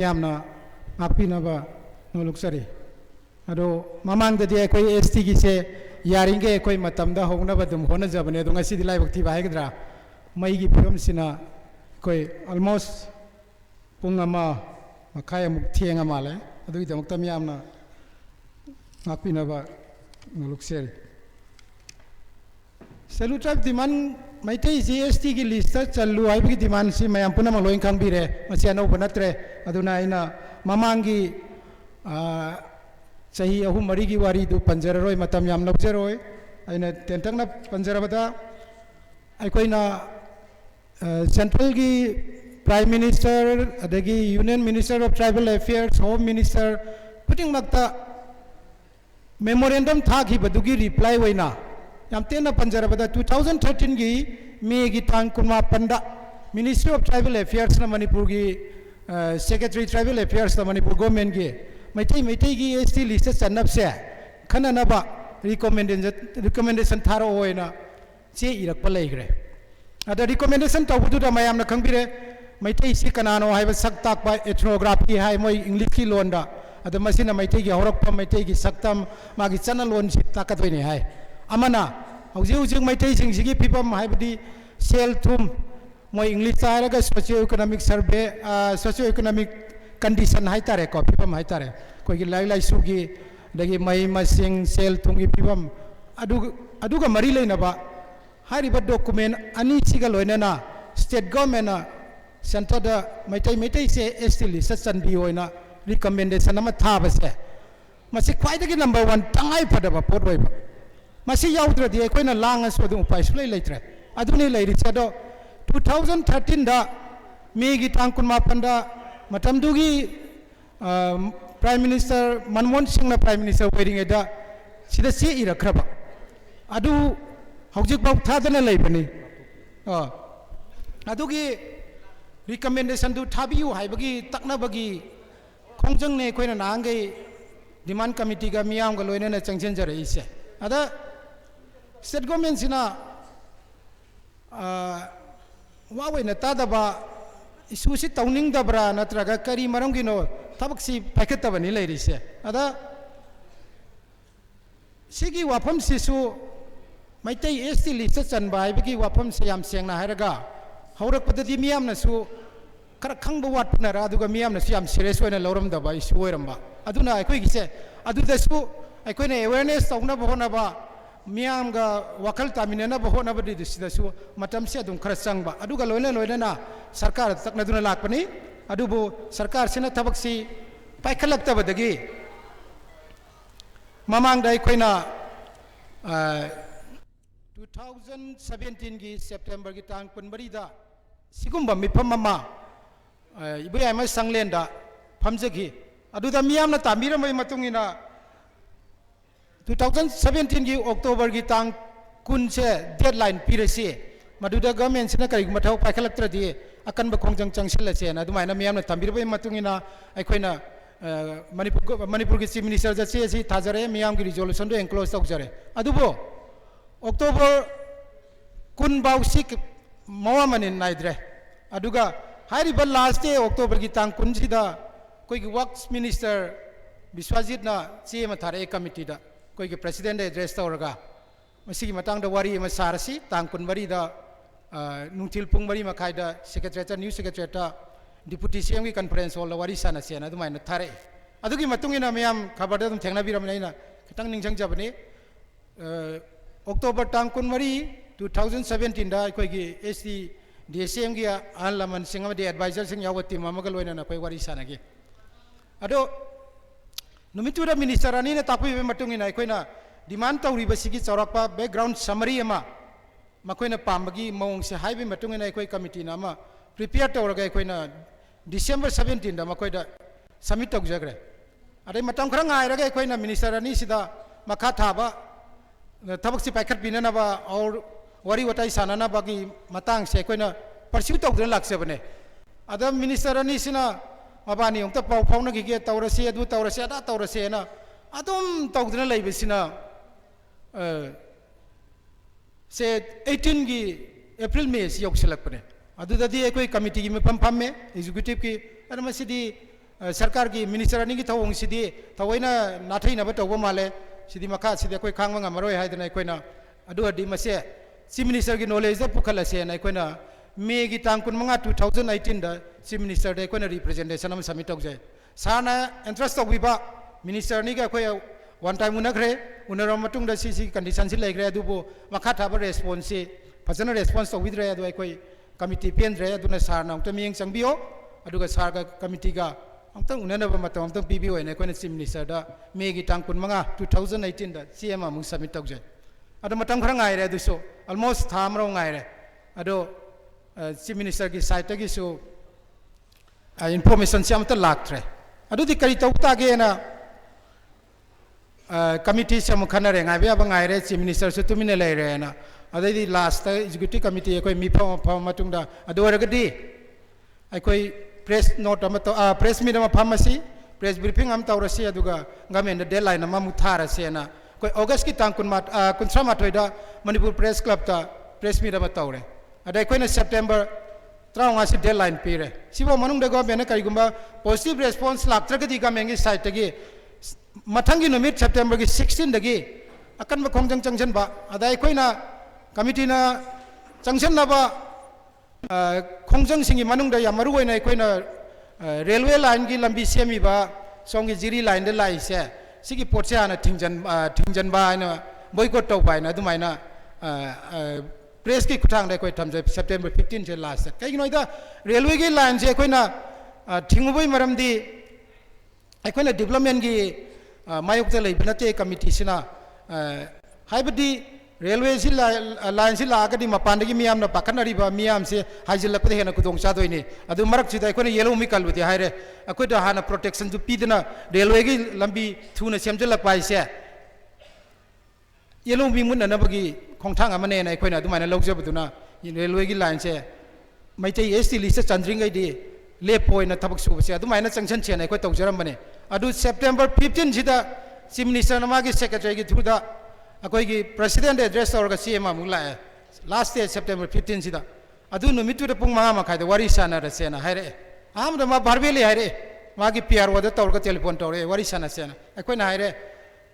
यामना आपिनबा नोलुक्सरी अदो ममांगददि अखोई एसटी की से यारिंगे अखोई मतमदा होगनबा दुम होनजबने दो ngasi di laibak thi baigdra mai gi film sina koi almost pungama makhai amuk thienga male adui damakta miyamna apinaba nolukseri selu tribe demand maitai GST ki list chalu ai ki demand si mayam puna ma loin khang bire masi ano banatre aduna ina mamangi chahi ahum mari gi wari du panjararoi matam yam lobjeroi aina tentangna panjarabada aikoina central gi prime minister adagi union minister of tribal affairs home minister putting makta memorandum tha gi badugi reply waina yam tena panjarabada 2013 gi may gi tang kunma panda ministry of tribal affairs na manipur gi secretary tribal affairs na manipur government gi maitai gi ST list chanap se khana na ba recommendation tharo hoina che irak pa leigre ada recommendation tawdu da mayam na khangbire maitai si kanano haiba sak tak ba ethnography hai moi english ki londa ada masina maitai gi horak pa maitai gi saktam magi chana lon si takatoi ne hai amana hauji maitai sing sigi pipam haibadi sel thum moi english taraga socio economic survey socio economic condition hai tare ko pipam hai tare koi gi lai sugi dagi mai masing sel thum gi pipam adu ga mari leina ba hari ba document ani siga loina na state government na center da maitai se ST list san bi hoina recommendation ama tha ba se masi khwai dagi number 1 tangai phada ba pot ba masi yaudra di koina lang so du pai sulai leitre aduni leiri chado 2013 da me gi tangkun ma panda matam du gi prime minister manmohan singh na prime minister waiting eda sida se ira khraba adu hojik bau thadana leibani adu gi recommendation du thabiu haibagi takna bagi khongjang ne koina nangai demand committee ga miyam ga loina na changchen jare ise ada state government sina wawe na tadaba isu si tauning dabra natraga kari maram gino tabak si paiketabani leiri se ada sigi wapam sisu maitai ST list chanba haibagi wapam se yam sengna hairaga haurak padadi miyam na su kara khangba wat na ra aduga miyam na su yam serious oina loram daba isu oiramba aduna akoi gise adu da su akoi na awareness tauna bahona ba miyam ga wakal tamine na bahona ba di sida su matam se adum khara changba aduga loina na sarkar takna duna lakpani adubu sarkar sina thabak si paikhalak tabadagi mamang dai koina 2017 gi September gi tang punbari da sigumba mipam mama ibaya ma sanglenda phamjagi aduda miyam na tamira mai matungina 2017 gi October gi tang kun se deadline pirasi maduda government sina kari mathau paikhalaktra di akan ba khongjang changsil se na dumai na miyam na tambira bai matungina aikoina manipur gi chief minister ja se si thajare miyam gi resolution do enclose taujare adubo October kun bausik mawamanin naidre aduga hari ba last day October gi tang kun sida koi gi works minister Biswajit na che ma thare committee da koi gi president address tauraga masigi matang da wari ma sarasi tang kun bari da nungtil pung bari ma khai da secretary new secretary ta deputy CM gi conference hall wari sana se na dumai na thare adugi matungina miyam khabar da dum thengna biram naina kitang ningjang jabani October tang kun mari 2017 da koi gi ST DSM gi alaman singam de advisor sing yawati mamagal loina na koi wari sana gi ado numitura minister ani na takui be matungina koina demand tauri basigi chaurakpa background summary ama makoina pambagi maung se haibe matungina koi committee na ma prepare tauraga koina December 17 da makoida submit taujagre adai matang khrang ngai raga koina minister ani sida makha thaba thabak si paikhat binana ba aur wari watai sanana bagi matang se koina pursue taudra lakse bane ada minister ani sina mabani ongta pau phauna gi ge taurase adu taurase ada taurase na adum taudna leibisina se 18 gi April May si yokselak pane adu dadi ekoi committee gi me pam me executive ki ana masidi सरकार की minister अनी की थवोंग सिदी थवैना नाथैनब तौब माले सिदी मखा सिदी अखोय खांग ngamaroi haidana अखोयना अदु अदि मसे chief minister की knowledge दा पुखलसे ना अखोयना मे की तांग 15 2018 दा चीफ मिनिस्टर दे अखोयना रिप्रेजेंटेशन हम सबमिट तौजे साना इंटरेस्ट तौबिबा मिनिस्टर नी का अखोय वन टाइम उनखरे उनरम मतुंग दा सी कंडीशन सि लेग्रे अदुबो मखा थाबा रेस्पॉन्स सि फजन रेस्पॉन्स तौबिद्रे अदु अखोय कमिटी पेंद्रे अदुना सारना उत मियंग चंगबियो अदुगा सार का कमिटी का अमतंग उननब मतम अमतंग पीबीओ ने अखोयना चीफ मिनिस्टर दा मे की तांग 15 2018 दा सीएम अमु सबमिट तौजे अदो मतम खरा ngaire दुसो almost thamro ngaire ado chief minister ki site gi su information se amta laktre ado di kari tawta ge na committee se mukhana re ngai ba ngaire chief minister su tumine le re na adai di last executive committee koi mi pham matung da ado ra gadi ai koi press note amato press meet ma pharmacy press briefing am tawrasi aduga government deadline ma muthara se na कोई अगस्त की तांग कुंसरा माथोइदा Manipur press club ता press meet अमा तौरे अदai Koyna September 35 से deadline पीरे सिबो मनुंग दगो बेना करिगुंबा positive response लाक्त्रगदि गमेंगी site तगी मथंगी नुमित September की 16 दगी अकन खोंजंग चंगजन बा अदai कोइना कमिटी ना चंगजन नबा खोंजंग सिंगी मनुंग द यामरु ओइना कोइना रेलवे लाइन की लंबी सेमी बा सोंगी जिरी लाइन दे लाइसे सिगी पोचे आना थिंजन बायना बॉयकॉट तो बायना दुमायना प्रेस की खुटांग दे कोई थमजे सेप्टेम्बर 15 से लास्ट कई नोइदा रेलवे की लाइन से कोइना थिंगुबई मरमदी अखोइना डेवलपमेंट की मायुक्त लेबनते कमिटी सिना हाइबदी रेलवे से लाइन से लागदी मपानदगी मियामना पाखनरिबा मियाम से हाइजिलकदे हेना कुदोंग चादोइनी अदु मरक सिदा अखोइना येलो मिकलबुदी हाइरे अखोइदा हाना प्रोटेक्शन जु पीदना रेलवे की लंबी थुना सेमजलक पाइसे येलो मिमुननबगी खोंथांग अमने ना अखोइना अदुमाइना लौजबदुना रेलवे की लाइन से मैते एसटी लिस्ट चंद्रिंगै दि लेपोइना थबक सुबसे अदुमाइना चंगसन छेना अखोइ तौजरमबने अदु सेप्टेम्बर 15 सिदा चीफ मिनिस्टर नमागी सेक्रेटरी की थ्रुदा अखोई की प्रेसिडेंट एड्रेस और सीएम अमुला लास्ट डे सेप्टेम्बर 15 सिदा अदु नुमितुदा पुंग मा मखाइदा वारी साना रसेना हाइरे आमदा मा बारबेली हाइरे मागी पीआरओ दा तौरगा टेलीफोन तौरे वारी साना सेना अखोइना हाइरे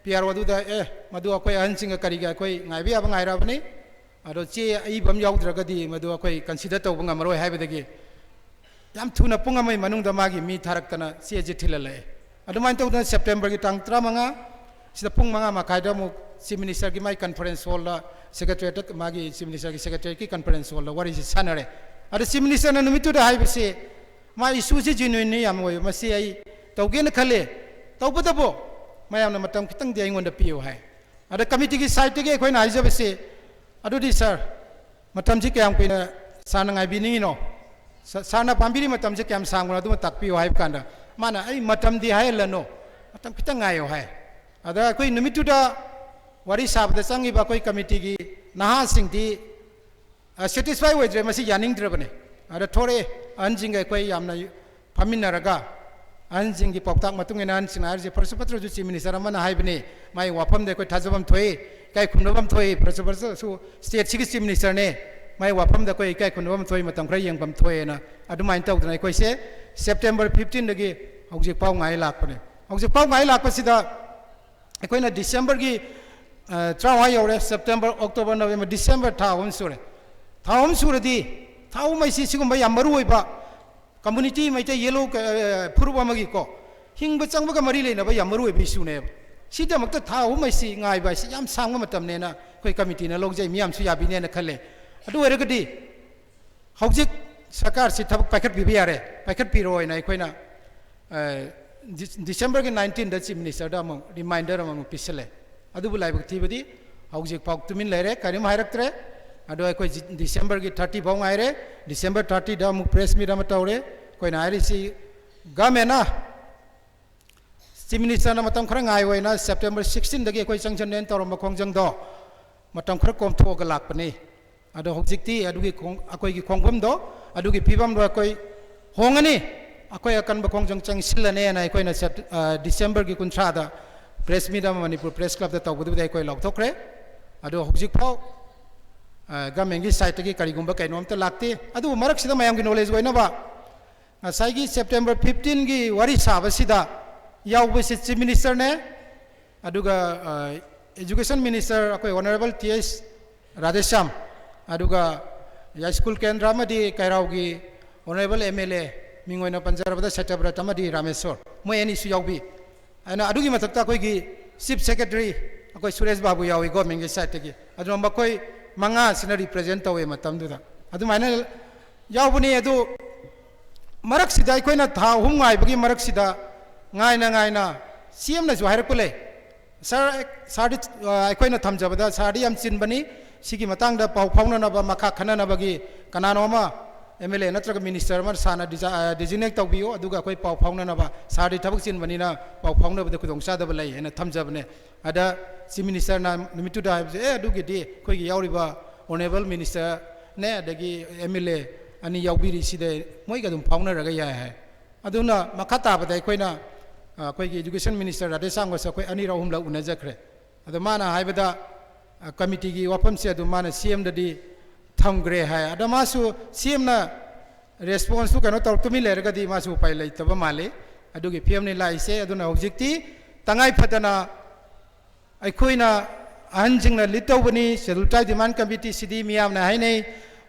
पीआरओ दुदा मदु अखोइ अहनसिंग करिगा अखोइ ngaइबि अब ngaइराबनी अदो चे आई बम याउद्रगदी मदु अखोइ कंसीडर तौब ngamroi हाइबदगी याम थुना पुंग अमै मनुंगदा मागी मी थारक्तना चे जे थिलले अदुमाइन तौदना सेप्टेम्बर की तांग 35 सिदा पुंग मंगा मखाइदा मु चीफ मिनिस्टर की माई कॉन्फ्रेंस हॉल सेक्रेटरी मागी चीफ मिनिस्टर की सेक्रेटरी की कॉन्फ्रेंस हॉल वारी सानरे अरे चीफ मिनिस्टर ने नुमितुदा हाइबसे मा इशू से जेन्युइन नि याम होय मसे आई तौगेन खले तौबदबो मयामना मतम खितंग दे आइंगोंदा पियो हाय अरे कमिटी की साइट के अखोइना हाइजबसे अदुदि सर मतम जी कयाम कोइना साना ngaइबिनि नो साना पाम्बिरि मतम जे कयाम सांगना दुम ताकपियो हाइब कांदा माना आई मतम दि हायलनो मतम खितंग ngaयो हाय अदा कोइ नुमितुदा वारी साबद चंगिबा कोई कमिटी की नहा सिंगदी सेटिस्फाई होइद्रे मसी यानिंगद्रबने अदा थोरे अनजिंग कोई यामना फमिनरगा अनजिंग की पौताक मतुंगेना अनसिंग आरजे प्रसपत्र जु चीफ मिनिस्टर अमना हाइबने माई वाफम दे कोई थाजबम थोइ काई खुनबम थोइ प्रसपत्र सु स्टेट सिगी चीफ मिनिस्टर ने माई वाफम दे कोई काई खुनबम थोइ मतम खरा यंगबम थोइना अदुमाइन तौदना कोई से सेप्टेम्बर 15 दगी हौजे पाउ ngai lakpane हौजे पाउ ngai lakpasida अखोइना डिसेम्बर की 3 you're September October November December थाउम सुरे थाउम सुरदी थाउ मैसी सिगुम याम मरुइबा कम्युनिटी मैते येलो फुरुब अमगी को हिंग चंगबगा मरी लेनबा याम मरुइबा इशुने सिदमक थाउ मैसी ngaइबा सि याम सांगबा मतमनेना कोई कमिटी ना लोगजै मियाम सु याबिनेना खले अदु ओरगदी हौजिक सरकार सि थबक पाइखत बिबि यारे पाइखत पिरोइना अखोइना डिसेम्बर के 19 दा चीफ मिनिस्टर दा अमंग रिमाइंडर अमंग पिसले अदुबु लाइबक थिबदी हौजिक पाउ तुमिन लेरे करिम हाइरक्तरे अदो अखोइ डिसेम्बर की 30 फाउ ngaire डिसेम्बर 30 दा मु प्रेस मीट अमा तौरे कोइना हाइरिसि गमेना चीफ मिनिस्टर ना मतम खरा ngai होइना सेप्टेम्बर 16 दगी अखोइ चंगजन नेन तौरम खोंजंग दो मतम खरा कोमथोग लाकपने अदो हौजिकती अदुगी अखोइ की खोंगबम दो अदुगी फिबम दो अखोइ होंगनी अखोइ अकन बखोंजंग चंगसिलने ना अखोइना डिसेम्बर की 19 दा press meet Manipur press club तौबदुदे अखोइ लौथोखरे अदो हौजिक फाउ गमेंगी साइट की करिगुंबा कैनोमता लाक्ते अदु मरक सिदा मयाम की नॉलेज होइनबा साइगी सेप्टेम्बर 15 की वारी साबसिदा यावबसे चीफ मिनिस्टर ने अदुगा एजुकेशन मिनिस्टर अकोई ऑनरेबल टीएस राधेश्याम अदुगा या स्कूल केंद्र अमदी कैरावगी ऑनरेबल एमएलए मिंगोइना पंजाबदा सत्यव्रत अमदी रामेश्वर मोय एनी सु यावबी अना अदुगी मथक्ता अकोई चीफ सेक्रेटरी अकोई सुरेश बाबू यावी गवर्नमेंट की साइड की अदु मकोई मंगा सिना रिप्रेजेंट तवे मतमदुदा अदु माने यावबनी अदु मरक सिदा अखोइना था हुम गाइबगी मरक सिदा गाइना सीएम ना जो हाइरकुले सर साडी अखोइना थमजबदा साडी याम चिनबनी सिगी मतंगदा पाउ फाउननबा मखा खननबगी कनानोमा एमएलए नत्रग मिनिस्टर मन साना डिजिग्नेट तौबियो अदुगा अखोइ पाउ फाउननबा साडी थबक चिनबनीना पाउ फाउनबदा खुदोंग चादब लै हेना थमजबने अदा चीफ मिनिस्टर ना निमितुदा हाइबजे अदुगी दि खोइगी यावरिबा ऑनरेबल मिनिस्टर ने अदगी एमएलए अनि यावबिरी सिदे मोइगा दुम फाउनरगा याय है अदुना मखा ताबदा अखोइना अखोइगी एजुकेशन मिनिस्टर राधेश्याम गस अखोइ अनि राहुम ला उनजखरे अदु माना हाइबदा कमिटी की वफम से अदु माना सीएम ददी थमग्रे है अदा मासु सीएम ना रेस्पॉन्स तो कनो तौर तुमी लेरगदी मासु उपाय लेतब माले अदुगी पीएम ने लाइसे अदुना हुजिक्ति तंगाई फदना अखोइना अहनजिंगना लिटौबनी शेड्यूल ट्राइब डिमांड कमिटी सिदी मियामना हाइनै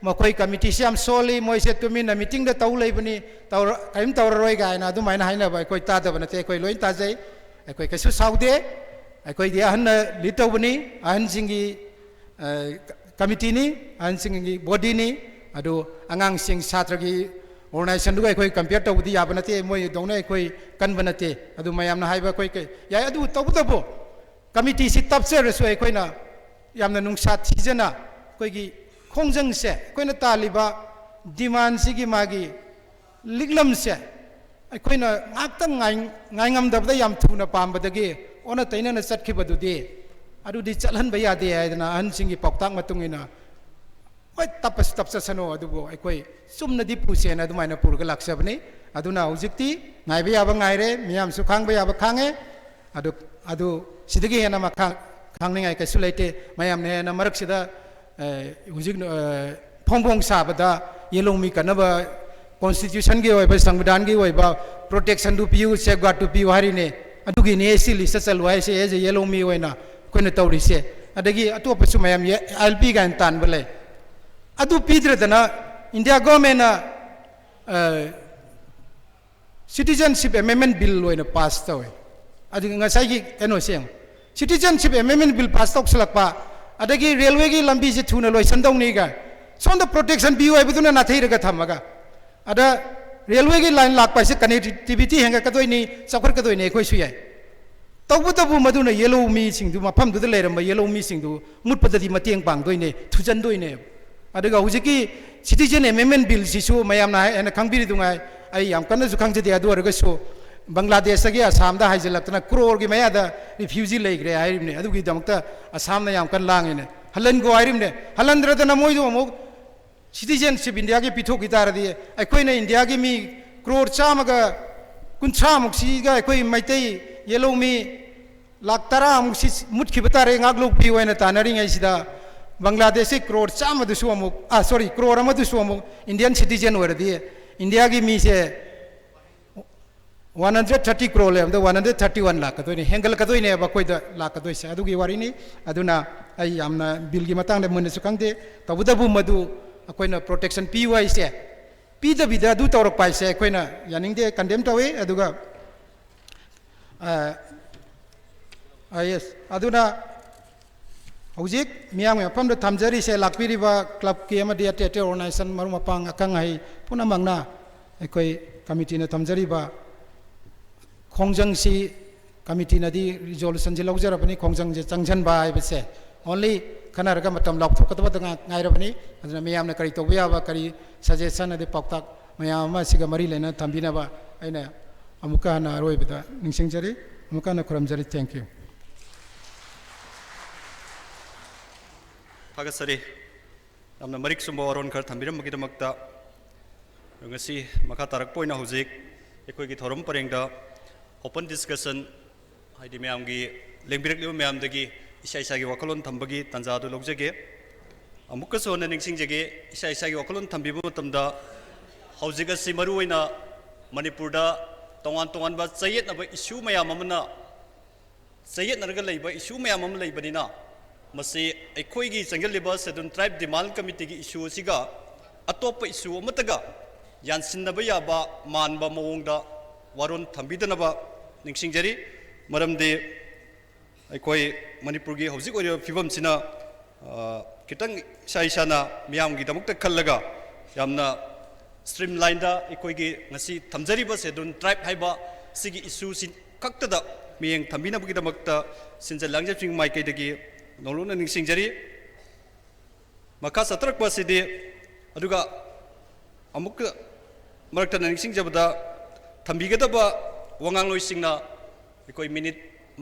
मकोई कमिटी से हम सोली मोइसे तुमिना मीटिंग द तौ लेबनी तौर कयम तौररोय गायना अदुमाइना हाइनबा अखोइ तादब नते अखोइ लोइन ताजै अखोइ कैसु साउदे अखोइ दि अहन लिटौबनी अहनजिंगी कमिटी नि अहनजिंगी बॉडी नि अदु अंगांग सिंग छात्र की ऑर्गेनाइजेशन दुगा अखोइ कंपेयर तौबदी याब नते मोइ दौना अखोइ कनब नते अदु मयामना हाइबा अखोइ कै याय अदु तौबदबो कमिटी सि तपसेरसु अखोइना यामना नुंसा थिजना अखोइगी खोंजंग से अखोइना तालिबा डिमांड सिगी मागी लिगलम से अखोइना ngaktang ngaingam dabda yam thuna pambadagi ona taina na chatkhibadudi adudi chalhan ba yade aidana an singi pauktak matungina oi tapas tapsasano adubo akhoi sumna di pusena adumaina purga laksabni aduna hujikti ngaiba yaba ngaire miyam su khangba yaba khange adu sidagi hena ma khangningai kaisu leite mayam ne na marak sida हुजिक फोंबोंग साबदा येलोमी कनबा constitution की ओइबा संविधान की ओइबा प्रोटेक्शन टू पीयू सेफगार्ड टू पीयू हारिने अदुगी ने एसी लिस्ट चलवाय से एज येलोमी ओइना कोइना तौरिसे अदगी अतोपसु मयम एलपी गान तानबले अदु पीद्रदना India government citizenship amendment bill ओइना पास तवे अदगी ngasai एनो same citizenship amendment bill pass तौसलकपा अदगी रेलवे की लंबी से थुना लोइसन दौनीगा सोंद प्रोटेक्शन पीयू हाइबदुना नाथैरगा थमगा अदा रेलवे की लाइन लाक पासे कनेक्टिविटी हेंगा कदोइनी सफर कदोइनी अखोइ सुयाय तौबदबु मदुना येलो मी सिंगदु मफम दुदा लेरम येलो मी सिंगदु मुटपददी मतेंग पांगदोइने थुजनदोइने अदगा हुजिकी सिटीजन अमेंडमेंट बिल सिसु मयामना एना खंगबिरिदुंगाय आई याम कन्नसु खंगजदे अदु अरगसु बांग्लादेश की असम हाइजलना क्रोर की मयाद रिफ्यूजी लेग्रे हाइरिमने अदुगी दमक्ता असम ना याम कन लांगेने हलनगो हाइरिमने हलंद्रदना मोइदो अमुक सिटीजनशिप इंडिया की पिथोक की तारदी अखोइना इंडिया की मी क्रोर चामगा कुंथ्रा मुक्सीगा अखोइ मैतै येलो मी लाख 13 मुक्सी मुटखिबा तारे ngaklo pi oina tanariंgai sida Bangladesh की क्रोर चामदुसु अमुक सॉरी क्रोर अमदुसु अमुक इंडियन सिटीजन ओरदी इंडिया की मी से 130 crore le 131 lakh kadoi hengel kadoi ne ba koida lakh kadoi sa adugi wari ni aduna ai amna bill gi matang de mun su kangde tabudabu madu akoina protection PY se pi da bida du torok pai se akoina yaning de condemn tawe aduga yes aduna hojik miang me pam de thamjari se lakpiri ba club ki ama dia te organization maru mapang akang hai puna mangna akoi committee na thamjari ba खोंजंग सी committee नदी resolution जे लौजरबनी खोंजंग जे चंगजन बा हाइबसे only खनारगा मतम लौथोकतब दंगा गाइरबनी अदना मियामना करी तोबयाबा करी suggestion अदे पक्ताक मयामा सिगा मरी लेना थंबिनाबा आइना अमुका ना रोइबदा निंसिंगजरी अमुका ना खुरमजरी थैंक यू फागसरी हमना मरिक सुंबो अरोन खर थंबिरम मगिदमक्ता ngasi maka tarak poina hujik ekoi gi thorom parengda open discussion haidi myam gi lengbirek liu myam dagi isa isa gi wakalon thambagi tanja du logjege amukka so na ningsing jege isa isa gi wakalon thambibu tamda haujig asi maru oina Manipur तोान तोान चयेनब issue मैम चयेनरग issue मैम लेबनीना अखोगी चंगलिब schedule tribe demand committee की इशू अतोप इशू यानसिनब याब मानब मौंद वारोन थम्बीदनब निंगसिंगजरी मरमदे अखोई मणिपुर की हौजिक फिवम सिना खितंग इसा इसाना मियामगीदमक्ता खल्लगा यामना स्ट्रीमलाइन अखोगी ngasi थमजरीब शेड्यूल ट्राइब हाइबा सिगी इशू सिन खक्तदा मियेंग थम्बीनबगीदमक्ता सिंजल लांगजफिंग माइकैदगी नौलुना निंगसिंगजरी मखा सतरकपसिदि अदुगा अमुक मरक्तन निंगसिंगजबदा थम्बीगदबा वंगांगलोइसिंगना अखोई मिनिट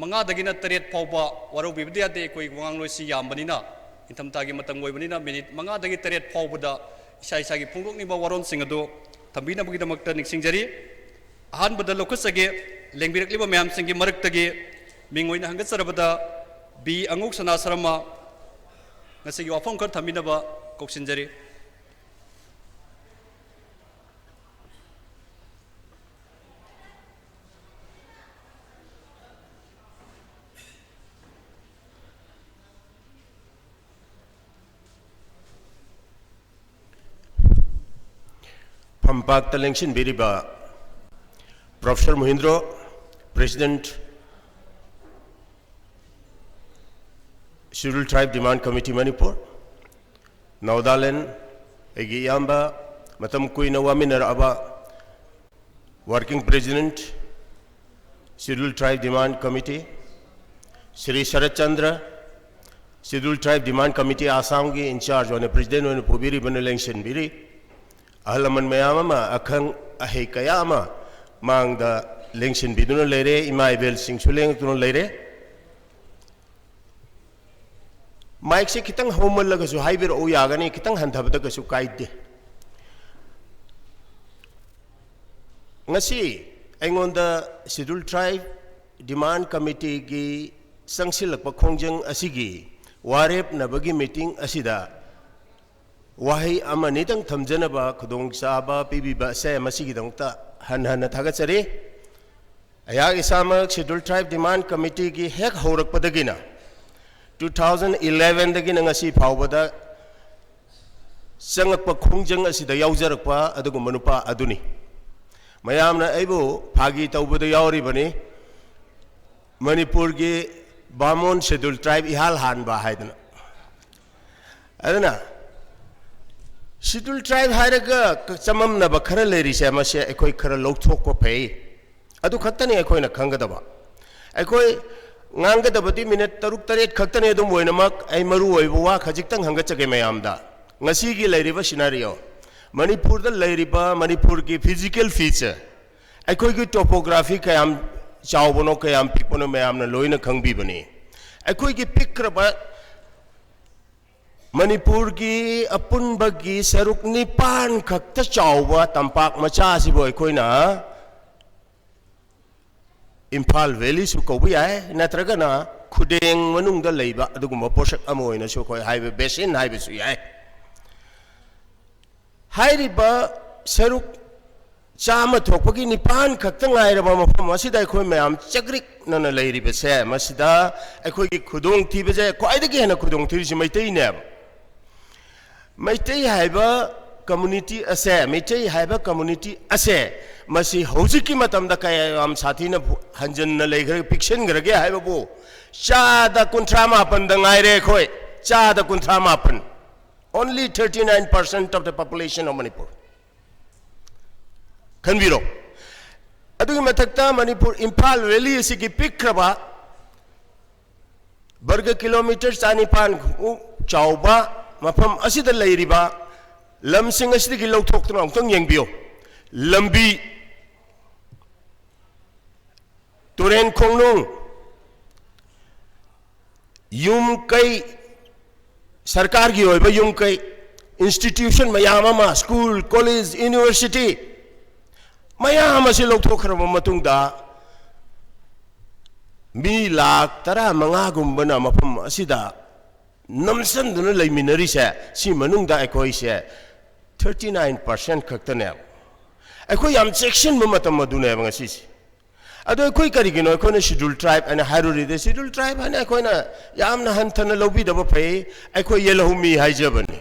5 7 फाउबा वारोबिबदि यादे अखोई वंगांगलोइसि यामबनिना इंथमतागी मतंग ओइबनिना मिनिट 5 7 फाउबदा इसा इसागी फोंदोकनिबा वारोनसिंग अदो थम्बीनबगीदमक्ता निंगसिंगजरी अहानबदा लोकसगे लेंबिरकलिबा मयामसिंगी मरक्तगी मिंगोइना हंगचरबदा बी अंगुक Sana Sharma ngasi wafam khar thaminaba koksinjari Pampak Talengsin Biriba Professor Mohindro, President Scheduled Tribe Demand Committee Manipur, Naudalen, Egi Yamba, Matam Kuina Waminar Aba, Working President, Scheduled Tribe Demand Committee, Sri Sharat Chandra, Scheduled Tribe Demand Committee Asamgi in charge on the President on the Pubiri Banalengsin Biri, Alaman Mayama, Akang Ahekayama, Mang the Lengsin Biduna Lere, Imaibel Sing Suling Tun Lere. Mike se kitang homal laga su hybrid o yagani kitang handhabda ka su kaide ngasi aingonda scheduled tribe demand committee gi sangsilakpa khongjang asigi warep nabagi meeting asida wahi amani tang thamjanaba khudong saba pibiba se masigi dangta han thagachari ayag isamak scheduled tribe demand committee gi hek horak padagina 2011 dagi ngasi phawbada sangakpa khongjang asida yaujarakpa adugu manupa aduni mayamna aibu phagi tawbada yauri bani manipur gi bamon scheduled tribe ihal han ba haidana adana scheduled tribe hairaga chamam na ba khara leri se mase ekoi khara lokthok ko phei adu khattani ekoi na khangadaba ekoi ngangadabati minute 3-4 khaktane dum oinamak ai maru oiba wa khajiktang hangachage mayamda ngasi gi lairiba scenario manipur da lairiba manipur gi physical feature aikoi gi topography kayam chawbono kayam pikpono mayamna loina khangbi bani aikoi gi pikraba manipur gi apunba gi saruk nipan khakta chawba tampak macha sibo aikoina Impal Valley su ko biya natragana khudeng manung da leiba aduguma poshak amoina su ko highway basin highway su yai hairiba saruk chama thokpagi nipan khakta ngairaba mafam asida khoi mayam chagrik nana leiriba se masida akhoi gi khudong thiba je kwaidagi hena khudong thiri si maitai ne maitai haiba community ase maitai haiba community ase masi hojiki matamda kayam sathina hanjan na leigre fiction grage haibabu chada kuntrama pan dangaire khoi chada kuntrama pan only 39% of the population of Manipur kanbiro adu mathakta Manipur Impal Valley sigi pikraba barga kilometer chanipan chauba mafam asida leiriba lamsing asidi gi lawthokna ongtang yengbiyo lambi Turen Kongnung Yum Kai Sarkar gi hoiba Yum Kai institution mayama school college university mayama si lawthokhrama matungda mi lak tara manga gumbana mafam asida namsanduna leiminari se si manungda ekoi se 39% khaktane ꯑꯩꯈꯣꯏ ꯌꯥꯝ ꯆꯦꯛꯁꯤꯟꯕ ꯃꯇꯝ ꯑꯗꯨꯅꯦꯕ ꯉꯁꯤꯁꯤ ꯑꯗꯣ ꯑꯩꯈꯣꯏ ꯀꯔꯤꯒꯤꯅꯣ ꯑꯩꯈꯣꯏꯅ ꯁꯦꯗ꯭ꯌꯨꯜ ꯇ꯭ꯔꯥꯏꯕ ꯑꯅ ꯍꯥꯏꯔꯨꯔꯤꯗꯤ ꯁꯦꯗ꯭ꯌꯨꯜ ꯇ꯭ꯔꯥꯏꯕ ꯍꯥꯏꯅ ꯑꯩꯈꯣꯏꯅ ꯌꯥꯝꯅ ꯍꯟꯊꯅ ꯂꯧꯕꯤꯗꯕ ꯐꯩ ꯑꯩꯈꯣꯏ ꯌꯦꯜꯍꯧꯃꯤ ꯍꯥꯏꯖꯕꯅꯤ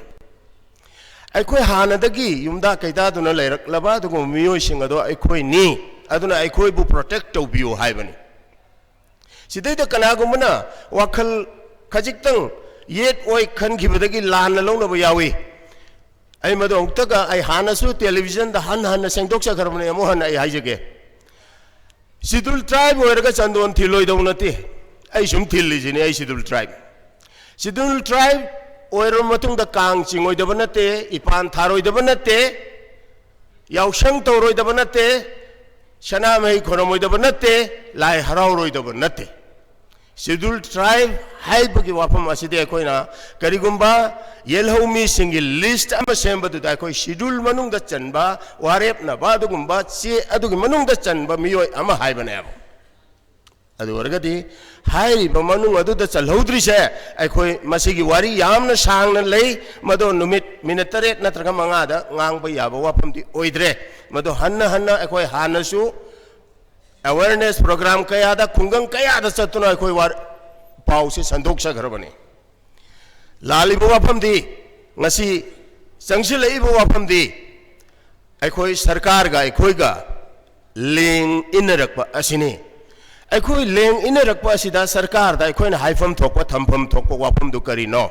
ꯑꯩꯈꯣꯏ ꯍꯥꯟꯅꯗꯒꯤ ꯌꯨꯝꯗ ꯀꯩꯗꯥꯗꯨꯅ ꯂꯩꯔꯛꯂꯕ ꯑꯗꯨꯒꯨꯝꯕ ꯃꯤꯑꯣꯏꯁꯤꯡ ꯑꯗꯣ ꯑꯩꯈꯣꯏꯅꯤ ꯑꯗꯨꯅ ꯑꯩꯈꯣꯏꯕꯨ ꯄ꯭ꯔꯣꯇꯦꯛ ꯇꯧꯕꯤꯌꯨ ꯍꯥꯏꯕꯅꯤ ꯁꯤꯗꯩꯗ ꯀꯅꯥꯒꯨꯝꯕꯅ ꯋꯥꯈꯜ ꯈꯖꯤꯛꯇꯪ ꯌꯦꯠ ꯑꯣꯏ ꯈꯟꯈꯤꯕꯗꯒꯤ ꯂꯥꯟꯅ ꯂꯧꯅꯕ ꯌꯥꯎꯏ ꯑꯩ ꯃꯗꯨ ꯑꯃꯨꯛꯇꯒ ꯑꯩ ꯍꯥꯟꯅꯁꯨ ꯇꯦꯂꯤꯚꯤꯖꯟꯗ ꯍꯟꯅ ꯁꯦꯡꯗꯣꯛꯆꯈ꯭ꯔꯕꯅꯤ ꯑꯃꯨꯛ ꯍꯟꯅ ꯑꯩ ꯍꯥꯏꯖꯒꯦ ꯁꯦꯗ꯭ꯌꯨꯜ ꯇ꯭ꯔꯥꯏꯕ ꯑꯣꯏꯔꯒ ꯆꯟꯗꯣꯟ ꯊꯤꯜꯂꯣꯏꯗꯧ ꯅꯠꯇꯦ ꯑꯩ ꯁꯨꯝ ꯊꯤꯜꯂꯤꯁꯤꯅꯤ ꯑꯩ ꯁꯦꯗ꯭ꯌꯨꯜ ꯇ꯭ꯔꯥꯏꯕ ꯑꯣꯏꯔꯕ ꯃꯇꯨꯡꯗ ꯀꯥꯡ ꯆꯤꯡꯉꯣꯏꯗꯕ ꯅꯠꯇꯦ ꯏꯄꯥꯟ ꯊꯥꯔꯣꯏꯗꯕ ꯅꯠꯇꯦ ꯌꯥꯎꯁꯪ ꯇꯧꯔꯣꯏꯗꯕ ꯅꯠꯇꯦ ꯁꯅꯥꯃꯍꯤ ꯈꯣꯏꯔꯝꯃꯣꯏꯗꯕ ꯅꯠꯇꯦ ꯂꯥꯏ ꯍꯔꯥꯎꯔꯣꯏꯗꯕ ꯅꯠꯇꯦ ꯁꯦꯗ꯭ꯌꯨꯜ ꯇ꯭ꯔꯥꯏꯕ ꯍꯥꯏꯕꯒꯤ ꯋꯥꯐꯝ ꯑꯁꯤꯗꯤ ꯑꯩꯈꯣꯏꯅ ꯀꯔꯤꯒꯨꯝꯕ ꯌꯦꯜꯍꯧꯃꯤꯁꯤꯡꯒꯤ ꯂꯤꯁꯠ ꯑꯃ ꯁꯦꯝꯕꯗꯨꯗ ꯑꯩꯈꯣꯏ ꯁꯦꯗ꯭ꯌꯨꯜ ꯃꯅꯨꯡꯗ ꯆꯟꯕ ꯋꯥꯔꯦꯞꯅꯕ ꯑꯗꯨꯒꯨꯝꯕ ꯆꯦ ꯑꯗꯨꯒꯤ ꯃꯅꯨꯡꯗ ꯆꯟꯕ ꯃꯤꯑꯣꯏ ꯑꯃ ꯍꯥꯏꯕꯅꯦꯕ ꯑꯗꯨ ꯑꯣꯏꯔꯒꯗꯤ ꯍꯥꯏꯔꯤꯕ ꯃꯅꯨꯡ ꯑꯗꯨꯗ ꯆꯜꯍꯧꯗ꯭ꯔꯤꯁꯦ ꯑꯩꯈꯣꯏ ꯃꯁꯤꯒꯤ ꯋꯥꯔꯤ ꯌꯥꯝꯅ ꯁꯥꯡꯅ ꯂꯩ ꯃꯗꯣ ꯃꯤꯅꯠ 7 ꯅꯠꯇ꯭ꯔꯒ 5ꯗ ꯉꯥꯡꯕ ꯌꯥꯕ ꯋꯥꯐꯝꯗꯤ ꯑꯣꯏꯗ꯭ꯔꯦ ꯃꯗꯣ ꯍꯟꯅ ꯑꯩꯈꯣꯏ ꯍꯥꯟꯅꯁꯨ awareness program kayada khungang kayada chatuna khoi war pau se sandok sagrabani lali bo wafam di ngasi changsi lei bo wafam di akhoi sarkar ga akhoi ga leng inarakpa asini akhoi leng inarakpa asida sarkar da akhoi na haifam thokpa thampham thokpa wafam du kari no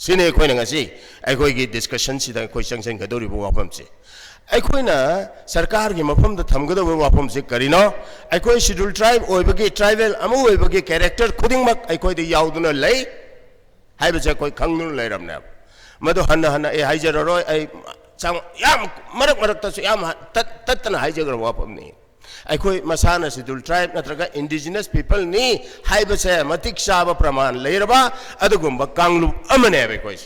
sine akhoi na ngasi akhoi gi discussion sida akhoi changsen ga dori bo wafam se अखोइना सरकार की मफम the थमगदब वाफम से करिनो अखोइ schedule tribe ओइबगे tribal अमु ओइबगे कैरेक्टर खुदिंगमक अखोइ द याउदुना लई हाइबसे अखोइ खंगनु लैरमने मदो हन्ना ए हाइजररोय ए चांग याम मरक तसु याम ततना हाइजगर वाफम नि अखोइ मसाना शेड्यूल ट्राइब नत्रगा इंडिजिनस पीपल नि हाइबसे मतिक साब प्रमाण लैरबा अदुगुंब कांगलु अमने अखोइ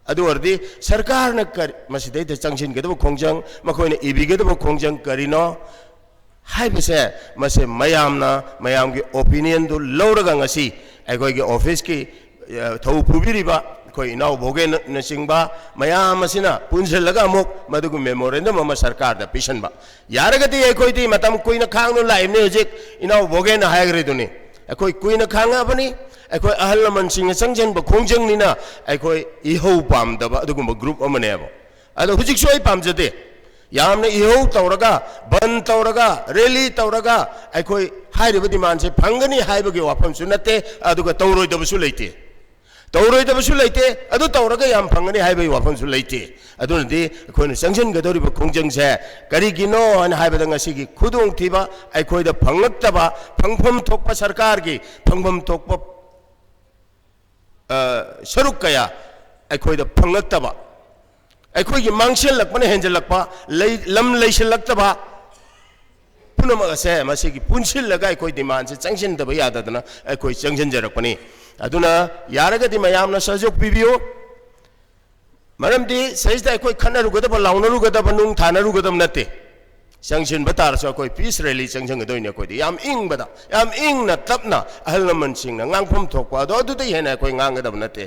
अदुवर्दी सरकार न कर मसिदै द चंगसिन गदब खोंजंग मखोइने इबिगदब खोंजंग करिनो हाइबसे मसे मयाम की ओपिनियन दु लौरगा ngasi अखोइ के ऑफिस की थौ पुबिरिबा कोई इनाउ भोगे नसिंगबा मयाम मसिना पुंजलगा अमुक मदुगु मेमोरेंडम अमा सरकार द पिसनबा यारगति अखोइ दि मतम कोइना खांगनु लाइमने हुजिक इनाउ भोगे न हायग्रेदुनि अखोइ कोइना खांगा बनी अखोइ अहल लमन सिंग संजनब खोंजंगनिना अखोइ इहौ पामदबा अदुगुम ग्रुप अमनेबो अदो हुजिक सोइ पामजदे यामने इहौ तौरगा बन तौरगा रैली तौरगा अखोइ हाइरिबो डिमांड से फंगनी हाइबगे वाफम सु नते अदुगा तौरोइदबसु लेते अदु तौरगा याम फंगनी हाइबगे वाफम सु लेते अदुनदि अखोइना संजनगदोरिबो खोंजंगसे करिगिनो अन हाइबदा ngasiगी खुदुंग थिबा अखोइदा फंगलक्तबा फंगफम थोकपा सरकार की फंगफम थोकपा सरुक कया अखोइदा फंगलक्तबा अखोइगी मांगसेलक्पने हेंजलक्पा लम लैसलक्तबा पुनमगसे मसिगी पुनसिलगा अखोइ डिमांड से चंगसिनदबा याददना अखोइ चंगसिनजरक्पने अदुना यारगदि मयामना सहयोग पिबियो मरमदि सहिदा अखोइ खनरुगदबा लाउनरुगदबा नुंग थानरुगदब नते संगसिन बतारसो अखोइ पीस रैली संगसंगदोइने अखोइदि याम इंगना तपना अहल लमन सिंगना ngang थोकपा अदुदि हेना अखोइ nganगदब नते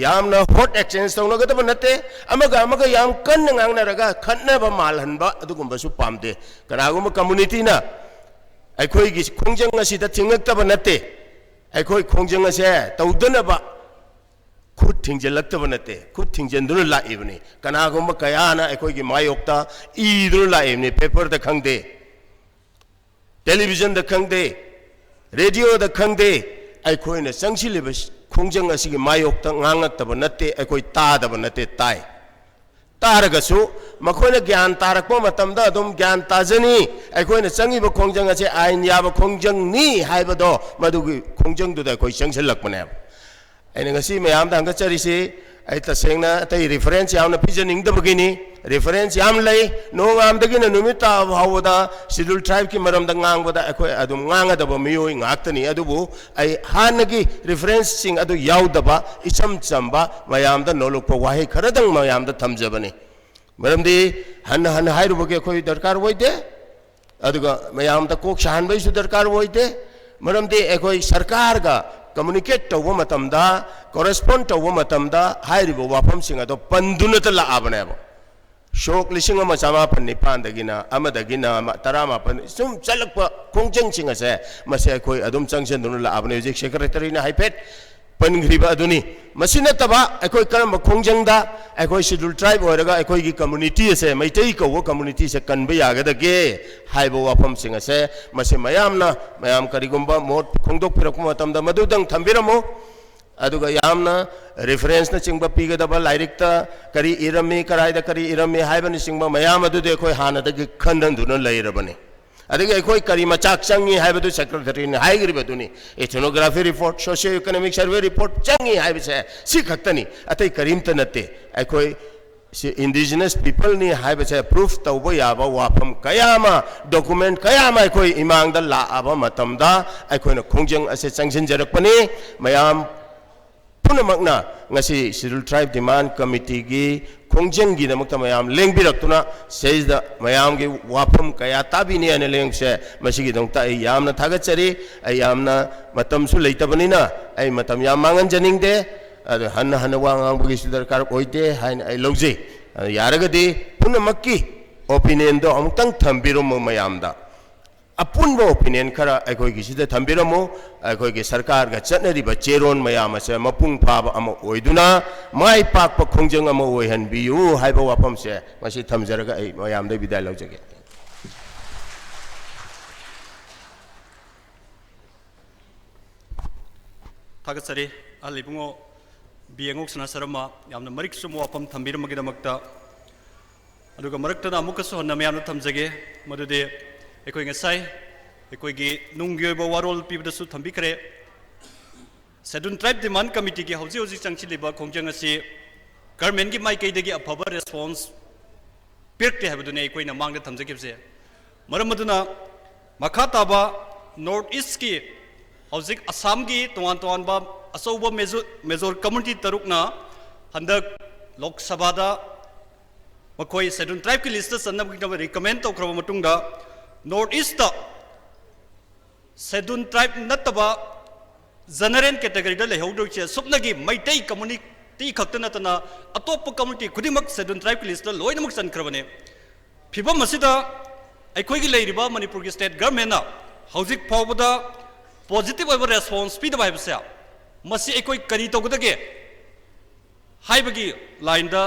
यामना हॉट एक्सचेंज तौनगदब नते अमगा याम कन्न ngangnaraga खन्नबा मालहनबा अदुगुंबसु पामदे कनागुम कम्युनिटीना अखोइगी खोंजंग असिदा थिंगलक्तब नते अखोइ खोंजंग असे तौदनबा खुद थिंजलक्तब नते खुद थिंजनदुन लाइबनी कनागुम कयाना अखोइगी मायोक्ता ईदुन लाइबनी पेपर द खंगदे टेलीविजन द खंगदे रेडियो द खंगदे अखोइना संगसिलिब खोंजंग असिगी मायोक्ता ngangaktब नते अखोइ तादब नते ताई तारगसु मखोइना ज्ञान तारकपो मतमदा अदुम ज्ञान ताजनी अखोइना चंगिब खोंजंग असे आइन याब खोंजंग नि हाइबदो मदुगी खोंजंग दुदा अखोइ संगसिलक्पने ऐना ngasi mayam da hangachariसे ai tasengna tai reference yamna pijaningbagini reference yam lei no ngamdagina numita hawda schedule tribe ki maram da ngangboda akoi adum ngangada miyoi ngaktani adubu ai hanagi reference sing adu yaudaba icham chamba mayam da nolokpa wahi kharadang mayam da thamjabani maramdi han hairuboge koi darkar woide aduga mayam da kok shahanbai su darkar woide maramdi akoi sarkar ga communicate to matamda correspond to matamda hairibo wafam singa to pandunata la abane शोक लिसिंग अमा चामापन निपानदगिना अमदगिना तरामापन सुम चलक खोंजंग सिंगसे मसे अखोई अदुम चंगसन लाबने हुजिक secretary ने हाइफेट पनग्रीबा अदुनी मसी नतबा अखोई करम खोंजंगदा अखोई schedule tribe होरगा अखोई की कम्युनिटी से मैतई कौ कम्युनिटी से कनबे यागदगे हाइबो वाफम सिंगसे मसे मयाम करिगुंबा मोट खोंदोक पिरक मतमदा मदुदंग थंबिरमो अदुगा यामना रेफरेंस न चिंगबा पीगदबा लाइरिकता करी इरमी कराइदा करी इरमी हाइबन चिंगबा मयाम अदुदे अखोई हानदगे खंदंदुना लैरबने अदगे अखोई करी मचाक चंगी हाइबदु सेक्रेटरी ने हाइग्रिबदुनी ethnography report socio economic survey report चंगी हाइबसे सि खक्तनी अतै करीमत नते अखोई इंडिजिनस पीपल ने हाइबसे प्रूफ तौबो याबा वाफम कयामा डॉक्यूमेंट कयामा अखोई इमांगदा लाआबा मतमदा अखोइना खोंजंग असे चंगसिनजरकपनी मयाम पुनमकना ngasi schedule tribe demand committee की खोंजंग की नमक मयाम लेंबिरक्तुना सेजदा मयाम की वाफम कया ताबिने अने लेंगसे मसिगी दंगता आई यामना थागचरी आई यामना मतमसु लेतबनिना आई मतम याम मांगन जनिंगदे अदु हन हन वांगांबगी दरकार ओइते हाइन आई लौजे यारगदी पुनमक्की ओपिनियन दो अमुतंग थंबिरुम मयामदा अपुनबो ओपिनियन खरा अखोई की सिदा थंबिरमो अखोई की सरकार का चटनरिबा चेरोन मयाम से मपुंग फाब अम ओइदुना माई पाक खोंजंग अम ओइहनबियु हाइबो वाफम से मसी थमजरगा आई मयाम दे विदाय लौजगे थागसरी अलिबुंगो बियंगोक सना सरमा यामना मरिक सुमो वाफम थंबिरमगिदमक्ता अदुगा मरक्तदा अमुकसु हन्ना मयाम थमजगे मदुदे अखोई ngасai अखोई नुंगी वारोल पीबदसु थंबिखरे शेड्यूल ट्राइब डिमांड कमिटी की हौजी हौजी चंगचिलिबा खोंजंग असि गवर्नमेंट की माइकैदगी अफबा रेस्पॉन्स पिरते हैबदुने अखोइना मांगदा थमजगिबसे मरम मदुना मखा ताबा नॉर्थ ईस्ट की हौजिक असम की तोवान तोवानबा असौबा मेजोर कम्युनिटी तरुकना हंदक लोक सभादा मखोई शेड्यूल ट्राइब की लिस्ट सन्नबगिदब रिकमेंड तौख्रबा मतुंगदा नॉर्थ ईस्ट शेड्यूल ट्राइब नतबा जनरल कैटेगरी लेहौदे सुपनगी मैतई कम्युनिटी खत नतना अतोप कम्युनिटी खुदिमक शेड्यूल ट्राइब की लिस्ट लोइनमक चनख्रबने फिबम असिदा अखोइगी लेरिबा मणिपुर की स्टेट गवर्नमेंट हौजिक फावबदा पॉजिटिव ओइबा रेस्पॉन्स पीदबा हाइबसे मसी अखोइ करी तौगदगे हाइबगी लाइनदा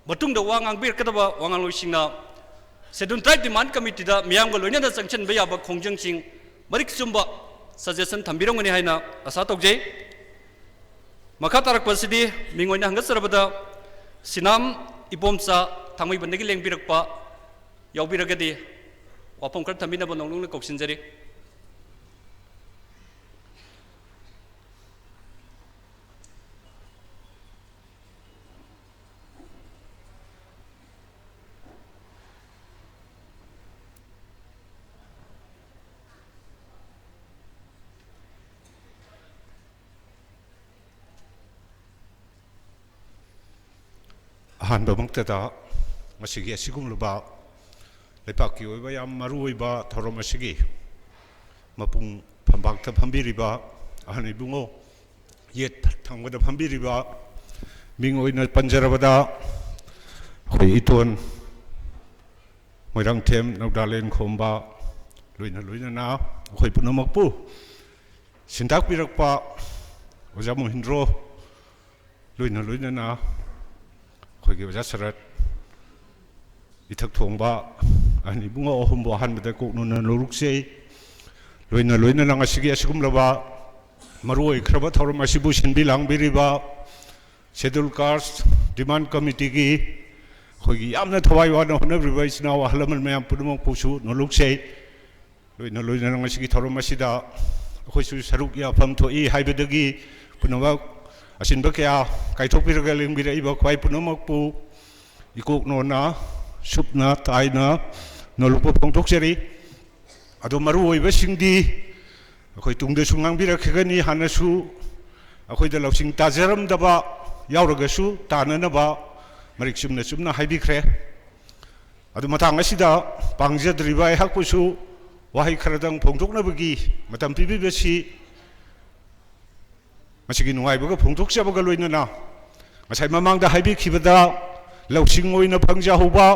मतुंगदा वांगांग बिरकदबा वांगांग लोइसिंगना शेड्यूल ट्राइब डिमांड कमिटी दा मियामगा लोइनदा चंगचनबा याबा खोंजंगसिंग मरिक सुंबा सजेशन थंबिरंगनी हाइना आशा तौजै मखा तारकपसिदी मिंगोइना हंगसरबदा सिनाम इबोमचा थांमैबनदगी लेंबिरकपा यावबिरगदी वाफम खर थंबिनबा नौनुंगना कौसिनजरी अहम मक्तदा मसिगी असिगुमलबा लेपाकी ओइबा याम मरुओइबा थौरम असिगी मपुंग फंबाक्ता फंबिरिबा अहन इबुंगो ये थांगबदा फंबिरिबा मिंग ओइना पंजरबदा अखोइ इतोन मोइरांथेम नौदालेन खोमबा लोइना लोइना अखोइ पुनमकपु सिंताकपिरकपा ओजा मोहिंद्रो लोइना लोइना अखोइगी ओजा सरत इथक थोंबा अनि बुंगो अहुमबो हानबदा कोकनुना लोरुक्से लोइना लोइना नंगासिगी असिगुमलबा मरुओइ खरबा थौरम असिबु सिनबि लांबिरिबा शेड्यूल कास्ट डिमांड कमिटी की अखोइगी यामना थवाइ वाना होनब्रिबा इसिनाव अहलमन मयाम पुनमकपुसु नोलुक्से लोइना लोइना नंगासिगी थौरम असिदा अखोइसु सरुक याफम थोइ हाइबदगी पुनमक असिनबा क्या काइथोकपिरगा लेंबिरइबा ख्वाइ पुनमकपु इकोकनोना सुपना ताइना नोलुकपु फोंथोकजरी अदो मरुओइबसिंगदी अखोइ तुंगदसु ngangbirakhagani hanasu अखोइदा लौसिंग ताजरमदबा यावरगसु ताननबा मरिक सुमना हाइबिख्रे अदो मथांग असिदा पांगजद्रिबा हाकपुसु वाहै खरदंग फोंथोकनबगी मतम पिबिबसि मसिगी नुवाइबगा फोंथोकजबगा लोइनना ngasai mamangda हाइबिखिबदा लौसिंग ओइना फंगजाहुबा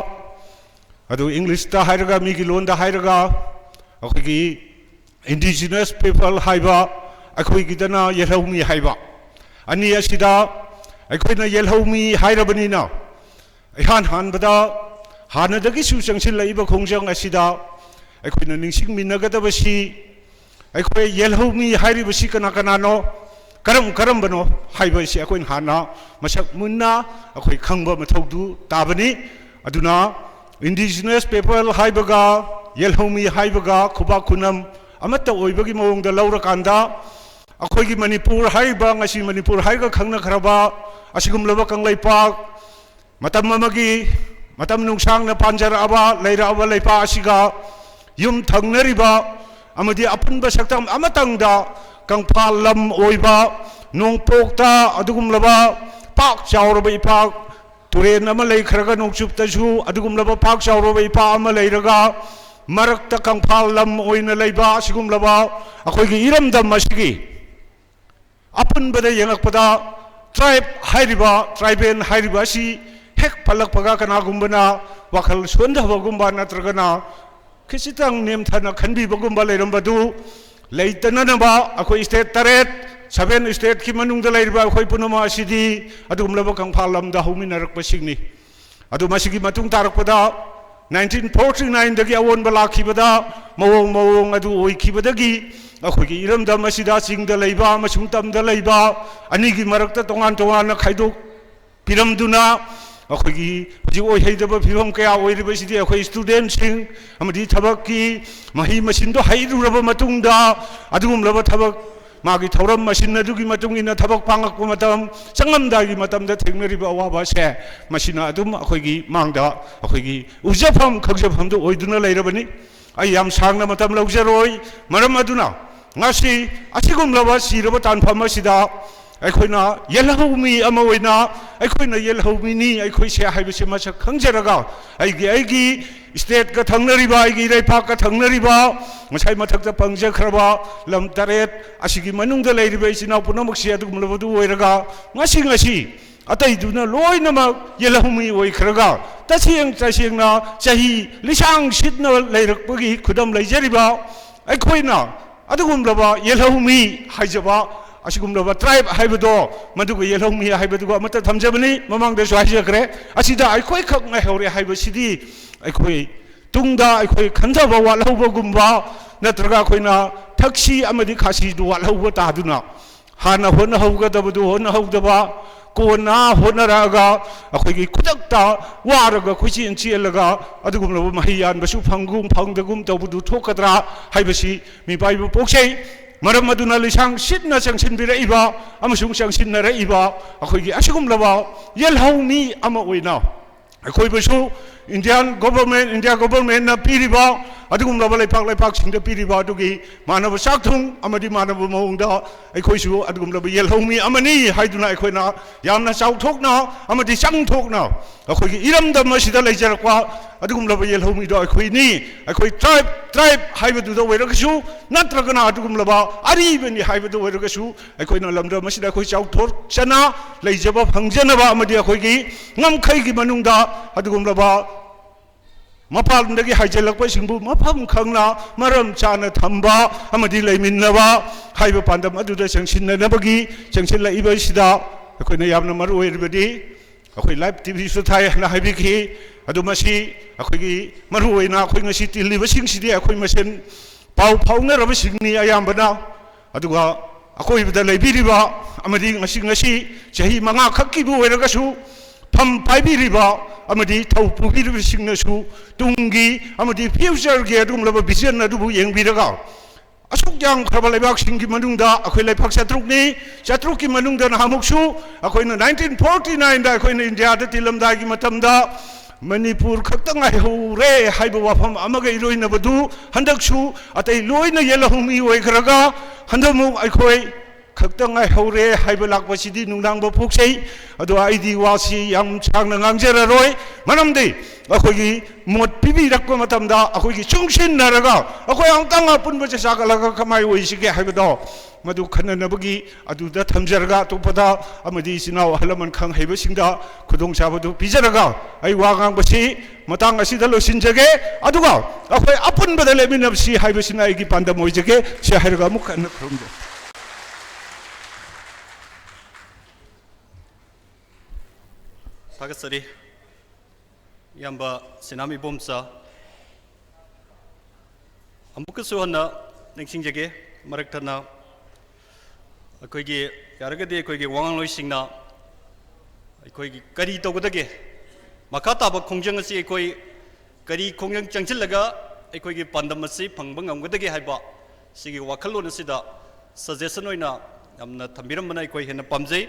अदु इंग्लिश ता हाइरगा मिगी लोन दा हाइरगा अखोगी इंडिजिनस पीपल हाइबा अखोईगिदना येलौमी हाइबा अनि असिदा अखोइना येलौमी हाइरबनिना इहान हानबदा हानदगी सु चंगसिलइबा खोंजंग असिदा अखोइना निंसिंग मिनगदबसी अखोई येलौमी हाइरिबसी कना कनानो करम करम बनो हाइबसी अखोइन हाना मसक मुन्ना अखोई खंगबा मथौदु ताबनी अदुना इंडिजिनस पीपल हाइबगा येलौमी हाइबगा खुबा खुनम अमत्ता ओइबगी मओंग दा लौरकांदा अखोईगी मणिपुर हाइबा ngasi मणिपुर हाइगा खंगना खरबा असिगुमलबा कंगलैपाक मतम अमगी मतम नुंगसांगना पांजरअबा लैराबा लैपा असिगा युम थंगनरिबा अमदी अपुनबा सक्तम अमतंगदा कंगफाल लम ओइबा नोंगपोकता अदुगुमलबा पाक चावरबा इपाक तुरेन अमा लैखरगा नोंगचुपतसु अदुगुमलबा पाक चावरबा इपा अमा लैरगा मरक्ता कंफाल लम ओइना लैबा असिगुमलबा अखोईगी इरमदम असिगी अपुनबदा यंगकपदा ट्राइब हाइरिबा ट्राइबेन हाइरिबा सी हेक फलकपगा कनागुम्बना वाखल सोंदबगुम्बा नत्रगना खिसितंग नेमथना खनबिबगुम्बा लैरमबदु लैतननबा अखोई स्टेट तरेट 7 स्टेट की मनुंगदा लैरिबा अखोई पुनमा असिदी अदुगुमलबा कंफाल लमदा हुमिनरकपसिंगनी अदु मसिगी मतुंग तारकपदा 1949 दगी अवोन बलाखिबदा मवोंग मवोंग अदु ओइखिबदगी अखोगी इरमदम असिदा सिंगदा लैबा मसुंग तमदा लैबा अनिगी मरक्ता तोंगान तोंगान खाइदोक पिरमदुना अखोगी हुजि ओइहैदबा फिरम कया ओइरिबसिदी अखोई स्टूडेंट सिंग अमदि थबककी मही मसिनदो हाइरुरबा मतुंगदा अदुगुमलबा थबक मागी थौरम मसिन अदुगी मतुंगिना थबक पांगकपा मतम संगमदागी मतमदा थेंगनरिबा अवाबा से मसिना अदुम अखोगी मांगदा अखोगी उजफम खगजफमदो ओइदुना लैरबनी आई याम सांगना मतम लौजरोय मरम अदुना ngasi asigumlaba siraba tanfam asida अखोइना येलहौमी अमा ओइना अखोइना येलहौमी नि अखोइ से हाइबसे मसक खंगजरगा आइगी स्टेट का थंगनरिबा आइगी रैपाक का थंगनरिबा मसाइ मथकता पंगजखरबा लम तरेट असिगी मनुंगदा लैरिबा इसिना पुनमक्सि अदुगुमलबदु ओइरगा ngasi अतैदुना लोइनमक येलहौमी ओइखरगा तसियंना चाही लिसांग सिदना लैरकपगी खुदम लैजरिबा अखोइना अदुगुमलबा येलहौमी हाइजबा असिगुमलबा ट्राइब हाइबदो मदुगु येलहौमी हाइबदुगु अमत थमजबनी ममांगदसु हाइजखरे असिदा अखोइ खक ngaiहौरे हाइबसिदी अखोइ तुंगदा अखोइ खंजबा वालहौबगुमबा नत्रगा अखोइना थक्सी अमदि खासी दु वालहौबा तादुना हाना होना हौगदबदु होना हौदबा कोना होनरागा अखोइगी खुदक्ता वारगा खुचिन चिलगा अदुगुमलबा महियानबसु फंगुम फंगदगुम तबदु थोकद्रा हाइबसि मिपाइबु पोक्सै मरम अदुना लिसांग सिदना चंगसिनबिरइबा अमसुंग चंगसिननरइबा अखोइगी असिगुमलबा येलहौमी अमा ओइना अखोइबसु इंडिया गवर्नमेंट ना पीरिबा अदुगुमलबा लेपाक सिंग पीरिबा अदुगी मानव साखथुंग अमदि मानव मौंगदा अखोइसु अदुगुमलबा येलहौमी अमनी हाइदुना अखोइना यामना चाउथोकना अमदि संगथोकना अखोइगी इरमदम मसिदा लैजरक्वा अदुगुमलबा येलहौमीदो अखोइनी अखोइ ट्राइब हाइबदुदो वैरगसु नत्रगना अदुगुमलबा अरिबनि हाइबदो वैरगसु अखोइना लमदा मसिदा अखोइ चाउथोर चना लैजबा फंगजनबा अमदि अखोइगी ngमखैगी मनुंगदा अदुगुमलबा मपालदगी हाइजलकपसिंबु मफम खंगना मरम चाना थंबा अमदि लैमिन्नबा हाइबा पांदम अदुदा संसिन्ननबगी संसिनलाइबसिदा अखोइना यामना मरु ओइरबदि अखोइ लाइव टीवी सु थाय ना हाइबिखि अदु मसि अखोइगी मरु ओइना अखोइ ngasi तिलिबसिंगसिदि अखोइ मसेन पाउ फाउनरबसिंगनि अयामबना अदुगा अखोइबदा लैबिरिबा अमदि ngasi चाही मंगा खक्किबु ओइरगसु फम पाइबिरिबा अमदि थौ पुगिरिबसिंगनसु तुंगी अमदि फ्यूचर गे अदुमलबा विजन अदुबु येंबिरगा असुक याम खरबा लैबाकसिंगि मनुंगदा अखोइ लैफाक शत्रुकी मनुंगदा नहामुकसु अखोइना 1949 दा अखोइना इंडिया दा तिलमदागी मतमदा मणिपुर खक्ता ngaiहौरे हाइबा वाफम अमगा इरोइनबदु हंदकसु अतै लोइना येलहौमी ओइखरगा हंदमु अखोइ खक्तंगाई हौरे हाइब लाकपसिदि नुंदांग फोक्सै अदो आइदि वासी याम सांगना ngangjararoy manamdi अखोगी मोट पिबि रखप मतमदा अखोगी चुंगसिनरगा अखोय अंगतंग पुनबसे सागलगा कमाय ओइसिगे हाइबदो मधु खननबगी अदुदा थमजरगा तोपदा अमदि सिनाव हलमन खंग हेबसिंगदा खुदोंग साबदु पिजरगा आई वागांग बसी मतंग असिदा लोसिनजगे अदुगा अखोय अपुनबदा लेमिनबसि हाइबसिना आइगी पांदम ओइजगे से हाइरगा मुख खन खरुमदे थागसरी यंबा सिनामी बोमसा अमुकसु हन्ना निंगसिंजगे मरकथना अखोगी यारगदे अखोगी वांगलोइसिंगना अखोगी करी तोगदगे मखा ताब खोंजंग असि अखोई करी खोंजंग चंगचिलगा अखोगी पांदम असि फंगबा ngamgdage हाइबा सिगी वाखलोन असिदा सजेशन ओइना यमना थंबिरमना अखोई हेना पामजै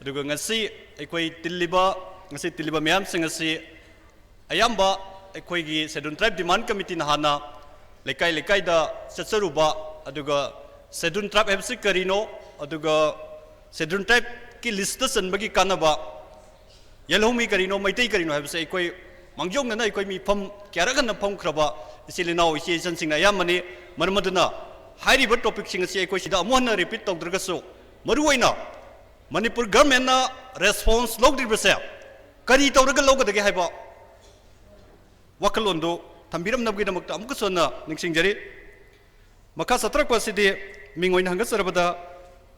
अदुगा ngasi अखोई तिल्लिबा मैम सिंग असि अयंबा अखोगी शेड्यूल ट्राइब डिमांड कमिटी नहाना लेकाई लेकाई दा चचरुबा अदुगा शेड्यूल ट्राइब हेबसि करिनो अदुगा शेड्यूल ट्राइब की लिस्ट सनबगी कानबा यलहोमी करिनो मैतै करिनो हेबसि अखोई मांगजोंगना अखोई मिफम क्यारगन फमख्रबा इसिलिनाव इसे जनसिंगना यामनि मरमदना हाइरिबा टॉपिक सिंग असि अखोई सिदा अमुहना रिपीट तौद्रगसु मरुवैना मणिपुर गवर्नमेंट रेस्पॉन्स लौद्रिबसे करी तौरग लौगदगे हाइबा वखलोंदो थंबिरमनबगिदमक्ता अमुकसोना निंगसिंगजरी मखा सत्रकपसिदि मिंगोइन हंगसरबदा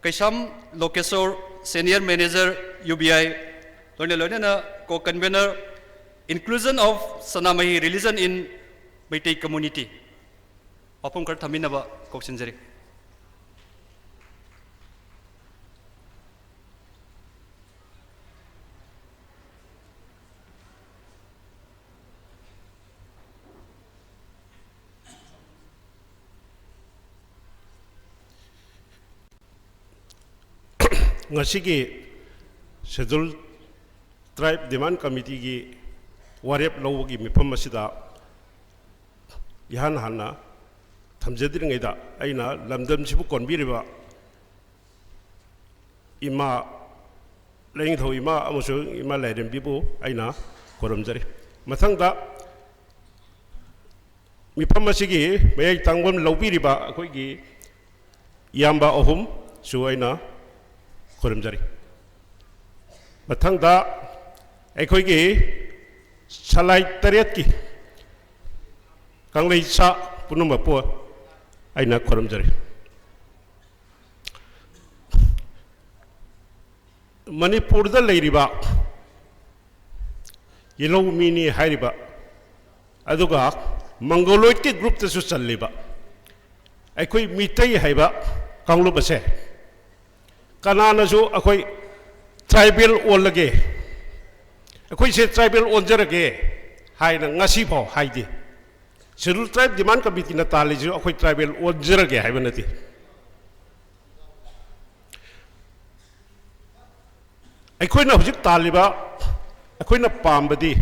Kaisam Lokeshwar senior manager UBI लोइना को convenor inclusion of Sanamahi religion in Meitei community वाफम खर थमिनबा कौसिनजरी ngasi schedule tribe demand committee gi warep lawgi mifam asida ihan hanna thamjadiring ida aina lamdam sibu konbiriba ima leng tho ima amusu ima laidem bibu aina koramjari mathangda mifam asigi mayai tangbam lawbiriba akoigi yamba ohum su aina कोरमजरी मथंगदा अखोगी सलाई तरेत की कांगलई सा पुनमपो आइना कोरमजरी मणिपुरदा लेरिबा yellow मीनी हाइरिबा अदुगा Mongoloid के group तसु चल्लिबा अखोई मितई हाइबा कांगलुबसे कनानसु अखोई tribal ओलगे अखोई से ट्राइबल ओनजरगे हाइना ngasi फो हाइदि शेड्यूल ट्राइब डिमांड कमिटी ना तालिजु अखोई ट्राइबल ओनजरगे हाइबनति अखोइना हुजिक तालिबा अखोइना पामबदि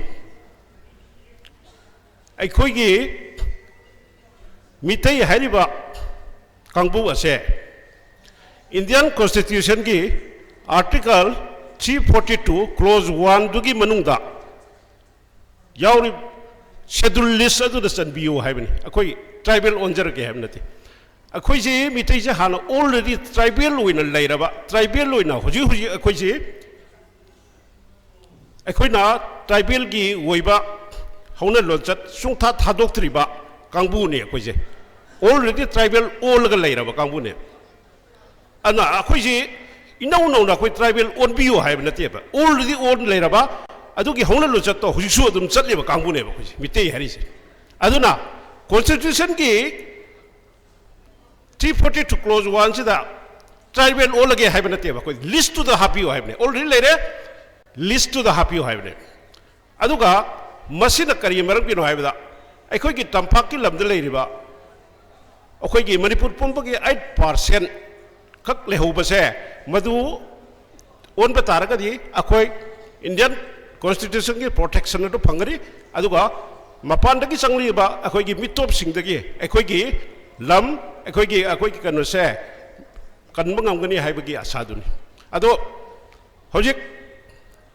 अखोइगी मितै हाइरिबा कांगबु असे इंडियन कॉन्स्टिट्यूशन की आर्टिकल 342 क्लोज 1 दुगी मनुंगदा याउरी शेड्यूल लिस्ट अदु चनबियो हाइबनी अखोई ट्राइबल ओनजर के हाइबनति अखोई जे मितै जे हाना ऑलरेडी ट्राइबल ओइना लैरबा ट्राइबल ओइना हुजि हुजि अखोई जे अखोइना ट्राइबल की ओइबा हौना लोचत सुंथा थादोक्त्रिबा कांगबुने अखोई जे ऑलरेडी ट्राइबल ओलगा लैरबा कांगबुने अना अखोई जे इनाउ नौना अखोई ट्राइबल ओन बियो हाइब नतेबा ऑलरेडी ओन लेरबा अदुगी हौना लोचत तो हुजिसु अदुम चलेबा कांगबुने अखोई मितै हारिसे अदुना कॉन्स्टिट्यूशन की 342 क्लोज 1 सिदा ट्राइबल ओलगे हाइब नतेबा अखोई लिस्ट टू द हापियो हाइबने ऑलरेडी लेरे लिस्ट टू द हापियो हाइबने अदुगा मसिना करी मरबिनो हाइबदा अखोई की तंपाकी लमद लेरिबा अखोई की मणिपुर पुंबगी 8% खक लेहौबसे मधु ओन बतारगदी अखोई इंडियन कॉन्स्टिट्यूशन की प्रोटेक्शन अदु फंगरी अदुगा मपानदगी संगलिबा अखोई की मिटोप सिंगदगी अखोई की लम अखोई की कनो से कन्बा ngam हाइबगी आसादुनी अदो हजिक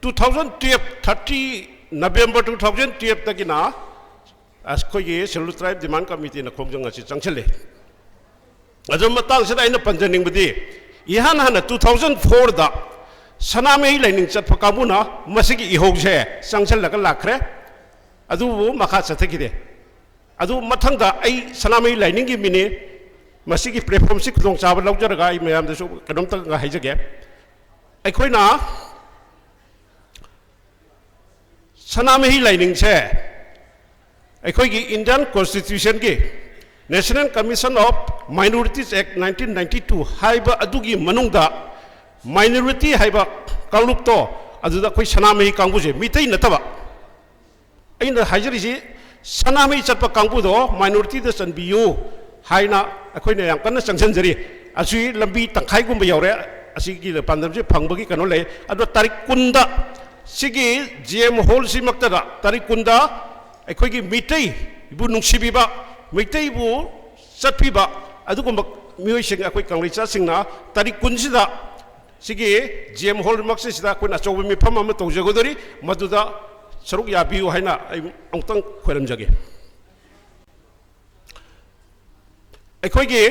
2012 30 नवेम्बर 2012 तकिना अखोगी शेड्यूल ट्राइब डिमांड कमिटी ना खोंजंग असि चंगछले अदो मतंग सदा इन पंजनिंगबदी इहान हाना 2004 दा सनामेही लाइनिंग चटफ काबुना मसिगी इहोगसे चंगछलगा लाखरे अदु मखा चथकिदे अदु मथंगदा आई सनामेही लाइनिंग की मिने मसिगी प्लेटफॉर्म से खुदों चाब लौजरगा आई मैम दसु कदम तक हाइजगे अखोइना सनामेही लाइनिंग से अखोइगी इंडियन कॉन्स्टिट्यूशन की national commission of minorities act 1992 हाइबा अदुगी मनुंगदा माइनॉरिटी हाइबा कांगलुप तो अदुदा कोई सनामेही कांगुजे मितै नतबा अइन हाइजरिसी सनामेही चटपा कांगुदो माइनॉरिटी द चनबियु हाइना अखोइने याम कन्ना चंगसनजरी असि लंबी तंखाइगुम यावरे असिगी पांदमसे फंगबगी कनो ले अदो तारीख कुंदा सिगी जीएम हॉल सिमक्तदा तारीख कुंदा अखोइगी मितै बु नुंसिबिबा मितै बु चटपिबा अदुगुम मियोइसिंग अखोइ कांगलिचा सिंगना तारीख कुंसिदा सिगी जीएम हॉल मक्सिदा कोना चौबे मिफम अम तौजगोदरी मदुदा सरुक याबियु हाइना अंतंग खोरमजगे अखोइगी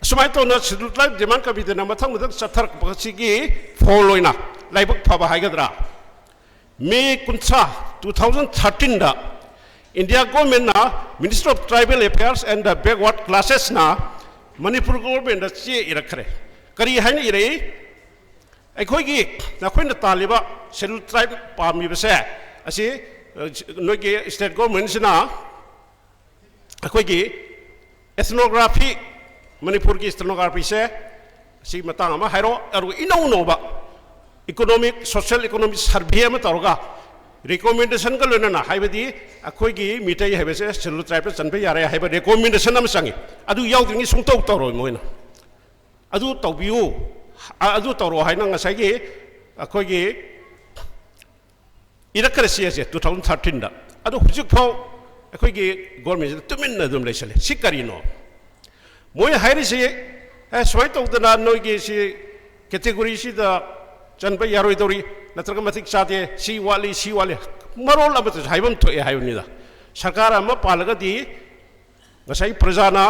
सुमाय तोना शेड्यूल ट्राइब डिमांड कमिटीना मथंग मथंग चथर बसिगी फॉलोइना लाइबक फाबा हाइगद्रा मे 2013 दा इंडिया गवर्नमेंट ना minister of tribal affairs and the backward classes ना मणिपुर गवर्नमेंट दा चे इरखरे करी हाइना इरे अखोइगी नखोइना तालिबा शेड्यूल ट्राइब पामिबसे असी नोगी स्टेट गवर्नमेंट सिना अखोइगी एथनोग्राफी मणिपुर की एथनोग्राफी से सी मतांग अमा हाइरो अरु इनौ नोबा इकोनॉमिक सोशल इकोनॉमिक सर्वे अमा तौरगा रिकमेंडेशन का लोना हाइबदी अखोइगी मिटै हाइबसे शेड्यूल ट्राइब चनबे यारे हाइबा रिकमेंडेशन अमा संगी अदु याउद्रिंगी सुंतौ तौरो मोइना अदु तौबियु अदु तौरो हाइना ngसाइगी अखोइगी इरकरसी से 2013 दा अदु हुजिक फाउ अखोइगी गवर्नमेंट तुमिन दुम लेसले सिकरिनो मोय हाइरिसी स्वाइ तौदना नोइगी सी कैटेगरी सी दा चनबे यारोइ दौरी नत्रग मथिक चाते सी वाली मरोल अब हाइबम थोए हाइबनिदा सरकार अमा पालगदी ngसाइ प्रजाना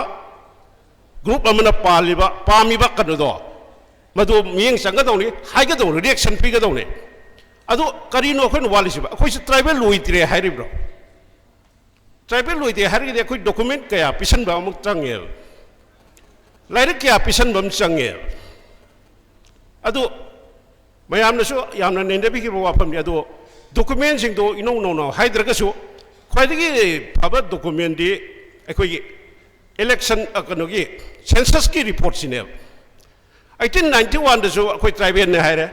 ग्रुप अमना पालिबा पामिबा कनदो मदु मियंग संगदौनी हाइगदौ रिएक्शन पिगदौनी अदो करीनो अखोइन वालिसिबा अखोइस ट्राइबल लोइत्रे हाइरिब्रो ट्राइबल लोइदे हारिगे अखोइ डॉक्यूमेंट कया पिसनबा अमुक चंगे लाइरिक कया पिसनबा चंगे अदो मयामनसु यामना नेंदबिगे वाफमनि अदो डॉक्यूमेंट सिंगदो इनौ नौ हाइद्रगसु ख्वाइदगी फाबा डॉक्यूमेंट दि अखोइ इलेक्शन अकनोगी सेंसस की रिपोर्ट सिने 1891 दसु अखोइ ट्राइबल ने हाइरे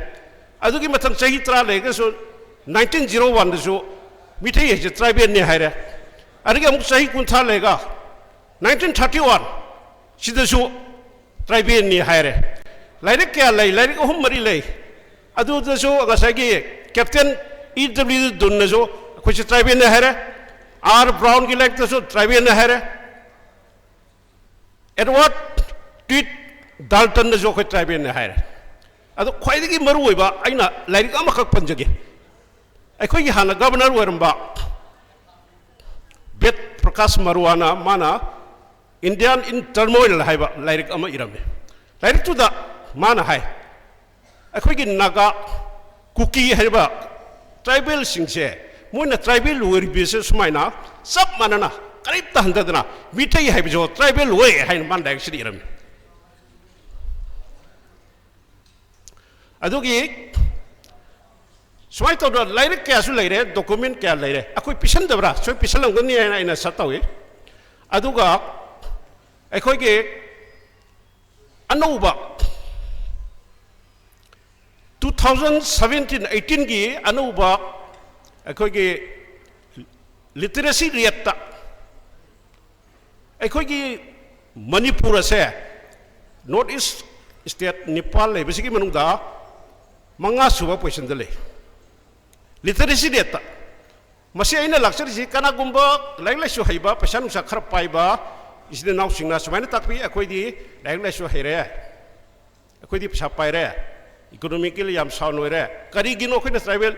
अदुगी मथंग सही त्रा लेगसु 1901 दसु मिठै हे ट्राइबल ने हाइरे अरगे अमुक सही कुंथा लेगा 1931 सिदसु ट्राइबल ने हाइरे लाइरिक क्या लाइरिक अहुम मरि लै अदु दसु गसागी कैप्टन ईडब्ल्यू दुनसु कुछ ट्राइबल ने हाइरे आर ब्राउन की लाइक दसु ट्राइबल ने हाइरे एडवर्ड ट्वीट डाल्टन दसु कोइ ट्राइबल ने हाइरे अदो ख्वाइदगी मरुओइबा आइना लाइरिक अमखक पंजगे अखोइगी हाना गवर्नर ओरंबा बेद प्रकाश मरुआना माना इंडियन इन टर्मोइल हाइबा लाइरिक अमा इरमे लाइरिक तुदा माना हाय अखोइगी नागा कुकी हाइबा ट्राइबल सिंगसे मोइना ट्राइबल ओरिबिसे सुमाइना सब मानना करीब तहंददना मिठै हाइबजो ट्राइबल ओए हाइन मान डायरेक्शन इरमे अदुगी सुमाइ तौद लाइरिक कयासु लैरे डॉक्यूमेंट क्या लैरे अखोइ पिसनदब्रा सोइ पिसलंगनि आइना सतावे अदुगा अखोइगे अनौबा 2017-18 की अनौबा अखोइगे लिटरेसी रेट अखोइगी मणिपुर से नॉर्थ ईस्ट स्टेट नेपाल लेबसिगी मनुंगदा मंगा सुबा पोजिशन दले लिटरेसी रेट मसे आइना लाक्चरिसी कनागुम्बा लाइक लाइसु हैबा पैसा नुसा खर पाइबा इसने नाव सिंगना सुमाइना ताकपि अखोइदी लाइक लाइसु हैरे ꯑꯩꯈꯣꯏꯗꯤ ꯄꯩꯁꯥ ꯄꯥꯏꯔꯦ ꯏꯀꯣꯅꯣꯃꯤꯀꯦꯜꯂꯤ ꯌꯥꯝ ꯁꯥꯎꯟ ꯑꯣꯏꯔꯦ ꯀꯔꯤꯒꯤꯅꯣ ꯑꯩꯈꯣꯏꯅ ꯇ꯭ꯔꯥꯏꯕꯦꯜ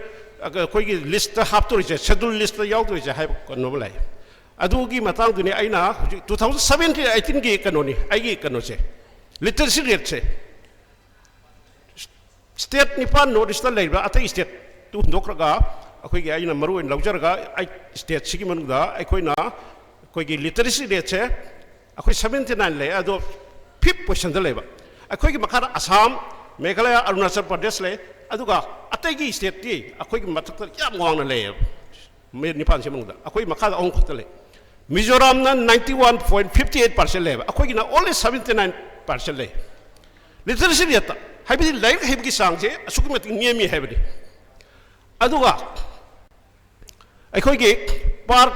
ꯑꯩꯈꯣꯏꯒꯤ ꯂꯤꯁꯇ ꯍꯥꯞꯇꯣꯔꯤꯁꯦ ꯁꯦꯗꯨꯜ ꯂꯤꯁꯇ ꯌꯥꯎꯗꯣꯔꯤꯁꯦ ꯍꯥꯏꯕ ꯀꯩꯅꯣꯝ ꯂꯩ ꯑꯗꯨꯒꯤ ꯃꯇꯥꯡꯗꯨꯅꯤ ꯑꯩꯅ ꯍꯧꯖꯤꯛ 2017-18ꯒꯤ ꯀꯩꯅꯣꯅꯤ ꯑꯩꯒꯤ ꯀꯩꯅꯣꯁꯦ ꯂꯤꯇꯔꯦꯁꯤ ꯔꯦꯠꯁꯦ ꯁ꯭ꯇꯦꯠ 9 ꯅꯣꯔꯠ ꯏꯁꯇ ꯂꯩꯔꯤꯕ ꯑꯇꯩ ꯁ꯭ꯇꯦꯠꯇꯨ ꯍꯨꯟꯗꯣꯛꯈ꯭ꯔꯒ ꯑꯩꯈꯣꯏꯒꯤ ꯑꯩꯅ ꯃꯔꯨ ꯑꯣꯏꯅ ꯂꯧꯖꯔꯒ ꯁ꯭ꯇꯦꯠꯁꯤꯒꯤ ꯃꯅꯨꯡꯗ ꯑꯩꯈꯣꯏꯒꯤ ꯂꯤꯇꯔꯦꯁꯤ ꯔꯦꯠꯁꯦ ꯑꯩꯈꯣꯏ 79 ꯂꯩ ꯑꯗꯣ 5th ꯄꯣꯖꯤꯁꯟꯗ ꯂꯩꯕ ꯑꯩꯈꯣꯏꯒꯤ ꯃꯈꯥꯗ ꯑꯁꯥꯝ ꯃꯦꯘꯥꯂꯌꯥ ꯑꯔꯨꯅꯥꯆꯜ ꯄ꯭ꯔꯗꯦꯁ ꯂꯩ ꯑꯗꯨꯒ ꯑꯇꯩꯒꯤ ꯁ꯭ꯇꯦꯠꯇꯤ ꯑꯩꯈꯣꯏꯒꯤ ꯃꯊꯛꯇ ꯌꯥꯝ ꯋꯥꯡꯅ ꯂꯩꯌꯦꯕ 9ꯁꯤ ꯃꯅꯨꯡꯗ ꯑꯩꯈꯣꯏ ꯃꯈꯥꯗ 3 ꯈꯛꯇ ꯂꯩ ꯃꯤꯖꯣꯔꯥꯝꯅ 91.58% ꯂꯩꯌꯦꯕ ꯑꯩꯈꯣꯏꯒꯤꯅ ꯑꯣꯟꯂꯤ 79% ꯂꯩ ꯂꯤꯇꯔꯦꯁꯤ ꯔꯦꯠꯇ ꯍꯥꯏꯕꯗꯤ ꯂꯥꯏꯔꯤꯛ ꯍꯩꯕꯒꯤ ꯆꯥꯡꯁꯦ ꯑꯁꯨꯛꯀꯤ ꯃꯇꯤꯛ ꯅꯦꯝꯃꯤ ꯍꯥꯏꯕꯅꯤ ꯑꯗꯨꯒ ꯑꯩꯈꯣꯏꯒꯤ ꯄꯥꯔ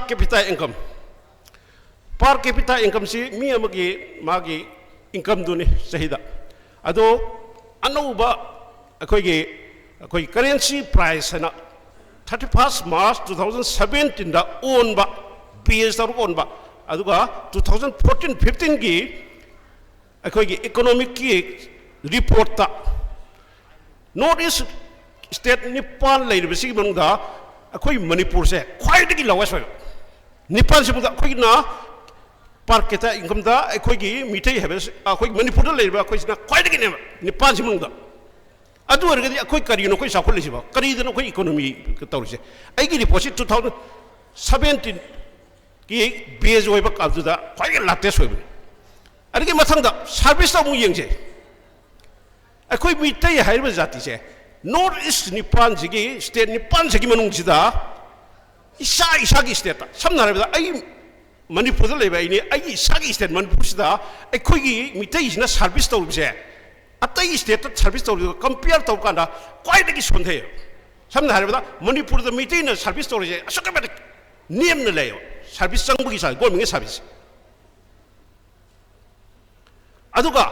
ꯀꯦꯄꯤꯇꯥ ꯏꯟꯀꯝꯁꯤ ꯃꯤ ꯑꯃꯒꯤ ꯃꯥꯒꯤ ꯏꯟꯀꯝꯗꯨꯅꯤ ꯆꯍꯤꯗ ꯑꯗꯣ ꯑꯅꯧꯕ ꯑꯩꯈꯣꯏ ꯀꯔꯦꯟꯁꯤ ꯄ꯭ꯔꯥꯏꯁ ꯍꯥꯏꯅ 31 March 2017ꯗ ꯑꯣꯟꯕ ꯕꯦꯖ ꯇꯧꯔꯒ ꯑꯣꯟꯕ ꯑꯗꯨꯒ 2014-15ꯒꯤ ꯑꯩꯈꯣꯏꯒꯤ ꯏꯀꯣꯅꯣꯃꯤꯛꯀꯤ ꯔꯤꯄꯣꯔꯠꯇ ꯅꯣꯔꯠ ꯏꯁ ꯁ꯭ꯇꯦꯠ 9 ꯂꯩꯔꯤꯕꯁꯤꯒꯤ ꯃꯅꯨꯡꯗ ꯑꯩꯈꯣꯏ ꯃꯅꯤꯄꯨꯔꯁꯦ ꯈ꯭ꯋꯥꯏꯗꯒꯤ ꯂꯣꯋꯦꯁ ꯑꯣꯏꯕ 9ꯁꯤ ꯃꯅꯨꯡꯗ ꯑꯩꯈꯣꯏꯒꯤꯅ ꯄꯥꯔ ꯀꯦꯄꯤꯇꯥ ꯏꯟꯀꯝꯗ ꯑꯩꯈꯣꯏꯒꯤ ꯃꯤꯇꯩ ꯍꯥꯏꯕꯁꯤ ꯑꯩꯈꯣꯏ ꯃꯅꯤꯄꯨꯔꯗ ꯂꯩꯔꯤꯕ ꯑꯩꯈꯣꯏꯁꯤꯅ ꯈ꯭ꯋꯥꯏꯗꯒꯤ ꯅꯦꯝꯕ 9ꯁꯤ ꯃꯅꯨꯡꯗ ꯑꯗꯨ ꯑꯣꯏꯔꯒꯗꯤ ꯑꯩꯈꯣꯏ ꯀꯔꯤꯅꯣ ꯑꯩꯈꯣꯏ ꯆꯥꯎꯈꯠꯂꯤꯁꯤꯕꯣ ꯀꯔꯤꯗꯅꯣ ꯑꯩꯈꯣꯏ ꯏꯀꯣꯅꯣꯃꯤ ꯇꯧꯔꯤꯁꯦ ꯑꯩꯒꯤ ꯔꯤꯄꯣꯔꯠꯁꯤ 2017ꯒꯤ ꯕꯦꯖ ꯑꯣꯏꯕ ꯀꯥꯟꯗꯨꯗ ꯈ꯭ꯋꯥꯏꯗꯒꯤ ꯂꯥꯇꯦꯁ ꯑꯣꯏꯕꯅꯤ ꯑꯗꯨꯒꯤ ꯃꯊꯪꯗ ꯁꯥꯔꯚꯤꯁꯇ ꯑꯃꯨꯛ ꯌꯦꯡꯁꯦ ꯑꯩꯈꯣꯏ ꯃꯤꯇꯩ ꯍꯥꯏꯔꯤꯕ ꯖꯥꯇꯤꯁꯦ ꯅꯣꯔꯠ ꯏꯁ 9ꯁꯤꯒꯤ ꯁ꯭ꯇꯦꯠ 9ꯁꯤꯒꯤ ꯃꯅꯨꯡꯁꯤꯗ ꯏꯁꯥꯒꯤ ꯁ꯭ꯇꯦꯠꯇ ꯁꯝꯅ ꯍꯥꯏꯔꯕꯗ ꯑꯩ ꯃꯅꯤꯄꯨꯔꯗ ꯂꯩꯕ ꯑꯩꯒꯤ ꯏꯁꯥꯒꯤ ꯁ꯭ꯇꯦꯠ ꯃꯅꯤꯄꯨꯔꯁꯤꯗ ꯑꯩꯈꯣꯏꯒꯤ ꯃꯤꯇꯩꯁꯤꯅ ꯁꯥꯔꯚꯤꯁ ꯇꯧꯔꯤꯕꯁꯦ ꯑꯇꯩ ꯁ꯭ꯇꯦꯠꯇ ꯁꯥꯔꯚꯤꯁ ꯇꯧꯔꯤꯕ ꯀꯝꯄꯤꯌꯔ ꯇꯧꯕ ꯀꯥꯟꯗ ꯈ꯭ꯋꯥꯏꯗꯒꯤ ꯁꯣꯟꯊꯩ ꯁꯝꯅ ꯍꯥꯏꯔꯕꯗ ꯃꯅꯤꯄꯨꯔꯗ ꯃꯤꯇꯩꯅ ꯁꯥꯔꯚꯤꯁ ꯇꯧꯔꯤꯁꯦ ꯑꯁꯨꯛꯀꯤ ꯃꯇꯤꯛ ꯅꯦꯝꯅ ꯂꯩꯌꯦꯕ ꯁꯥꯔꯚꯤꯁ ꯆꯪꯕꯒꯤ ꯆꯥꯡ ꯒꯣꯔꯃꯦꯟꯒꯤ ꯁꯥꯔꯚꯤꯁ ꯑꯗꯨꯒ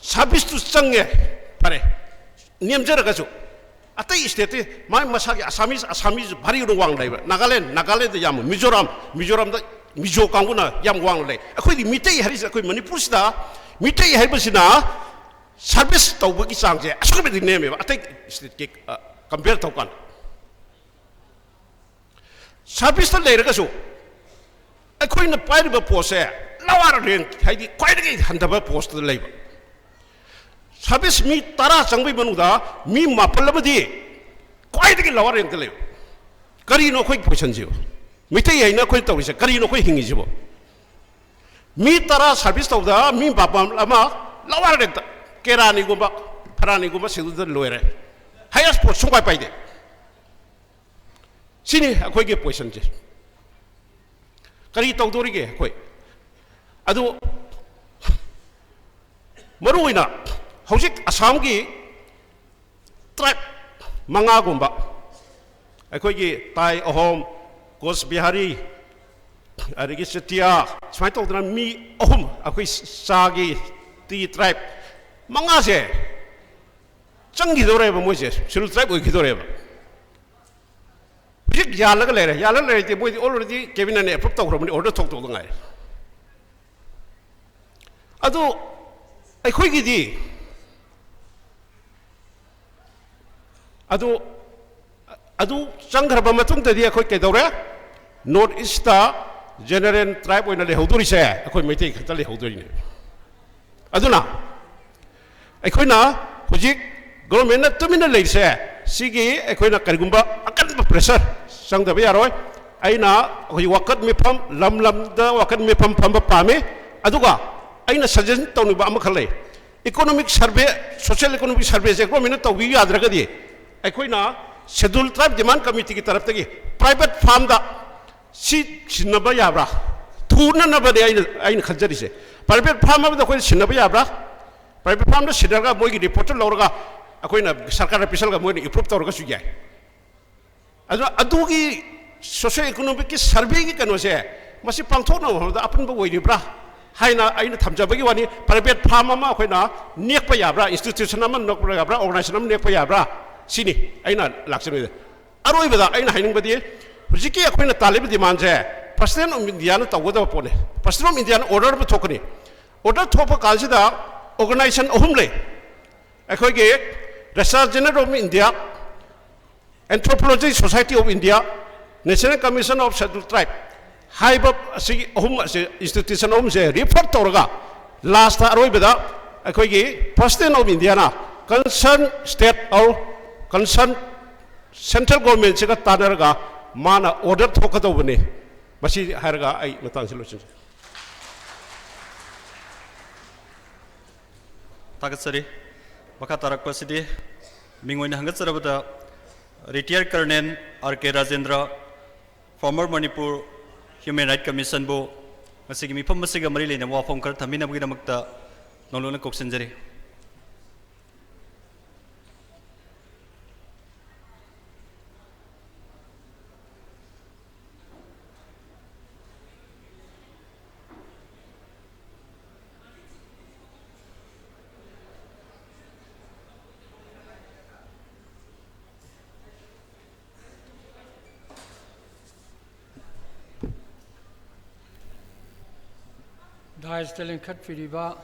ꯁꯥꯔꯚꯤꯁꯇꯨ ꯆꯪꯉꯦ ꯐꯔꯦ ꯅꯦꯝꯖꯔꯒꯁꯨ ꯑꯇꯩ ꯁ꯭ꯇꯦꯠꯇꯤ ꯃꯁꯥꯒꯤ ꯑꯁꯥꯃꯤꯁ ꯚꯥꯔꯤ ꯋꯥꯡꯅ ꯂꯩꯕ ꯅꯥꯒꯥꯂꯦꯟꯗ ꯌꯥꯝ ꯃꯤꯖꯣꯔꯥꯝꯗ ꯃꯤꯖꯣ ꯀꯥꯡꯕꯨꯅ ꯌꯥꯝ ꯋꯥꯡꯅ ꯂꯩ ꯑꯩꯈꯣꯏꯗꯤ ꯃꯤꯇꯩ ꯍꯥꯏꯔꯤꯁꯦ ꯑꯩꯈꯣꯏ ꯃꯅꯤꯄꯨꯔꯁꯤꯗ ꯃꯤꯇꯩ ꯍꯥꯏꯕꯁꯤꯅ ꯁꯥꯔꯚꯤꯁ ꯇꯧꯕꯒꯤ ꯆꯥꯡꯁꯦ ꯑꯁꯨꯛꯀꯤ ꯃꯇꯤꯛ ꯅꯦꯝꯃꯦꯕ ꯑꯇꯩ ꯁ꯭ꯇꯦꯠꯀꯤ ꯀꯝꯄꯤꯌꯔ ꯇꯧꯀꯥꯟꯗ ꯁꯥꯔꯚꯤꯁꯇ ꯂꯩꯔꯒꯁꯨ ꯑꯩꯈꯣꯏꯅ ꯄꯥꯏꯔꯤꯕ ꯄꯣꯁꯁꯦ ꯂꯋꯥꯔ ꯔꯦꯡꯛ ꯍꯥꯏꯗꯤ ꯈ꯭ꯋꯥꯏꯗꯒꯤ ꯍꯟꯊꯕ ꯄꯣꯁꯇꯨꯗ ꯂꯩꯕ ꯁꯥꯔꯚꯤꯁ ꯃꯤ 10 ꯆꯪꯕꯒꯤ ꯃꯅꯨꯡꯗ ꯃꯤ 9 ꯑꯃꯗꯤ ꯈ꯭ꯋꯥꯏꯗꯒꯤ ꯂꯋꯥꯔ ꯔꯦꯡꯛꯇ ꯂꯩꯕ ꯀꯔꯤꯅꯣ ꯑꯩꯈꯣꯏꯒꯤ ꯄꯣꯖꯤꯁꯟꯁꯤꯕꯣ ꯃꯤꯇꯩ ꯍꯥꯏꯅ ꯑꯩꯈꯣꯏꯅ ꯇꯧꯔꯤꯁꯦ ꯀꯔꯤꯅꯣ ꯑꯩꯈꯣꯏ ꯍꯤꯡꯉꯤꯁꯤꯕꯣ ꯃꯤ 10 ꯁꯥꯔꯚꯤꯁ ꯇꯧꯕꯗ ꯃꯤ 9 ꯑꯃ ꯂꯋꯥꯔ ꯔꯦꯡꯛꯇ ꯀꯦꯔꯥꯅꯤꯒꯨꯝꯕ ꯐꯔꯥꯅꯤꯒꯨꯝꯕ ꯁꯤꯗꯨꯗ ꯂꯣꯏꯔꯦ ꯍꯥꯏꯌꯦꯁ ꯄꯣꯁ ꯁꯨꯡꯄꯥꯏ ꯄꯥꯏꯗꯦ ꯁꯤꯅꯤ ꯑꯩꯈꯣꯏꯒꯤ ꯄꯣꯖꯤꯁꯟꯁꯦ ꯀꯔꯤ ꯇꯧꯗꯣꯔꯤꯒꯦ ꯑꯩꯈꯣই ꯑꯗꯨ ꯃꯔꯨꯑꯣꯏꯅ ꯍꯧꯖꯤꯛ ꯑꯁꯥꯝꯒꯤ ꯇ꯭ꯔꯥꯏꯕ 5ꯒꯨꯝꯕ ꯑꯩꯈꯣꯏꯒꯤ ꯇꯥꯏ ꯑꯍꯣꯝ ꯀꯣꯁ ꯕꯤꯍꯥꯔꯤ ꯑꯗꯒꯤ ꯆꯦꯇꯤꯌꯥ ꯁꯨꯃꯥꯏꯅ ꯇꯧꯗꯅ ꯃꯤ 3 ꯑꯩꯈꯣꯏ ꯆꯥꯒꯤ ꯇꯤ ꯇ꯭ꯔꯥꯏꯕ 5ꯁꯦ ꯆꯪꯈꯤꯗꯧꯔꯦꯕ ꯃꯣꯏꯁꯦ ꯁꯦꯗꯨꯜ ꯇ꯭ꯔꯥꯏꯕ ꯑꯣꯏꯈꯤꯗꯧꯔꯦꯕ ꯍꯧꯖꯤꯛ ꯌꯥꯜꯂꯒ ꯂꯩꯔꯗꯤ ꯃꯣꯏꯗꯤ ꯑꯣꯜꯔꯦꯗꯤ ꯀꯦꯕꯤꯅꯦꯠꯅ ꯑꯦꯄ꯭ꯔꯨꯞ ꯇꯧꯈ꯭ꯔꯕꯅꯤ ꯑꯣꯔꯗꯔ ꯊꯣꯛꯇꯧꯗ ꯉꯥꯏꯔꯦ ꯑꯗꯨ ꯑꯩꯈꯣꯏꯒꯤꯗꯤ ꯑꯗꯨ ꯆꯪꯈ꯭ꯔꯕ ꯃꯇꯨꯡꯗꯗꯤ ꯑꯩꯈꯣꯏ ꯀꯩꯗꯧꯔꯦ ꯅꯣꯔꯠ ꯏꯁꯇ ꯖꯦꯅꯔꯦꯜ ꯇ꯭ꯔꯥꯏꯕ ꯑꯣꯏꯅ ꯂꯩꯍꯧꯗꯣꯔꯤꯁꯦ ꯑꯩꯈꯣꯏ ꯃꯩꯇꯩ ꯈꯛꯇ ꯂꯩꯍꯧꯗꯣꯔꯤꯅꯦ ꯑꯗꯨꯅ ꯑꯩꯈꯣꯏꯅ ꯍꯧꯖꯤꯛ ꯒꯣꯔꯃꯦꯟꯅ ꯇꯨꯃꯤꯟꯅ ꯂꯩꯔꯤꯁꯦ ꯁꯤꯒꯤ ꯑꯩꯈꯣꯏꯅ ꯀꯔꯤꯒꯨꯝꯕ ꯑꯀꯟꯕ ꯄ꯭ꯔꯦꯁꯔ ꯆꯪꯗꯕ ꯌꯥꯔꯣꯏ ꯑꯩꯅ ꯑꯩꯈꯣꯏ ꯋꯥꯀꯠ ꯃꯤꯐꯝ ꯂꯝꯗ ꯋꯥꯀꯠ ꯃꯤꯐꯝ ꯐꯝꯕ ꯄꯥꯝꯃꯤ ꯑꯗꯨꯒ ꯑꯩꯅ ꯁꯖꯦꯁꯟ ꯇꯧꯅꯤꯡꯕ ꯑꯃꯈꯛ ꯂꯩ economic survey social economic survey से गवर्नमेंट तौबी यादरगदी अखोइना शेड्यूल ट्राइब डिमांड कमिटी की तरफ तगी प्राइवेट फार्म दा सिनब याब्रा थूननबदे आइन खजरिसे प्राइवेट फार्म अब अखोइ सिनब याब्रा प्राइवेट फार्म दा सिदरगा मोइगी रिपोर्ट लौरगा अखोइना सरकार पिसलगा मोइना इप्रूव तौरगा सु याय अदुगी सोशल इकोनॉमिक की सर्वे की कनोसे मसी पांथोना होदा अपनबो ओइरिब्रा हाइना आइन थमजबगी वानी प्राइवेट फार्म अमा अखोइना नेकपा याब्रा इंस्टीट्यूशन अमा नोकब्रा याब्रा ऑर्गेनाइजेशन अमा नेकपा याब्रा सिनी आइना लाक्सने अरोइबदा आइना हाइनिंगबदी हुजिकी अखोइना तालिब डिमांड जे प्रेसिडेंट ऑफ इंडिया न तवगदा पोने प्रेसिडेंट ऑफ इंडिया ऑर्डर ब थोकनी ऑर्डर थोप कालसिदा ऑर्गेनाइजेशन अहुम ले ꯑꯩꯈꯣꯏꯒꯤ research general of India Anthropology Society of India, National Commission of Scheduled Tribe, Haiba institution of report Toraga, last Arabida, Akogi, President of Indiana, concerned state or concerned central government, Tadaraga, Mana order Tokatobani, Bashi Haraga, I Matan solution. Tagasari, Makatarak Pasidi, Mingwin Hangatsarabata. Retired Colonel R.K. Rajendra, former Manipur Human Rights Commission bu masigi mifam masiga mari lena wafam kar thamina bagi damakta nolona koksenjari. Daistelin Katfiriba,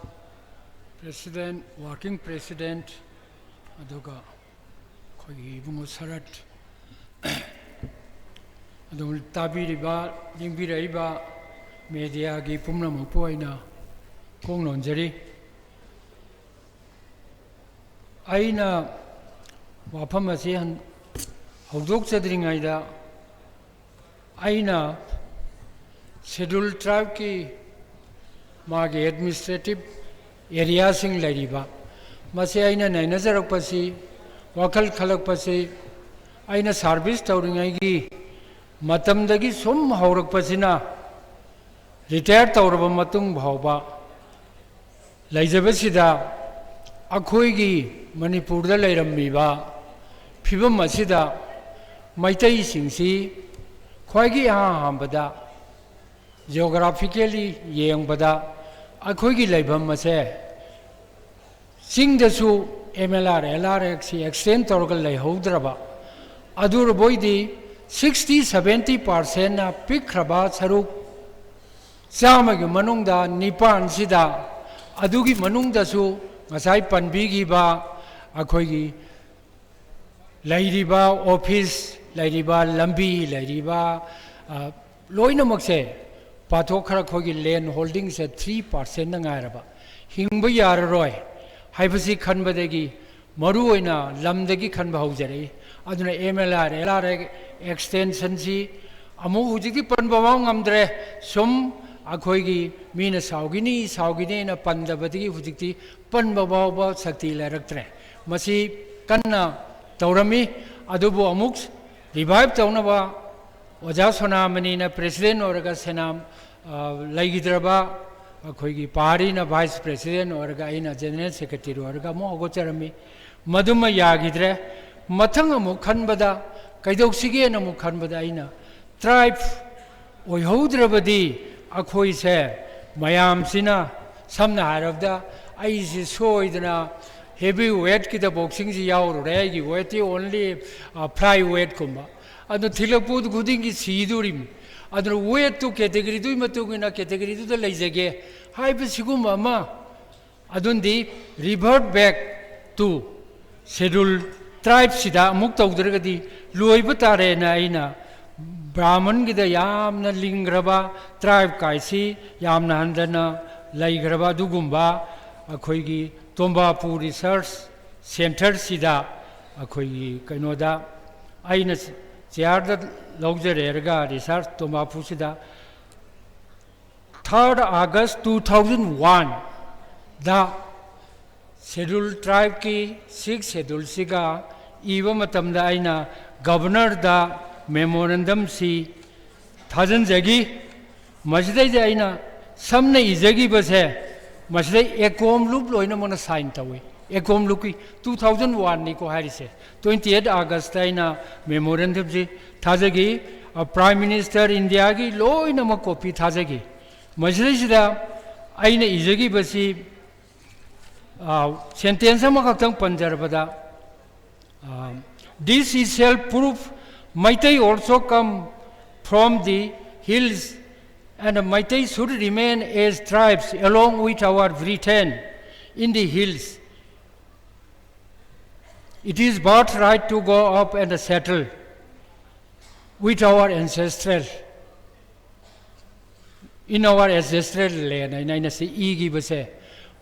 President, Working President, Adoga, Kogi Bungosarat, Adol Tabiriba, Limbiraiba, Media Gipumna Mupoina, Kongnonjeri, Aina Wapamasian, Hodok Sedring Aida, Aina, Scheduled Tribe Ki. मागे administrative area सिंग लैरिबा मसे आइना नाइनजरक पसी वखल खलक पसी आइना service तौरिङैगी मतमदगी सुम हौरक पसिना retire तौरब मतुंग भावबा लैजबसिदा अखोइगी मणिपुरदा लैरम्मिबा फिबम असिदा Meitei सिंगसी ख्वाइगी हांबदा geographically येंबदा अखोइगी लैभम मसे सिंगदसु MLR LRX extend तौरगल लैहौद्रबा Adoor बोइदी 60-70% ना पिखरबा सरुक चामगी मनुंगदा निपान सिदा अदुगी मनुंगदसु ngасai panbigiba अखोइगी लैरिबा ऑफिस लैरिबा लंबी लैरिबा लोइनमकसे पाथोखरा खोगी लैंड होल्डिंग से 3% नंगारबा हिंब याररोय हाइबसी खनबदेगी मरुओइना लमदगी खनबा हौजरे अदुना MLR LR एक्सटेंशन सी अमु हुजिकी पनबा ngamdre sum अखोइगी मीना साउगिनी ना पंदबदगी हुजिकी पनबा बाबा शक्ति लैरक्तरे मसी कन्ना तौरमी अदुबु अमुक रिवाइव तौनबा ओजा सोनामनी ना प्रेसिडेंट औरगा सेनाम लैगिद्रबा अखोइगी पार्टी ना वाइस प्रेसिडेंट औरगा आइना जनरल सेक्रेटरी औरगा मो अगोचरमी मदुम यागिद्रे मथंग अमुक खनबदा कैदौसिगे न अमुक खनबदा आइना ट्राइब ओइहौद्रबदी अखोइसे मयामसिना समना हारबदा आइसे सोइदना हेवी वेट की द बॉक्सिंग जी यावरे आइगी वेट ओनली फ्राई वेट कुंबा अदु थिलपुद गुदिंगी सीदुरिम अदु वेट टू कैटेगरी दुई मतुगिना कैटेगरी दु लैजगे हाइब सिगुम अमा अदुंदी revert back to schedule tribe सिदा अमुक तौदरगदी लोइब तारे ना आइना ब्राह्मण गिद यामना लिंग्रबा ट्राइब काइसी यामना हंदना लैग्रबा दुगुंबा अखोइगी तोंबापू रिसर्च सेंटर सिदा अखोइगी कइनोदा आइना चेयर लौजरेरगा रिसर्च तोंबापू सिदा 3rd August 2001 दा शेड्यूल ट्राइब की 6 शेड्यूल सिगा इवा मतमदा आइना गवर्नर दा मेमोरेंडम सी थाजन जगी मजदई आइना समने इजगी बसे मजदई एकोम लुप लोइना मोना साइन तवे एकोम लुप की 2001 नि को हारिसे 28 अगस्त आइना मेमोरेंडम सी थाजगी प्राइम मिनिस्टर इंडिया की लोइना म कॉपी थाजगी मजदई सिदा आइना इजगी बसी सेंटेंस अमा खतंग पंजरबदा this is self proof Maitai also come from the hills and Maitai should remain as tribes along with our Britain in the hills. It is birthright to go up and settle with our ancestral, in our ancestral land. I say, Igi Base.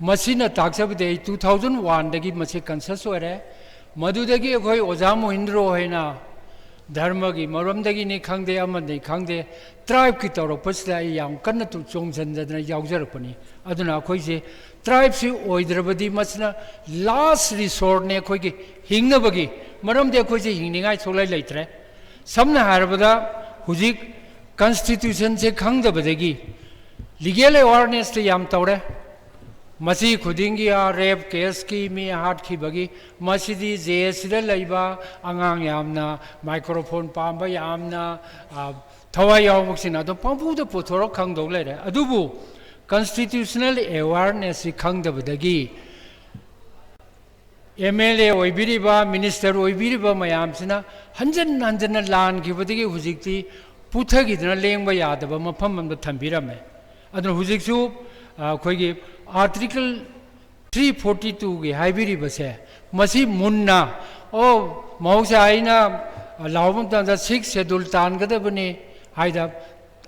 Masina Taksabde 2001, the give Masi Kansasware, Madudagi, Ozamo Indro Hena, Dharmagi, Moramdagi ni Kangde Amandi, Kangde, tribe Kitaro, Pusla Yam, Kanatu Jones and the Yauzerpani. Aduna Koise, tribes you Oidrabadi Masna, last resort ne Kogi, Hingnabagi, Maram de Koise Hinging, Sola later. Samna Harabada, Huzik, Constitution se Kangda Badagi, Legal awareness to Yam Tore. Masi khudingi a rape case ki mi hat ki bagi masidi jesida laiba angang yamna microphone pamba yamna thawa yawmuksina do pampu do puthorok khangdog lere adubu constitutional awareness khangdabadagi MLA oibiriba minister oibiriba mayamsina hanjan lan gibadagi hujikti puthagidna lengba yadaba mafam amda thambirame adun hujiksu khoigi Article 342 के हाइबरी बस है मसी मुन्ना ओ मौसा आइना लावम तंदा 6 schedule तान गदे बने हाइदा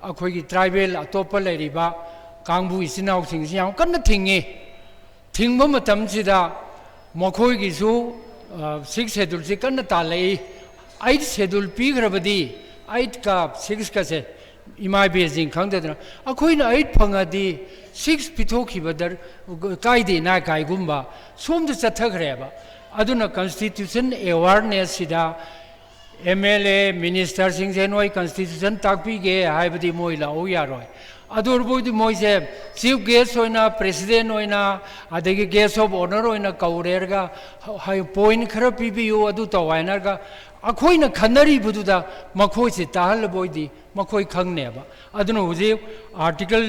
अखोई की tribal अतोपल लेरिबा कांगबु इसिनाउ सिंग सियां कन्न थिंगे थिंगबो मतम सिदा मखोई की सु 6 शेड्यूल से कन्न ताले 8 शेड्यूल पीग्रबदी 8 का 6 का से इमाय बेजिंग खंगदना अखोई ना 8 फंगादी 6 पिथोखी बदर कायदे ना कायगुम्बा सोमद चथखरेबा अदुना कॉन्स्टिट्यूशन अवेयरनेस सिदा एमएलए मिनिस्टर सिंह जे नोय कॉन्स्टिट्यूशन ताकपीगे हाइबदी मोय लाओ यारोय अदुरबोदि मोयसे चीफ गेस्ट होइना प्रेसिडेंट होइना अदगी गेस्ट ऑफ ऑनर होइना कौरेरगा हाय पॉइंट खरा पीबीयू अदु तवायनरगा अखोइना खनरी बुदुदा मखोय से ताहल बोयदी मखोय खंगनेबा अदुना हुजे आर्टिकल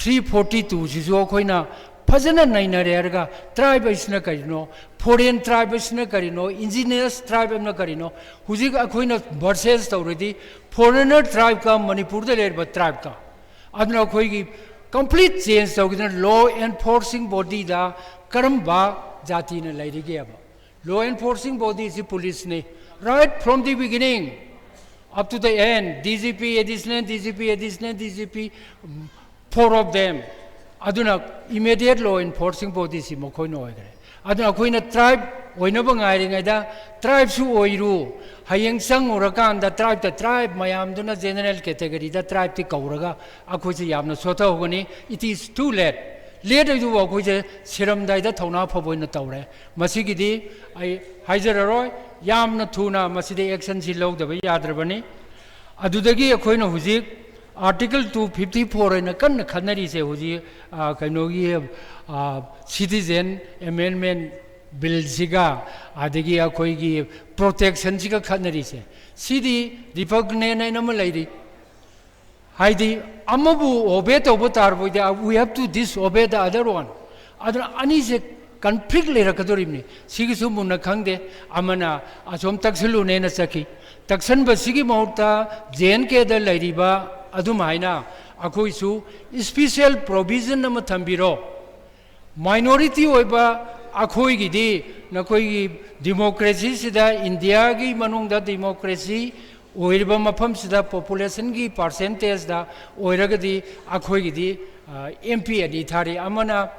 342 सिजो अखोइना फजना नैनरेरगा ट्राइब इसना करिनो फॉरेन ट्राइब इसना करिनो इंडिजिनियस ट्राइब न करिनो हुजे अखोइना वर्सेस तौरदी फॉरेनर ट्राइब का मणिपुर दे लेरबा ट्राइब का अदुना अखोइगी कंप्लीट चेंज तौगिना लॉ एनफोर्सिंग बॉडी दा करमबा जाति न लैरिगेबा law enforcing body is police ने right from the beginning up to the end, DGP, DGP, 4 of them. Aduna immediate law enforcing bodies in Mokoino. Aduna Queen a tribe, Winabang, tribe su oiru, Hayang Sang Urakan, the tribe, Mayam Duna general category, the tribe Tikauraga, Akuzi Yamna Sota Hogani, it is too late. Later you walk with a serum died Tona Poboina Taure, Masigidi, I Heizer Yamna Tuna, Masidi action Zilog, the Yadrabani. Adudagi, a coin of Huzik, Article 254 in a Kanari say Huzi, Kanogi, Citizen Amendment Bill Ziga, Adegi, a Koigi, Protection Ziga Kanari say. City, the Pugna and a lady. Heidi, Amabu, Obeto, Botar, we have to disobey the other one. Other Anis completely Rakadorimni. Sigisumuna Kangde, Amana, Asom Taxilu Nenasaki, Taxan Basigi Mota, JNK the Ladiba, Adumaina, Akuisu, special provision Namatambiro. Minority Oba, Akoigidi, Nakoi democracy, Sida, Indiagi, Manunga democracy. Oiriba mafam sida population ki percentage da oiragadi akhoigidi MP ani thari amana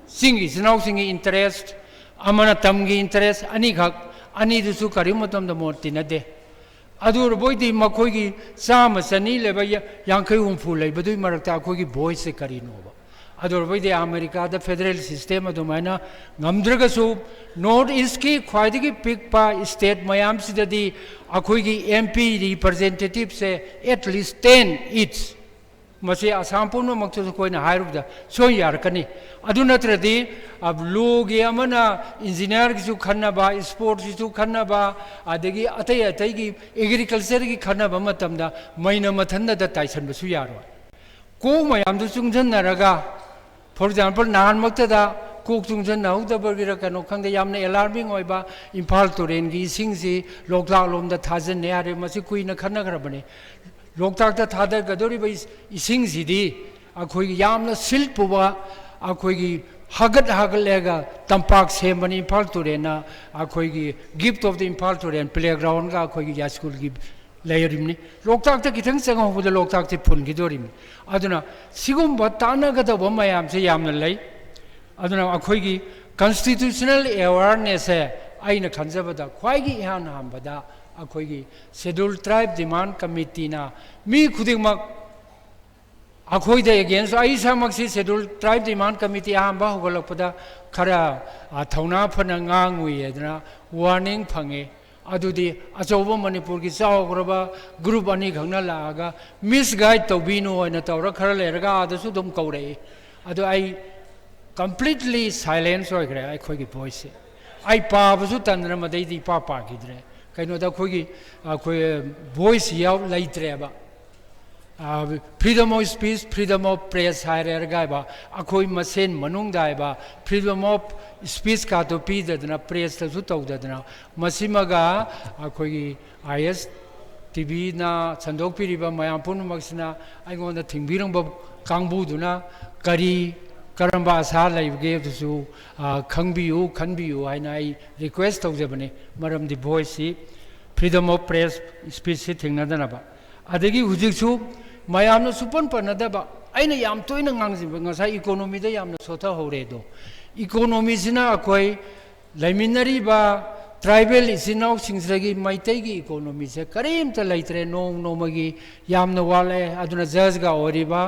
singi sinau singi interest amana tamgi interest ani khak ani dusu karimatam da morti na de adur boidi makhoigi sama sani leba yankai umfu lei badui marakta akhoigi voice se karino ba adur boidi America da federal system adumaina ngamdragasu North East ki khwaidagi pikpa state mayam sidadi Akoigi MP representatives say at least 10 each. Masi Asampuno Maktokoina Hirubda, so Yarkani. Adunatradi, of Lugi Amana, engineer to Kanaba, sports to Kanaba, Adegi Ataya Tagi, agriculture Kanaba Matamda, Maina Matanda the Tyson Basuyaro. Ko Mayam to Sunjan Naraga, for example, Nan Matada. Cook Tunjan now the burger can come the Yamna alarming oiba, impal to rengi, singsi, Loklalum the Tazan Nare, Masikuina Kanagrabani. Loktak the Tadar Gadoriba is singsi di, a quick Yamna silk puba, a quick Hagat Hagalega, तंपाक सेमनी इम्फाल तुरेना अखोगी gift of the Imphal तुरेन playground का अखोगी या school की लेयरिमनी लोकताक तक कितंग संग होबद लोकताक से फुन की दोरिमनी अदुना सिगुम बताना गदब मयाम से यामन लई अदुना अखोगी कॉन्स्टिट्यूशनल अवेयरनेस है आइना खंजबदा ख्वाइगी इहान हामबदा अखोगी शेड्यूल ट्राइब डिमांड कमिटी ना मी खुदिमक अखोई दे against I सामक्सी schedule tribe demand committee अहम होगलपदा खरा थौना फना ngang वार्निंग फंगे अदुदी अचौब मणिपुर की चाउग्रबा ग्रुप अनि खंगना लागा मिस गाइड तौबीनो होइना तौरा खरा लेरगा आदसु दुम कौरे अदु आई कंप्लीटली साइलेंस होइग्रे आई खोगी वॉइस से आई पाबसु तंद्र मदैदी पा पागिद्रे कइनोदा खोगी खोई वॉइस याव लैत्रेबा freedom of speech freedom of press हायरगा अखोई मसेन मनुंगदा फ्रीडम ऑफ स्पीच का तो पीदना प्रेस तसु तौदना मसिमगा अखोई आईएस टीवी ना संदोकपिरिबा मयाम पुनमक्सना आइगोंदा थिंगबिरंब कांगबुदुना करी करंबा आशा लैबगे दुसु खंगबियु खनबियु हाइना आई रिक्वेस्ट तौजबने मरम दि voice freedom of press speech से थिंगनदनाबा अदगी हुजिकसु मयामनो सुपन पनदबा आइना याम तोइना ngangjibा ngasa इकोनॉमी दा यामनो सोथा होरेदो इकोनॉमी सिना अखोई लैमिनरीबा ट्राइबल इसिनाउ सिंगसगी मैतैगी इकोनॉमी से करीमता लैत्रे नोंग नोमगी यामनो वाले अदुना जज गा ओरिबा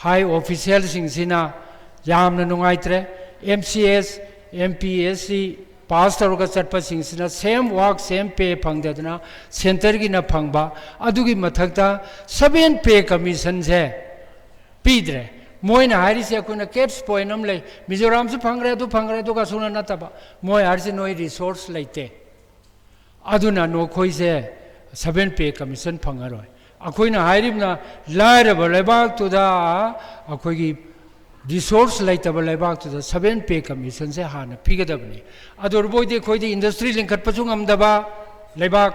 हाई ऑफिशियल सिंगसिना यामनो नुंगाइत्रे एमसीएस एमपीएससी पास तौर चटपसिंगसिना सेम वर्क सेम पे फंगदना सेंटर की न फंगबा अदुगी मथक्ता 7 पे कमीशन से पीद्रे मोइना हारी से अखुना कैप्स पॉइंट हम ले मिजोरम से फंगरे तो का सुना नतबा मोय हार से नोई रिसोर्स लेते अदुना नो खोई से 7 पे कमीशन फंगरोय अखोइना हारिबना लायरब लेबाक तुदा अखोगी रिसोर्स लेतब लेबाक तुदा 7 पे कमीशन से हाना पीगदबनी अदुरबोइदे खोइदे इंडस्ट्री लिंखटपसु ngамदबा लेबाक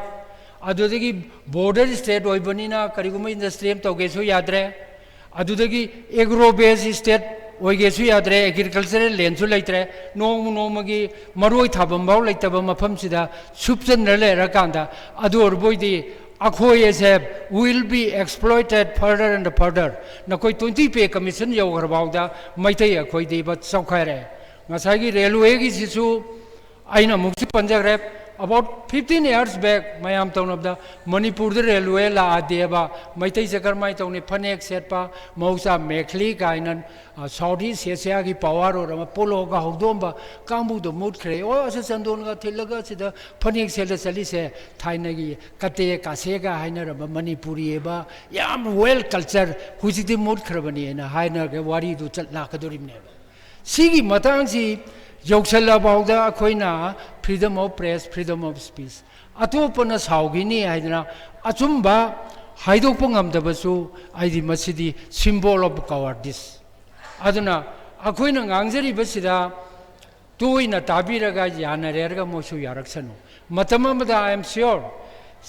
अदुदगी बॉर्डर स्टेट ओइबनिना करिगुम इंडस्ट्री एम तौगेसु याद्रे अदुदगी एग्रो बेस स्टेट ओइगेसु याद्रे एग्रीकल्चरल लैंडसु लेत्रे नोमगी मरोइ थाबमबाव लेतब मफमसिदा सुपजन लेरकांदा अदुरबोइदे अखोई से will be exploited further and further नकोई 20 पे कमीशन यौगरबाउदा मैतै अखोई देब चौखारे ngसागी रेलवे की सिसु आइना मुक्ति पंजगरे अबाउट 15 years बैक मयाम तौनबदा मणिपुर द रेलवे ला देबा मैतै जगरमाय तौने फनेक सेटपा मौसा मेखली गाइना साउथ ईस्ट एशिया की पावर और पोलो का हौदोंबा कांबु दो मुटखरे ओ अस चंदोन का थिलगा सिदा फनेक सेल चली से थाइनगी कते कासेगा हाइनर मणिपुरी एबा याम वेल कल्चर हुजिदि मुटखरबनी ना हाइनर के वारी दु चल लाकदोरिमने सिगी मतंगसी यौसलबाउदा अखोइना freedom of press freedom of speech अतोपना साउगिनी हाइदना अचुंबा हाइदोप ngамदबसु आइदि मसिदि सिंबल ऑफ कवर्डिस अदुना अखोइना ngangjरिबसिदा तोइना ताबिरगा यानरेरगा मोसु यारक्सनु मतममदा आई एम श्योर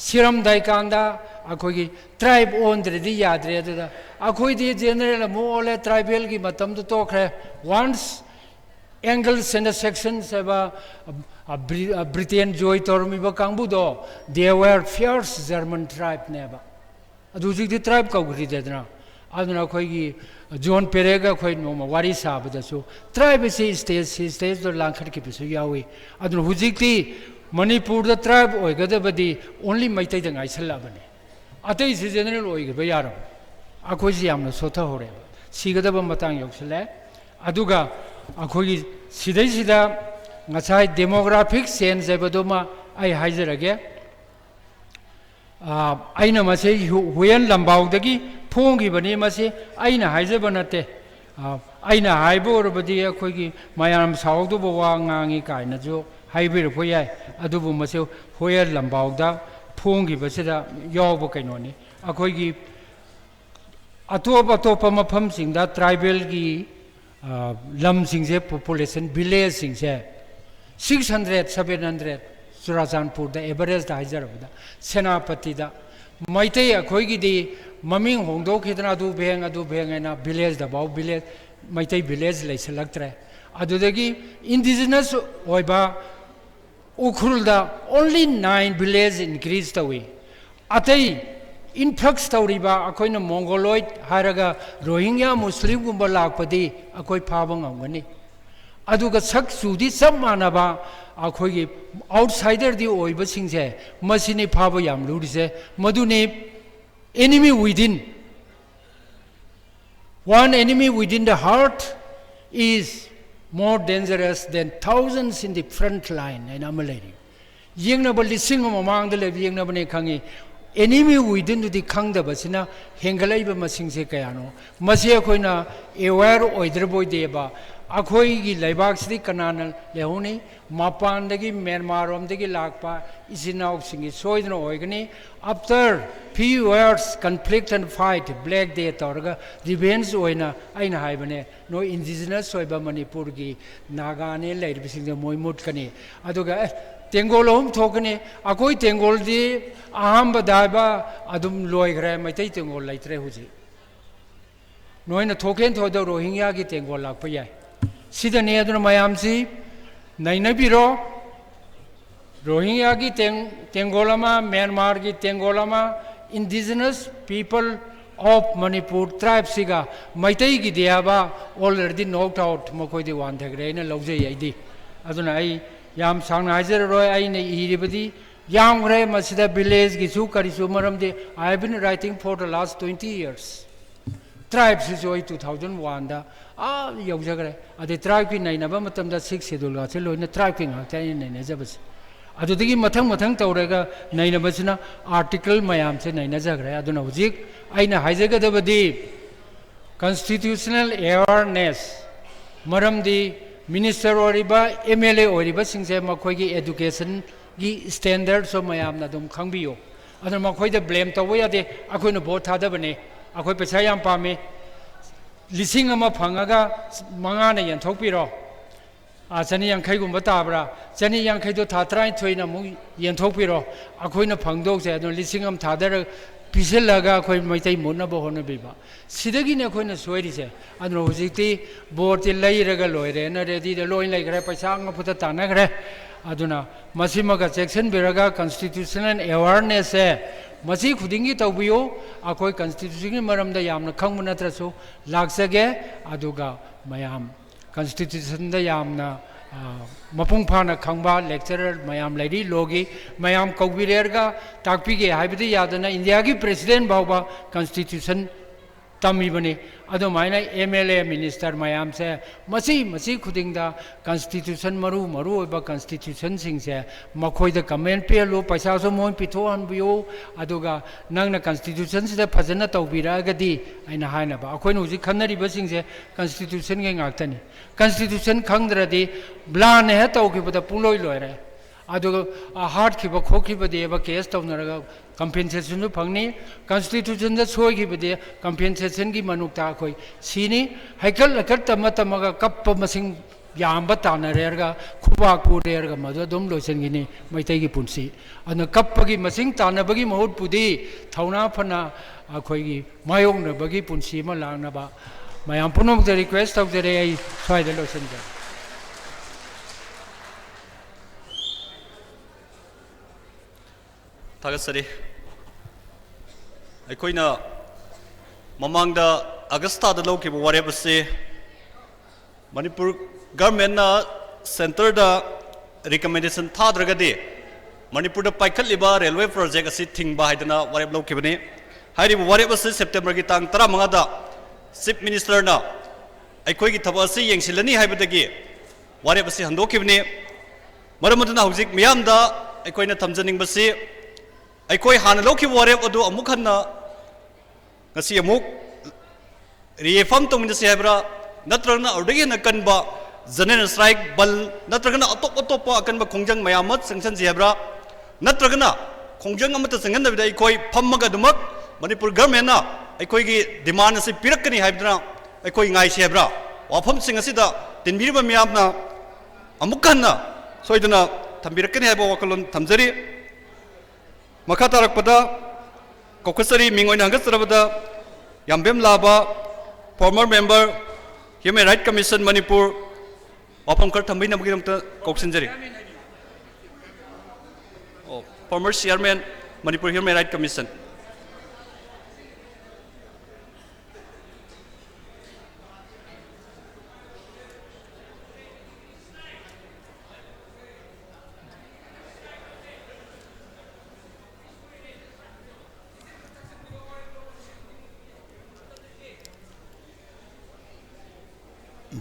सिरम दाइकांदा अखोगी ट्राइब ओनद्रदि याद्रे अदुदा अखोइदि जनरल मोले ट्राइबल की मतम तो तोखरे once angles and the sections of Britain joy tormiba kangbudo they were fierce German tribe never aduji the tribe kawri dedna aduna khoigi John Perega khoi noma wari sabada so tribe stays the lankhar ki pisu yawi aduna hujikti Manipur the tribe oigadabadi only maitai the ngaisala bane atei is general oigba yaram akoji amna sotha hore sigadaba matang yoksale aduga अखोगी सिदैसिदा ngасai demographic change जबदोमा आई हाइजरगे आइना मसे हुयन लंबाउदगी फोंगी बने मसे आइना हाइजब नते आइना हाइबो रबदी अखोगी मयाम साउदो बवा ngangi काइना जो हाइबिर फोयाय अदुबु मसे हुयन लंबाउदा फोंगी बसेदा यावबो कैनोनी अखोगी अतोप मफम सिंगदा ट्राइबल की लम सिंगसे पॉपुलेशन विलेज सिंगसे 600 700 चुराचानपुर द एवरेज दा हाइजरबदा सेनापति दा मैतै अखोइगिदि ममिंग होंदोखिदना अदु भेंग एना विलेज दा बाउ village Meitei village लैसलक्त्रे adudagi indigenous oiba ukhulda only 9 villages increase tawi atai influx tawriba akoina mongoloid haraga rohingya muslim gumba lakpadi akoi phaba ngamgani aduga sak sudi sab manaba akhoigi outsider di oiba singse masini phaba yam lurise maduni enemy within one enemy within the heart is more dangerous than thousands in the front line in amalari yengna bal lising mamang de le yengna bane khangi enemy within the khangda basina hengalai ba masing se kayano masi akoina aware oider boy deba akhoi gi laibak sidi kanana lehoni mapan dagi myanmar rom dagi lakpa isinau singi soidna oigani after few years conflict and fight black day torga revenge oina aina haibane no indigenous soiba manipur gi naga ne lairibising moi mut kani aduga tengol hom thokani akoi tengol di aham badaiba adum loi gre maitai tengol laitre huji noina thoken thoda rohingya gi tengol lakpa yai sida ne aduna mayam si naina biro rohingya gi tengolama myanmar gi tengolama indigenous people of manipur tribe siga maitai gi diaba already knocked out makoi di wan thagre na lawje yaidi aduna ai yam sangna hajar roi ai ne iribadi yam gre masida village gi su kari su maram de I have been writing for the last 20 years tribes is oi 2001 da yaujagre ade tribe ki naina ba matam da 6 schedule ga che loina tribe ki nga ta naina jabas adudagi mathang tauraga naina basina article mayam che naina jagre aduna hujik aina haijaga dabadi constitutional awareness maram di minister oriba MLA oriba singse makoi gi education gi standard so mayam na dum khangbiyo aduna makoi da blame tawo yade akoi na vote thada bane akoi paisa yam pame lising ama phangaga manga na yan thokpiro chani yankhai gumba tabra chani yankhai do tha trai thoina mu yan thokpiro akhoina phangdok se adon lising am thadar piselaga akhoi maitai monna bo hona biba sidagi ne akhoina soiri se adon hojikti board ti lairaga loire na ready de loin lai gre paisa ang phuta tana gre aduna masimaga section biraga constitutional awareness se masi khudingi tawbiyo akoi constitution gi maramda yamna khangmu natrasu laksage aduga mayam constitution da yamna mapung phana khangba lecturer mayam lady logi mayam kogbirer ga takpige haibidi yadana india gi president bawba constitution tami bani ado maina MLA minister mayam se masi khuding da constitution maru oba constitution sing se makhoi da comment pe lo paisa so mon pitho han biyo aduga nangna constitution se phajana tawbira gadi aina haina ba akhoi nu ji khanari ba sing se constitution ge ngaktani constitution khangdradi blan he tawki bada puloi loire aduga hard ki ba khokhi ba de ba case tawnaraga compensation nu phangni constitution da soi ki bade compensation gi manukta khoi sini haikal lakar tamaga kap masing yamba tana rerga khuba ku rerga madu dum loisen gi ni maitai gi punsi ana kap gi masing tana bagi mahut pudi thauna phana khoi gi mayong na bagi punsi ma langna ba mayam punok de request of the ai swai de loisen ga Tagasari aikoina mamangda Augusta da loki bu ware base Manipur government na center da recommendation thadragadi Manipur da paikhat liba railway project asi thingba haidana ware loki bani hairi bu ware base September gi tang 15 da chief minister na aikoi gi thaba asi yengsilani haibadagi ware base handoki bani maramaduna hojik miyam da aikoina thamjaning base aikoi hana loki ware adu amuk hanna ngasi amuk reform tongmin se habra natragna ordegi na kanba general strike bal natragna atop akanba khongjang mayamat sanction se habra natragna khongjang amata sangan da aikoi phammaga dumak manipur government na aikoi gi demand se pirakani habdra aikoi ngai se habra wafam sing asida tinbirba miyamna amuk hanna soiduna thambirakani haba wakalon thamjari Makatarakpada Kokasari Mingoin Hangasarabada Yambem Laba former member Human Rights Commission Manipur wapam kar thambai namagi namta koksinjari former chairman Manipur Human Rights Commission.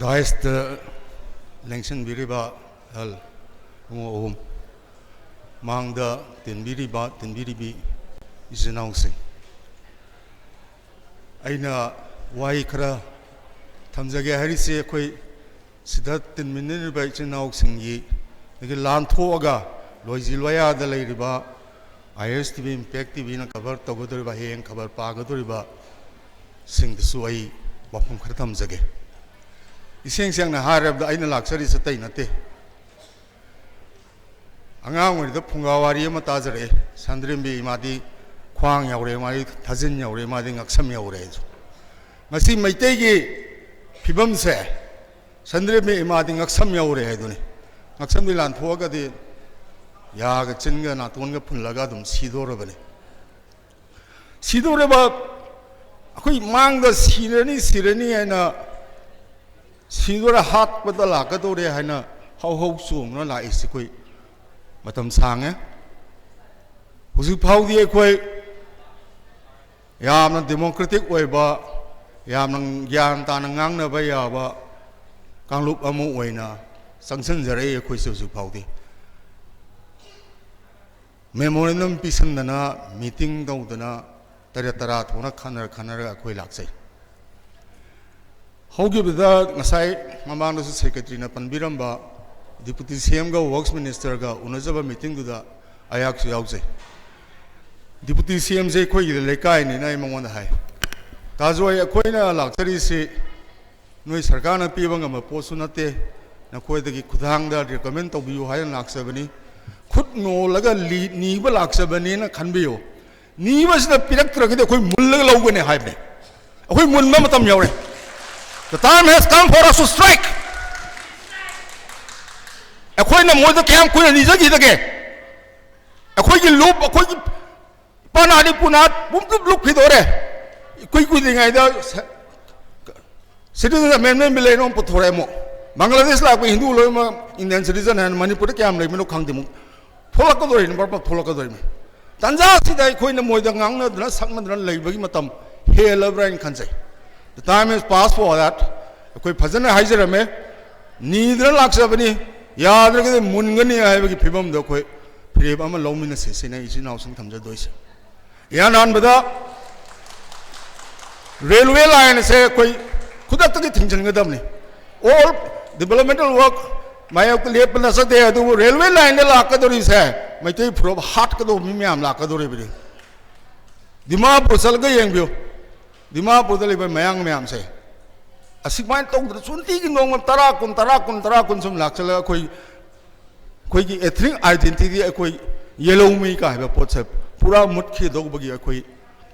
Daist lengsen biriba hal ngom mangda tin biribi isinausi aina wai khara thamjage harise koi sidat tin minin ba isinau singyi ngi lan thoga loiji loya da leiriba ISTV impact TV na cover togodoriba heng cover pagodoriba sing the suai wapum khara thamjage iseng siang na harab da aina laksari satai nate angang wari da phungawari ma tajare sandrimbi madi khwang yaure mari thajin yaure madi ngaksam yaure masi maitei gi phibam se sandrimbi madi ngaksam yaure duni ngaksam di lan thoga di ya ga chinga na ton ga phunlaga dum sidore bane sidore ba akoi mang da sirani ana Sidora hat pada laka tu dia hanya hau sung no la isi koi matam sang husu pau dia koi yam na democratic way ba yam nang yan ta nang na ba ya ba kang lup amu way na sangsan jare koi su pau di memorandum pisan dana meeting dau dana tara thona khanar koi laksai How give the Nasai Mamano Secretary Napanbiramba, Deputy CM go Works Minister go, Unazaba meeting to the Ayak Yauze. Deputy CM Zeko, the Leka in Naimon the High. That's why a coina luxury say, no Sarkana Pivanga Maposunate, Nakoi the Kudanga, recommend of you high and Laxabani, could no laga lead Niba Laxabani can be you. Niva's the Pirector, the Mulla when a hybrid. A woman Mamatam Yore. The time has come for us to strike. A coin of Mother Camp Queen is again. A coin loop, a coin Panadi Punat, look with Ore. Quick with either Citizen Amendment Milano Potoremo. Bangladesh like Hindu Loma, Indian citizen and Manipur Cam, Lemino Kantimu. Polakadorin, Papa Polakadorin. Tanzasi, the coin of Moida Ganga, the Sakman Labor Matam, here, Labra and Kansai. The time has passed for that. Koi phajana haijara me neither laksabani yaad rakhe mungani ayagi phibam do koi phibam lomina se sina isi nausing thamja doise ya nan bada railway line se koi khudak tak thingjan gadam ni all developmental work maya ko lep na sa de adu railway line la ka dori se mai te phrob hat ka do mi myam la ka dori bi dimapur sal ga yeng bio Dimapur dali by mayang mayam say. Asikman tong the sunti nong tarakun some laksala koi ethnic identity koi yellow me ka have a potsep pura mutki dog bagi koi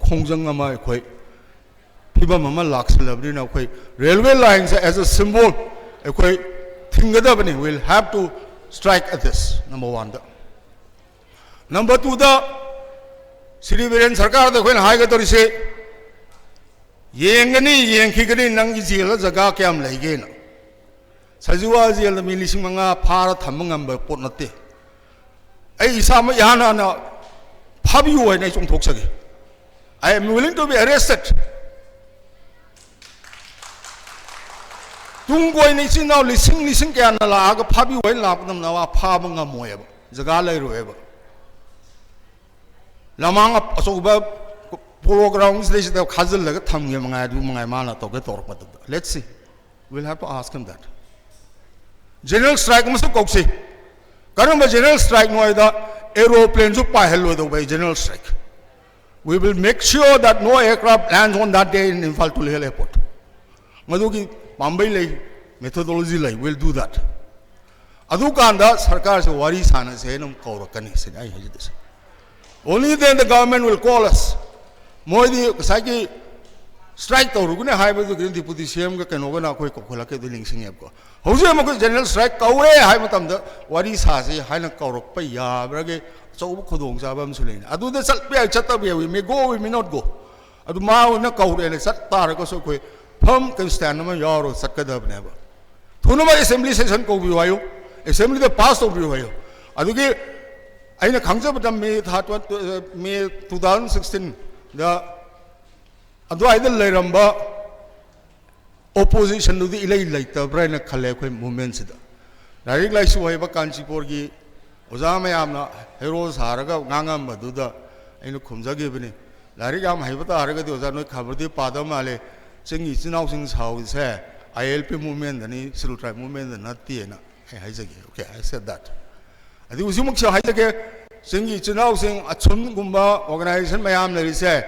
kongjang ama koi piba mama laksala brina koi railway lines as a symbol koi thingadabani will have to strike at this number 1. Number 2 the Sri Viren Sarkar the when high gatori say Yengani Yankigani Nangi Zilla Zaga Cam Lagena. Sajua Zil the Milismanga Para Tamangamba Potnate. A Sama Yana Pabu and Nation Toxagi. I am willing to be arrested. Tungo Nation now listen can allow Pabu and Lapnam now Pabanga Moeb, Zagala Rueva. Lamanga Soba. Programs they should have Kazal like a tongue among I do my mana to get or let's see. We'll have to ask him that. General strike must go see. Karamba general strike no either aeroplanes up by hello the way general strike. We will make sure that no aircraft lands on that day in Infaltul Hill Airport. Maduki Bombay lay methodology lay will do that. Adukanda Sarkar's worry sana say no Korakani said I hate this. Only then the government will call us. Modi Saki strike तौरुगने हाइबदु कि deputy CM का कनोगना कोई कोखला के लिंसिंग को हौजे मको general strike कौरे high मतम the वारी सासे हाइना कौरक प याब्रगे चौब खुदोंग जाबम सुलेन अदु द चल पे चत बे we may go we may not go अदु माउ न कौरे ने चत तार को सो कोई फम कन स्टैंड में यारो सकदबने बा थुनुमा असेंबली सेशन को भी वायो असेंबली द पास तो भी वायो अदु के आइना खंगजब मे था मे 2016 the अद्वाइद लेरंबा opposition do the ilay later brain a collect movements. Direct like so have a country porgy, Ozama Yamna, Heroes Haraga, Gangam Baduda, and Kumza given it. Larigam Havata Haraga, Ozano covered the Padamale, saying it's now since how is hair. ILP movement, and he still try movement and not Tiana. Okay, I said that. I think Uzimuxa Haitake, saying it's now saying a Chun Gumba organization, my arm, there is a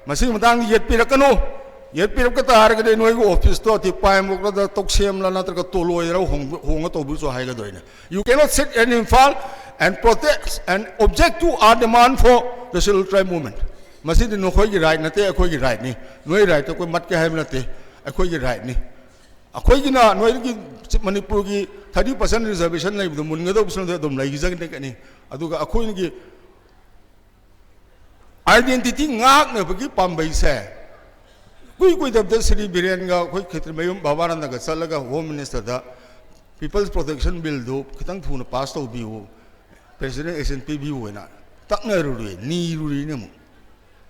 Masimutang yet Pirakano. Yet Piraka Harga no office to the Pime the Toxium Lanatra Tolo Honga Tobuso Hagadoina. You cannot sit and infall and protest and object to our demand for the civil tribe movement. Masid no Hoyi right, Nate, a Koyi right, no right, a Matka Hamnate, a Koyi right. A Koyina, no Manipuri, 30% reservation like the Mungadopson, the Domlai, Aduga Akoingi identity Nagna Pambai say. We have the city Biranga, Kitmayum, Bavarana, Salaga, Home Minister, the People's Protection Bill, do Kitang Puna Past of View, President SNP View, and Takna Ni Rurinum.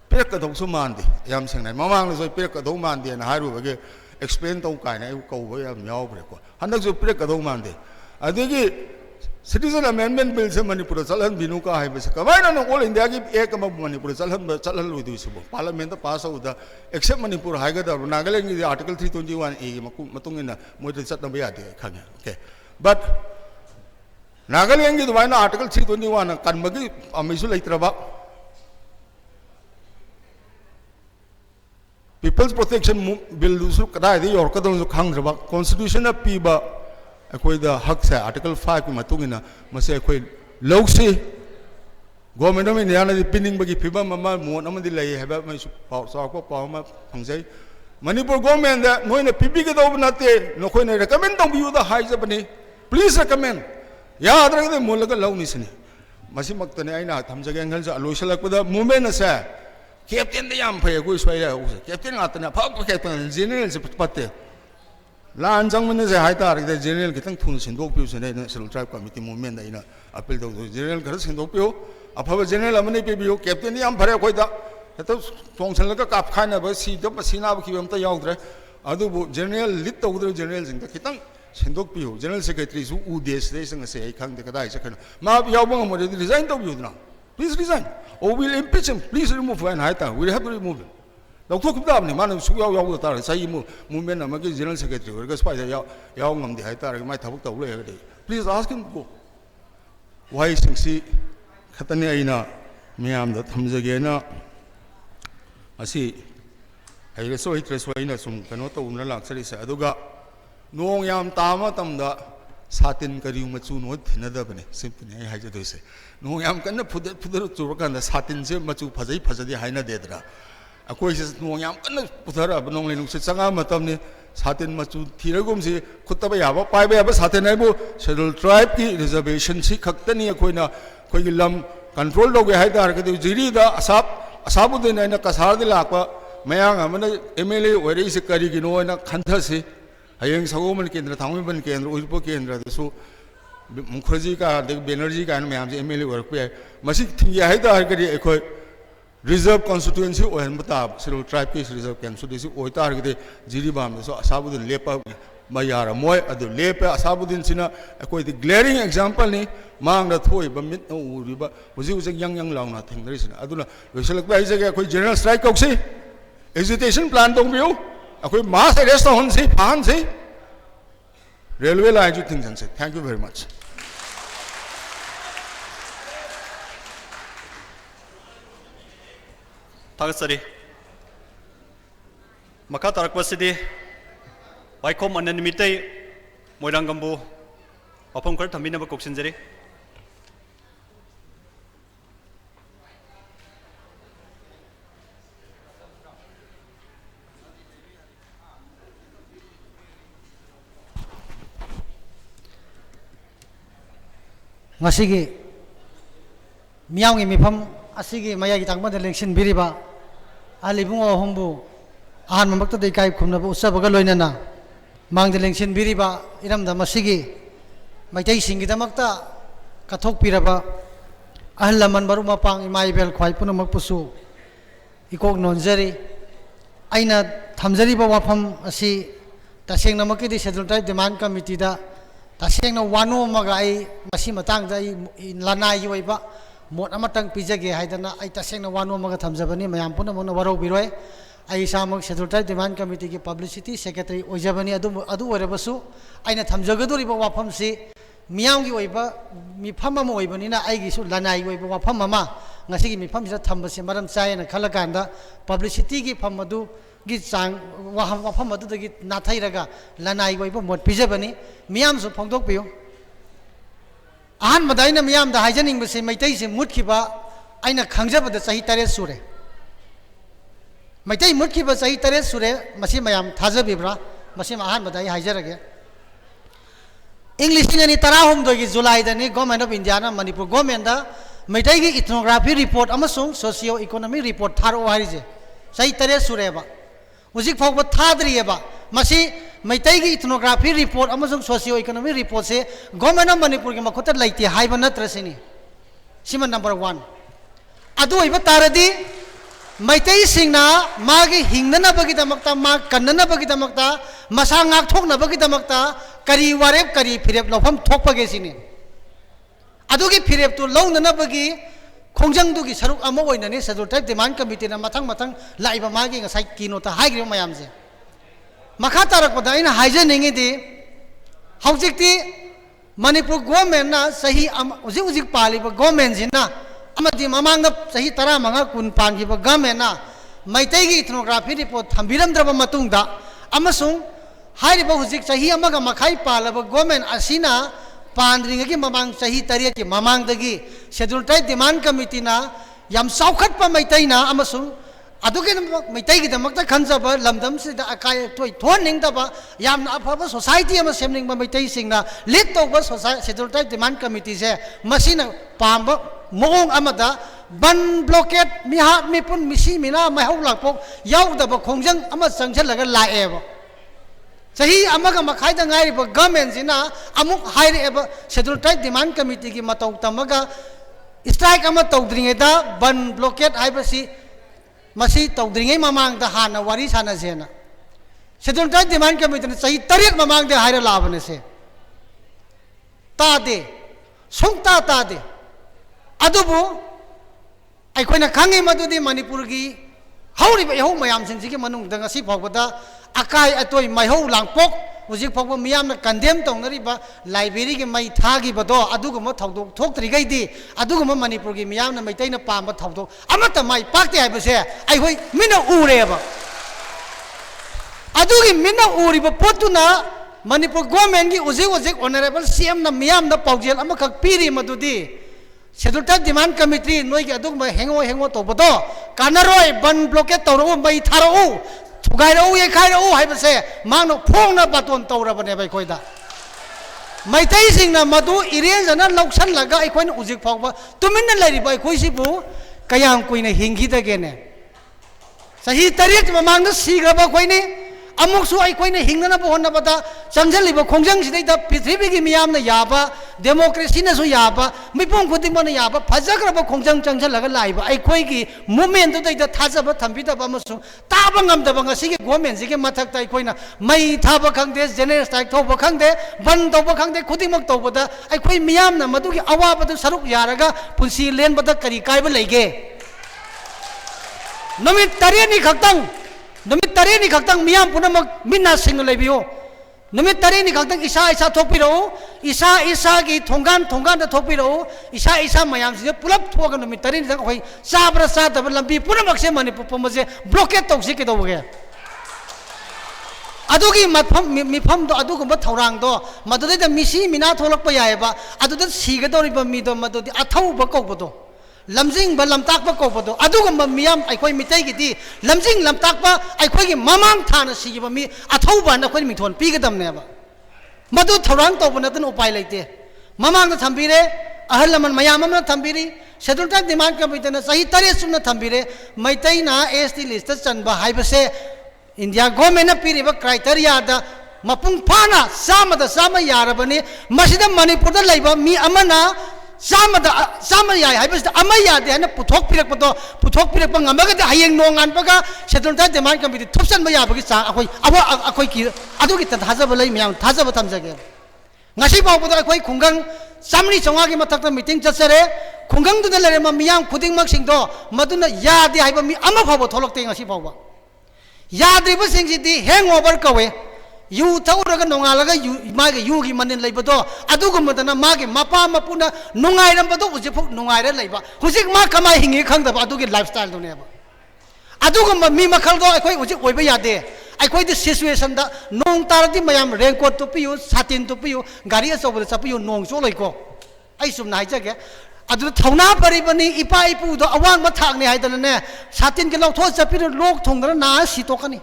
Pirka Doksumandi, Yam Sang, Mamma was a Pirka Domandi and Haru again, explain to Kana, Kowa, Yabreko. Hundreds of Pirka Domandi. I think Citizen Amendment Bill, Manipur, Salan, Binuka, Hibisaka. Why not all in the Agib Ekam of Manipur, Salan, Salan with this Parliament pass out the except Manipur, Haga, Nagalang is the Article 321A, Matungina, Mutasatabayati, Kanya. Okay. But Nagalang is one Article 321, Kanmagi, Amisul Itraba. People's Protection Bill, Kadai, or Kadon Kangraba, Constitution of Piba. The Hux Article 5 Matungina must say Loxi Government of Indiana, the pinning Bagi Piba Mama, Monamadi lay have my Sako Palma Pangzay. Manipur government that knowing a Pibiga Nate, no one recommend on you the high Japanese. Please recommend. Ya, other than Mulaga Lonisini. Masimakana, Tamzagangans, Alushalak with a movement as a Captain the Empire, goes by Captain Atana, Papa Captain, General Pate. Lan Zangman is a high target, the general getting tunes in Dopius and National Tribe Committee movement in a appeal to the general Garas in Dopio, a power general Amani Pibio, Captain the Empire Koida, that was Tonsan like a cap kind of a seat of a Sina Kivamta Yaudre, other general lit over the generals in the Kitang, Sindopio, general secretaries who days they say, I can't take a die second. Ma Yabong would resign to you now. Please resign. Or we'll impeach him. Please remove one high time. We'll have to remove him. The talk about the man of Suya, say movement of Maggie General Secretary, because by the young on the Haitar, might have looked away every day. Please ask him to go. Why is he Kataniana, Miam, the Tamzagena? I see. I saw it was in a sum, cannot own a luxury Saduga. No yam tama tamda satin Karimatsu, not another simply I had to say. No yam can put the to work on the satin Machu Pazi Pazadi Haina Dedra. A question no yam can put her up, no one who sits on Matamni, Satin Machu, Tiragumsi, Kutabayaba, Paiba, Satinabo, Shadul Tribe, Reservation, Sikatani, Aquina, Koilam, controlled over Haida, Zirida, Asabudin and a Kasar de Lapa, Mayang, Amana, Emily, where is a Karigino and a Kantasi, a young Sagoman Kendra, Tamiban Kendra, Uzbo Kendra, so Mukrazika, the Benergy and Mayam's Emily were queer. Masik Haida, Reserve constituency or Matab, Civil Tribe Case Reserve Constituency, or target Jiribam, so Asabudin Lepa, Mayara, Moy, at the Lepa, Asabudin Sina, a quite glaring example, Mang the Toy, but Uriba, was he was a young long nothing. There is Aduna. We select by a general strike of say, hesitation plan don't view, a quick mass arrest on say, Pansy, railway lines, you think and say, thank you very much. Tagasari Makatarak City Waikom anonymity Moirangambu upon Kurt Tamina Coxinjeri. ngasi miyang mi pham asigi maya gi tangma de lection biriba ali bungo hongbu ahan mamak to dei kai khumna bu usaba ga loina na mang de lection biriba iram da masigi maitai singi damakta kathok piraba ahal laman baru mapang imai bel khwai punamak pusu ikok nonjari aina thamjari ba wafam asi taseng namaki di schedule type demand committee da taseng na wano maga ai masi matang da lanai yoi ba mot amatang pijage haidana ai taseng na wano maga thamjabani mayam puna mona waro biroi ai samak schedule type demand committee ki publicity secretary ojabani adu ore basu aina thamjagadori ba wafam si miyam gi oiba mi phama mo oibani na ai gi su lanai oiba wafam mama ngasi gi mi pham sa thambase maram chai na khalakanda publicity gi pham adu gi chang wafam adu gi nathai raga lanai oiba mot pijabani miyam su phongdok piyo ahan madaina miyam da haijaning base maitai se mutkhiba aina khangjaba da sahi tare sure maitai mutkhiba sahi tare sure masi mayam thajabibra masi ahan madai haijarage English ni tara hom do gi July da ni Government of India na Manipur government da maitai gi ethnography report amasung socio economic report tharo harise sai tare sureba ujik phok ba thadri ba masi maitai gi ethnography report amasung socio economic report se Government of Manipur gi makhota laiti haiba natra sini sima number 1 adu iba taradi maitai singna magi hingnana bagi damakta ma kannana bagi damakta masa ngak thokna bagi damakta kari warep kari phirep lofam thokpage sini adugi phirep tu launana bagi khongjang du gi saruk ama oina ni schedule type demand committee na mathang laiba magi ngasai kino ta haigri mayam je makha tarak pada ina haije ningi di haujikti Manipur government na sahi uzik pali ba government jina amadi mamang na sahi tara manga kun pangi ba government na maitai gi ethnography report thambiram draba matung da amasung hai ba huzik sahi amaga makhai pala ba government asina pandring gi mamang sahi tariya ki mamang dagi schedule type demand committee na yam saukhat pa maitai na amasung aduge maitai gi damakta khanjaba lamdam se da akai toi thon ning da ba yam na afaba society ama semning ba maitai singna lead to ba society schedule type demand committee se masina pamba mong amada ban blockade mi ha mi pun misi mina mai hau lakpok yau da ba khongjang ama sangchal laga lae ba sahi amaga makhai da ngai ba government sina amuk haire ba schedule type demand committee gi matau tamaga strike ama tawdringe da ban blockade hai ba si masi tawdringe mamang da hana wari sana sena schedule type demand committee ne sahi tarit mamang de haire labane se ta de sungta ta de adubu aikoina khangi madudi Manipur gi hauri ba yau mayam sin gi manung da ngasi phogda akai atoi mai ho langpok ujik phogba miyam na condemn tongnari ba library gi mai thagi bado aduguma thodok thoktri gai di aduguma Manipur gi miyam na maitai na pamba thodok amata mai pakte hai base ai hoi mina ure ba adugi mina uri ba potuna Manipur government gi ujik honorable CM na miyam na paujel amakak piri madudi schedule type demand committee noi gi aduguma hengo to bado kanaroi ban blockade toro mai tharo thugairo ye khairo hai base mangno phongna baton tawra bane bai khoida maitai singna madu irejana lauksan laga ai khoin ujik phogba tuminna lari bai khoi sibu kayang koina hingi da gene sahi tarit mamangna sigraba khoine amuk su ai khoine hingna ba honna bada changjali ba khongjang sidai da prithvi gi miyam na yaba democracy na su yaba mipong khuding ma na yaba phajagra ba khongjang changjal laga laiba ai khoi gi movement do da thaja ba thambi da ba masu ta ba ngam da ba ngasi gi government ji gi mathak tai khoina mai tha ba khangde general strike tho ba khangde ban to ba khangde khuding mak to ba da ai khoi miyam na madu gi awa ba du saruk yaraga punsi len ba da kari kai ba leige nomit tariani khaktang numit tarini khaktang miyam punamak minna sing lebiyo numit tarini khaktang isa thokpiro isa gi thonggan da thokpiro isa mayam si pulap thoga numit tarini da hoi sabra sa da lambi punamak se mani pumase blockade tawsi ke doge adugi mifam do adugumba thaurang do madudai da misi mina tholak pa yae ba aduda sigadori ba mi do madudi athau ba ko bodo lamjing ba lamtak ba ko bodo adugumba miyam ai khoi mitai gi di lamjing lamtak ba ai khoi gi mamang thana sigi ba mi athau ba na khoi mi thon pi ga dam ne ba madu thaurang to ba na tan upai laite mamang da thambire अहल लमन मयाम अमना थंबिरी schedule tribe demand committee ने सही तरह सुनना थंबिरे मैतई ना एसटी लिस्ट चनबा हाइबसे इंडिया गवर्नमेंट पीरिबा क्राइटेरिया दा मपुंग फाना सामा यारबनी मसिदा मणिपुर लेबा मी अमना सामा याय हाइबस अमा यादे हन पुथोक पिरक ngamaga hayeng nongan paga schedule tribe demand committee थुपसन बा याबगी चा अखोई की अदुगी तथाजब लई म्याम थाजब थमजगे ngasi पावबद अखोई खुंगंग सामनी चोंगा की मथक मीटिंग चसरे खुंगंग दुन लेरे मियाम खुदिंग मक सिंगदो मदुना यादे हाइबा मी अमा फावो थोलकते ngasi पावबा याद्रिब सिंगसिदी हैंग ओवर कवे यू थौरग नोंगालग यू मागे यू की मनिन लेबदो अदुगुमदना मागे मपा मपुना नोंगाइरमबदो उजिफु नोंगाइरे लेबा हुजिक मा कमाय हिंगे खंगदबा अदुगी लाइफस्टाइल दुनेबा अदुगुम मी मखलदो अखोई उजिक ओइबा यादे अखोई द सिचुएशन दा नोंग तारदी मयाम रेनकोट तुपियु सातिन तुपियु गाड़ी अचौबद चपियु नोंग चोलैको आई सुमना हाइजगे अदु थौना परिबनी इपा इपु दो अवांग मा थागने हाइदनने सातिन के लौथो चपिरो लोक थोंगदना ना सितोकनी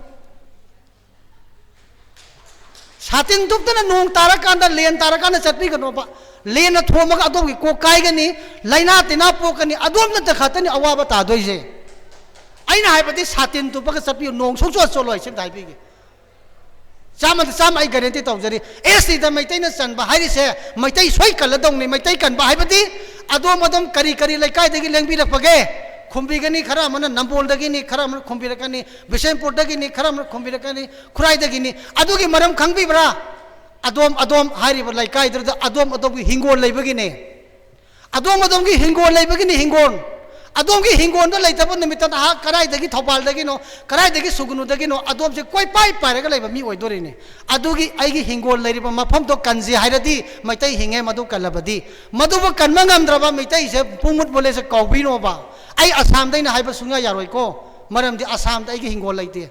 सातिन तुपदना नोंग तारकांदा लेन तारकांदा चटपीगनोबा लेन थोमगा अदोगी को काइगनी लाइना तिना पोकनी अदोमना तखतनी अवाबा तादोइजे आइना हाइबदी सातिन तुपगा चपियो नोंग सोचो चोलोइ सिम दाइबीगे चाम I guarantee तौजरी ST the मैतैना चनबा हाइरिसे Meitei सोइ कलदोंनि Meitei कनबा हाइबदी अदोम अदोम करी लेकाइदगी लेंबिरपगे खुंबीगनी खरा मन नंबोलदगिनी खरा मन खुंबीरकनी बिशेंपुरदगिनी खरा मन खुंबीरकनी खुराइदगिनी अदुगी मरम खंगबिब्रा अदोम हाइरिब लेकाइदर अदोम की हिंगोल लेबगिनी अदोम की हिंगोल लेबगिनी हिंगोल अदोम की हिंगोल द लेतब निमित्त हा कराइदगी थौपालदगिनो कराइदगी सुगुनुदगिनो अदोम से कोई पाइरग लेब मी ओइदोरिने अदुगी आइगी हिंगोल लेरिब मफम तो कंजी हाइरदी मैतै हिंगे मदु कलबदी मदुब कनमंगमद्रबा मैतै से पुमुत बोले से कौबिनोबा आई असम दैना हाइब सुंगा यारोइको मरमदि असम दै हिंगोल लेते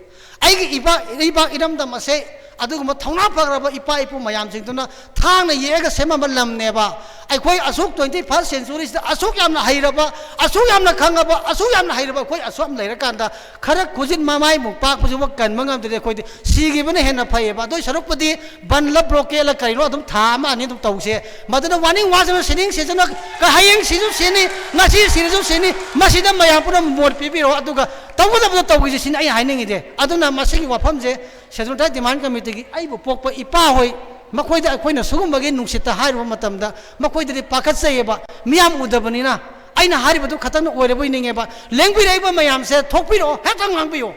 आइगी इबा इरम द मसे अदुगुम थौना फगरबा इपा इपु मयाम सिंगदुना थांगना येगा सेमब लमनेबा अखोई असुक 21st सेंचुरी असुक यामना हाइरबा असुक यामना खंगबा असुक यामना हाइरबा अखोई असुम लेरकांदा खरा खुजिन मामाई मुपाक पुजुब कनमंगम दे अखोई सिगिबने हेना फैबा दो सरुपदि बनल ब्रोकेल करिनो अदुम थामा अनि अदुम तौसे मदना वानिंग वाजन सिनिंग सेजना का हायेंग सिजु सेनि ngasi सिरिजु सेनि मसिदा मयापुना मोड पिबिरो अदुगा तौगदब तौगिजे सिन आई हाइनिंगिदे अदुना मसिगी वाफमजे शेड्यूल ट्राइब डिमांड कमिटी की आइबो पोकप इपा होय मखोइदा अखोइना सुगुमबगे नुंसिता हाइरबा मतमदा मखोइदि पाखतसेबा मियाम उदबनिना आइना हारिबदु खतन ओइरबोइ निंगेबा लेंबिरैबा मयाम से थोकपिरो हेतंग लांबियो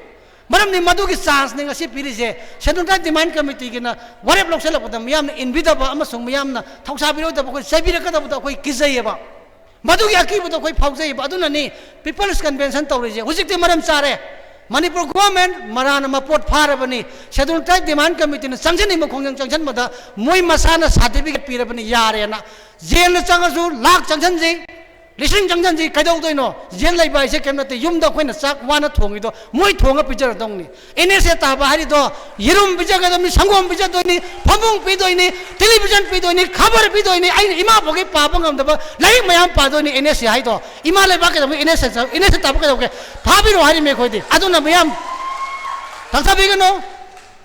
मरमनि मदुगी चांस ने ngasi पिरिजे शेड्यूल ट्राइब डिमांड कमिटी की ना वरेब लोकसेलपदा मियाम इनबिदबा अमसुंग मियामना थौसाबिरोदबा कोइ सेबिरकदबदा कोइ किजैबा मदुगी अकीबदो कोइ फाउजैबा अदुनानि पीपल्स कन्वेंशन तौरिजे हुजिकति मरम चारे मणिपुर गवर्नमेंट मरान मपोट फारबनी शेड्यूल ट्राइब डिमांड कमिटी ने संजनी मखोंग चंगन मदा मोय मसाना सर्टिफिकेट पीरबनी यारेना जेल चंगसु लाख चंगनजी लिसिंग चंगनजी कदौदोइनो जेल लैबा इसे केमनते युमदा खोइना चाक वाना थोंगिदो मोय थोंगा पिजर दंगनी एनएसए ताबा हारिदो यरुम बिजगदमनि संगोम बिजदोइनी फमुंग पिदोइनी टेलीविजन पिदोइनी खबर पिदोइनी आइन इमा भोगे पापंगमदबा लाइक मयाम पादोइनी एनएसए हाइदो इमा लेबा के एनएसए ताबा के फाबिरो हारि मे खोइदि अदुना मयाम तंसाबिगनो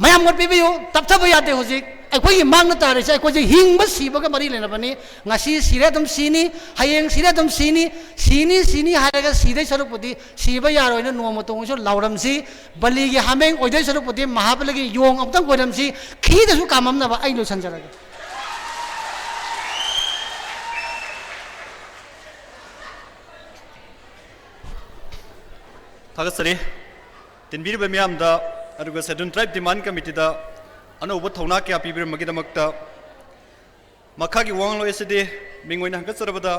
मयाम गोट पिबियो तपथब यादे होजिक अखोई मांगना तारे से अखोई हिंग सिबग मरी लेनबनी ngasi सिरे दम सिनी हयेंग सिरे दम सिनी हारगा सिदै सरुपदि सिबा यारोइना नोमतोंसो लाउरमसी बलिगी हामेंग ओइदै सरुपदि महाबलिगी योंग अमतंग गोरमसी खीदसु काममनबा आई लो संजरगा थागसरी तिनबिरबे म्यामदा अरुगा शेड्यूल ट्राइब डिमांड कमिटी दा अनौब थौना क्या पीबिरमगिदमक्ता मखागी वांगलो एसदे मिंगोइना हंगचरबदा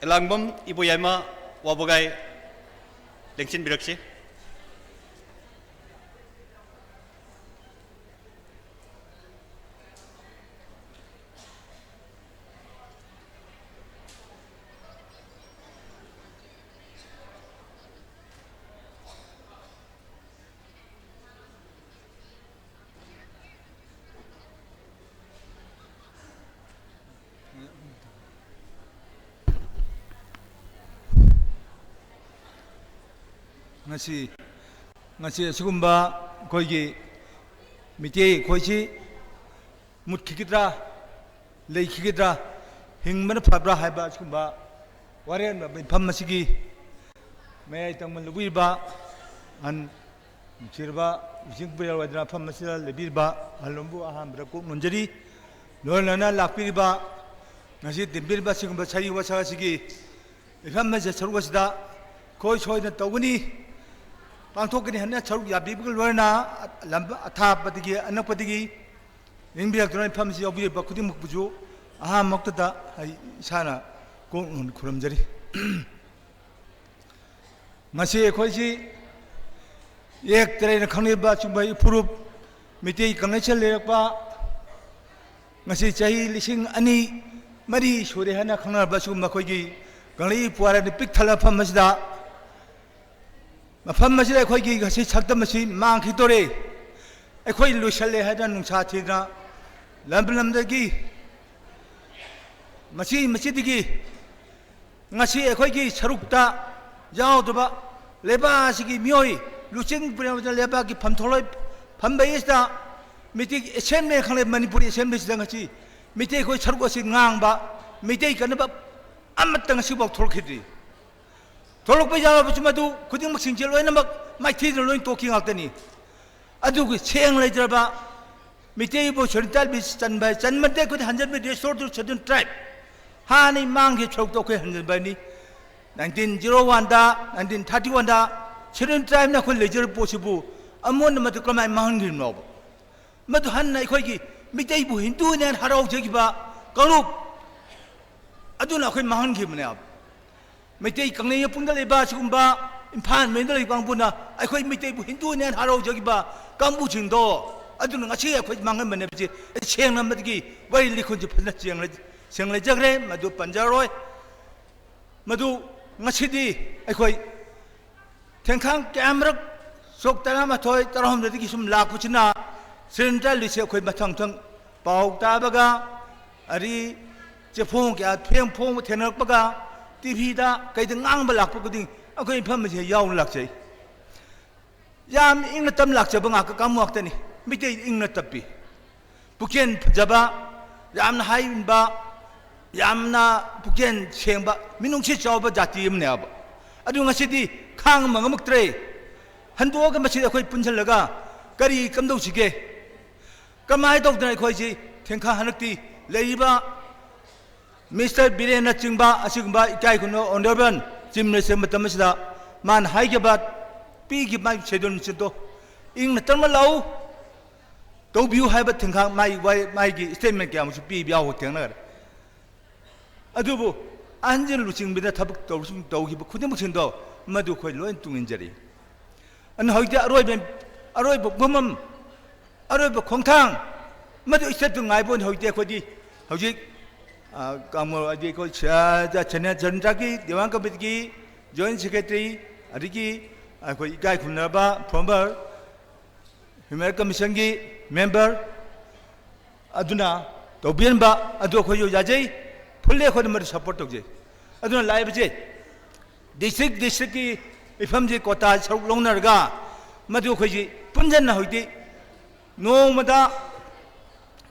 एलांगबम इबोयामा वाबगाय लेंचिन बिरक्सी ngasi sugumba koigi mite koisi mutkikidra leikhikidra हिंबन फब्रा हाइबा सिगुम्बा वारेन मिफम मसिगी मैं तंगमन लुबीबा अन चिरबा उजिंग बुयल वदना फम मसिला लेबीबा हलुम्बु अहामब्रा को मुंजरी लोनना लाकपीबा ngasi dimbirba sigumba chari wasa sigi ifam je sarwasda koi soina tawni pangthokni hanna charu yabibul lorna lamba atha padigi anapatigi ningbiak dran ifam si yobi bakudi mukbuju aha mokta sana ko khuramjari ngasi koi si ek tere khangni ba chumbai purup mitei connection lerakpa ngasi chahi lising ani मरी सूर्य है ना खंगना बसुम मखोगी गंगली पुआरे ने pick थला फम मसदा मफम मसदा खोगी गसी छक्तम मसी मांग खितोरे एखोई लुसले है ना नुंसा थिना लंबलमदगी मसी मसीदगी ngasi एखोगी सरुक्ता जाओ दबा लेबा सिगी मियोई लुचिंग पुरेम लेबा की फमथोलोय फमबेइसदा मिटिक एसेंबली खंगले मणिपुरी एसेंबली सिदा ngasi मिटे कोई छरुक से ngang मिटे कनबा अमतंग सिबक थोलखिदि थोलक पे जाबा बचमदु खुदिंग मसिंग जे लोइनमक माइथि लोइन टोकिंग आल्तनी अदुगि सेंग लेजरबा मिटे बो छरिताल बि चनबाय चनमते खुद हंजन बि रिस्टोर टू छदुन ट्राइब हानि मांगे छरुक तो के हंजन बानी 1901 दा 1931 दा छदुन ट्राइब ना खुद लेजर पोसिबु अमोन मत क्रमाय मांगिन नो मदु हन अखोइगी मिटे बु हिंदू ने हराव जगिबा करुक अदुना अखोइ मांगिबने अब मिटे कंगने पुंगल लेबा सिगुम्बा इम्फान मेंदल बांगबुना अखोइ मिटे बु हिंदू ने हराव जगिबा कांबु जिंदो अदुना ngasi अखोइ मांगन मने बि सेंग नमदगी वरि लिखुन जे फना सेंग जगरे मदु पंजारोय मदु ngasi अखोइ थेंखां कैमरा सोक तरा मथोय तरहम दगी सुम लाखुचिना सेंट्रल लिसे अखोइ मथंग थंग पाउ ताबगा अरि चेफों क्या फेंग फोंग थेनरपगा टीवी दा कइद ngang ba lakpa kuding अखोइ फम जे याउ लाकचै याम इंग तम लाकचबा nga ka kamuak tani मिटे इंग तपि पुकेन फजबा यामना हाइबा यामना पुकेन सेंबा मिनुंगसि चावबा जाति हमने अब अदु ngasiदी खांग मंगमक्त्रे हंदोगा मसि अखोइ पुंजलगा करी कमदौसिगे कमाय तौदना अखोइसि थेंखा हनक्ति लेइबा मिस्टर बिरेन चिंबा असिगुंबा इकाय खुनो ऑनरेबल चीफ मिनिस्टर मतमसिदा मान हाइगबा पीगी माइ शेड्यूल सितो इंग नतम लाउ तौबिउ हाइबा थेंखा माइगी स्टेटमेंट क्या मुसु पी बियाव थेंगनर अदुबु anjin luching bida thabuk tawsum tawgi bu khudem khindo madu khoi loin tunginjari an hoide aroi bu bumam aroi bu khongthang madu isat ngai bon hoide khodi hoji kamo adi ko cha chana janjaki dewang kabitgi joint secretary adigi ko ikai khunaba former human commission gi member aduna tawbian ba adu khoyo yajai फुल्ले खोद मर support तौजे अदुना live जे district की इफम जे कोटा सरुक लोंनरगा मदु खोजी पुंजन होइदि नोमदा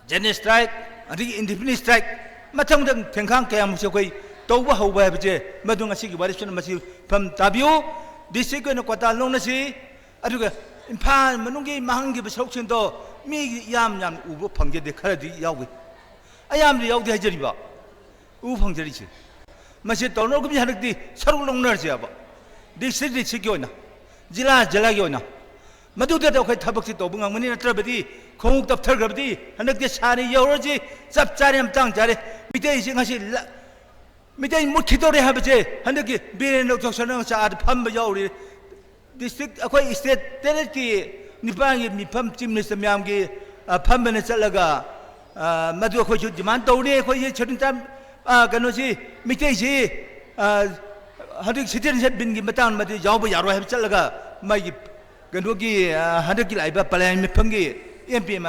जेने strike अदि independence strike मथंग दं थेंखां कया मुसे कोई तौबा हौबा बजे मदु ngasi gi वारिसन मसी फम ताबियो डिस्ट्रिक्ट को कोटा लोंनसी अदुगा इम्फाल मनुंगी महंगी बसौचिन दो मी याम याम उबो फंगे दे खरदि यावि अयाम दि यावदि हजरिबा 우펑저리지 마치 돈어금이 하는데 서로 농너지야봐 디스트릭 시기오나 질라기오나 마두데도 거의 타박지 또 bun강문이 나트라베디 공국답 털거버디 하는데 산이 여러지 짭짜리함 땅짜리 밑에 이제 가시 밑에 못키도래 하버지 하는데 비엔노 적선은 사드 판바 여우리 디스트릭 거의 스테이트 테리티 니방이 미팜 찜리스 미암기 판변에 잘라가 마두 거의 주지만 또 우리 거의 저런담 कनोसी मिटे जी हदक सिटीजनशिप बिन की मतंग मदि याव यारो है चलगा मागी कनोगी हदक की लाइबा पलायन मिफंगी एमपी एम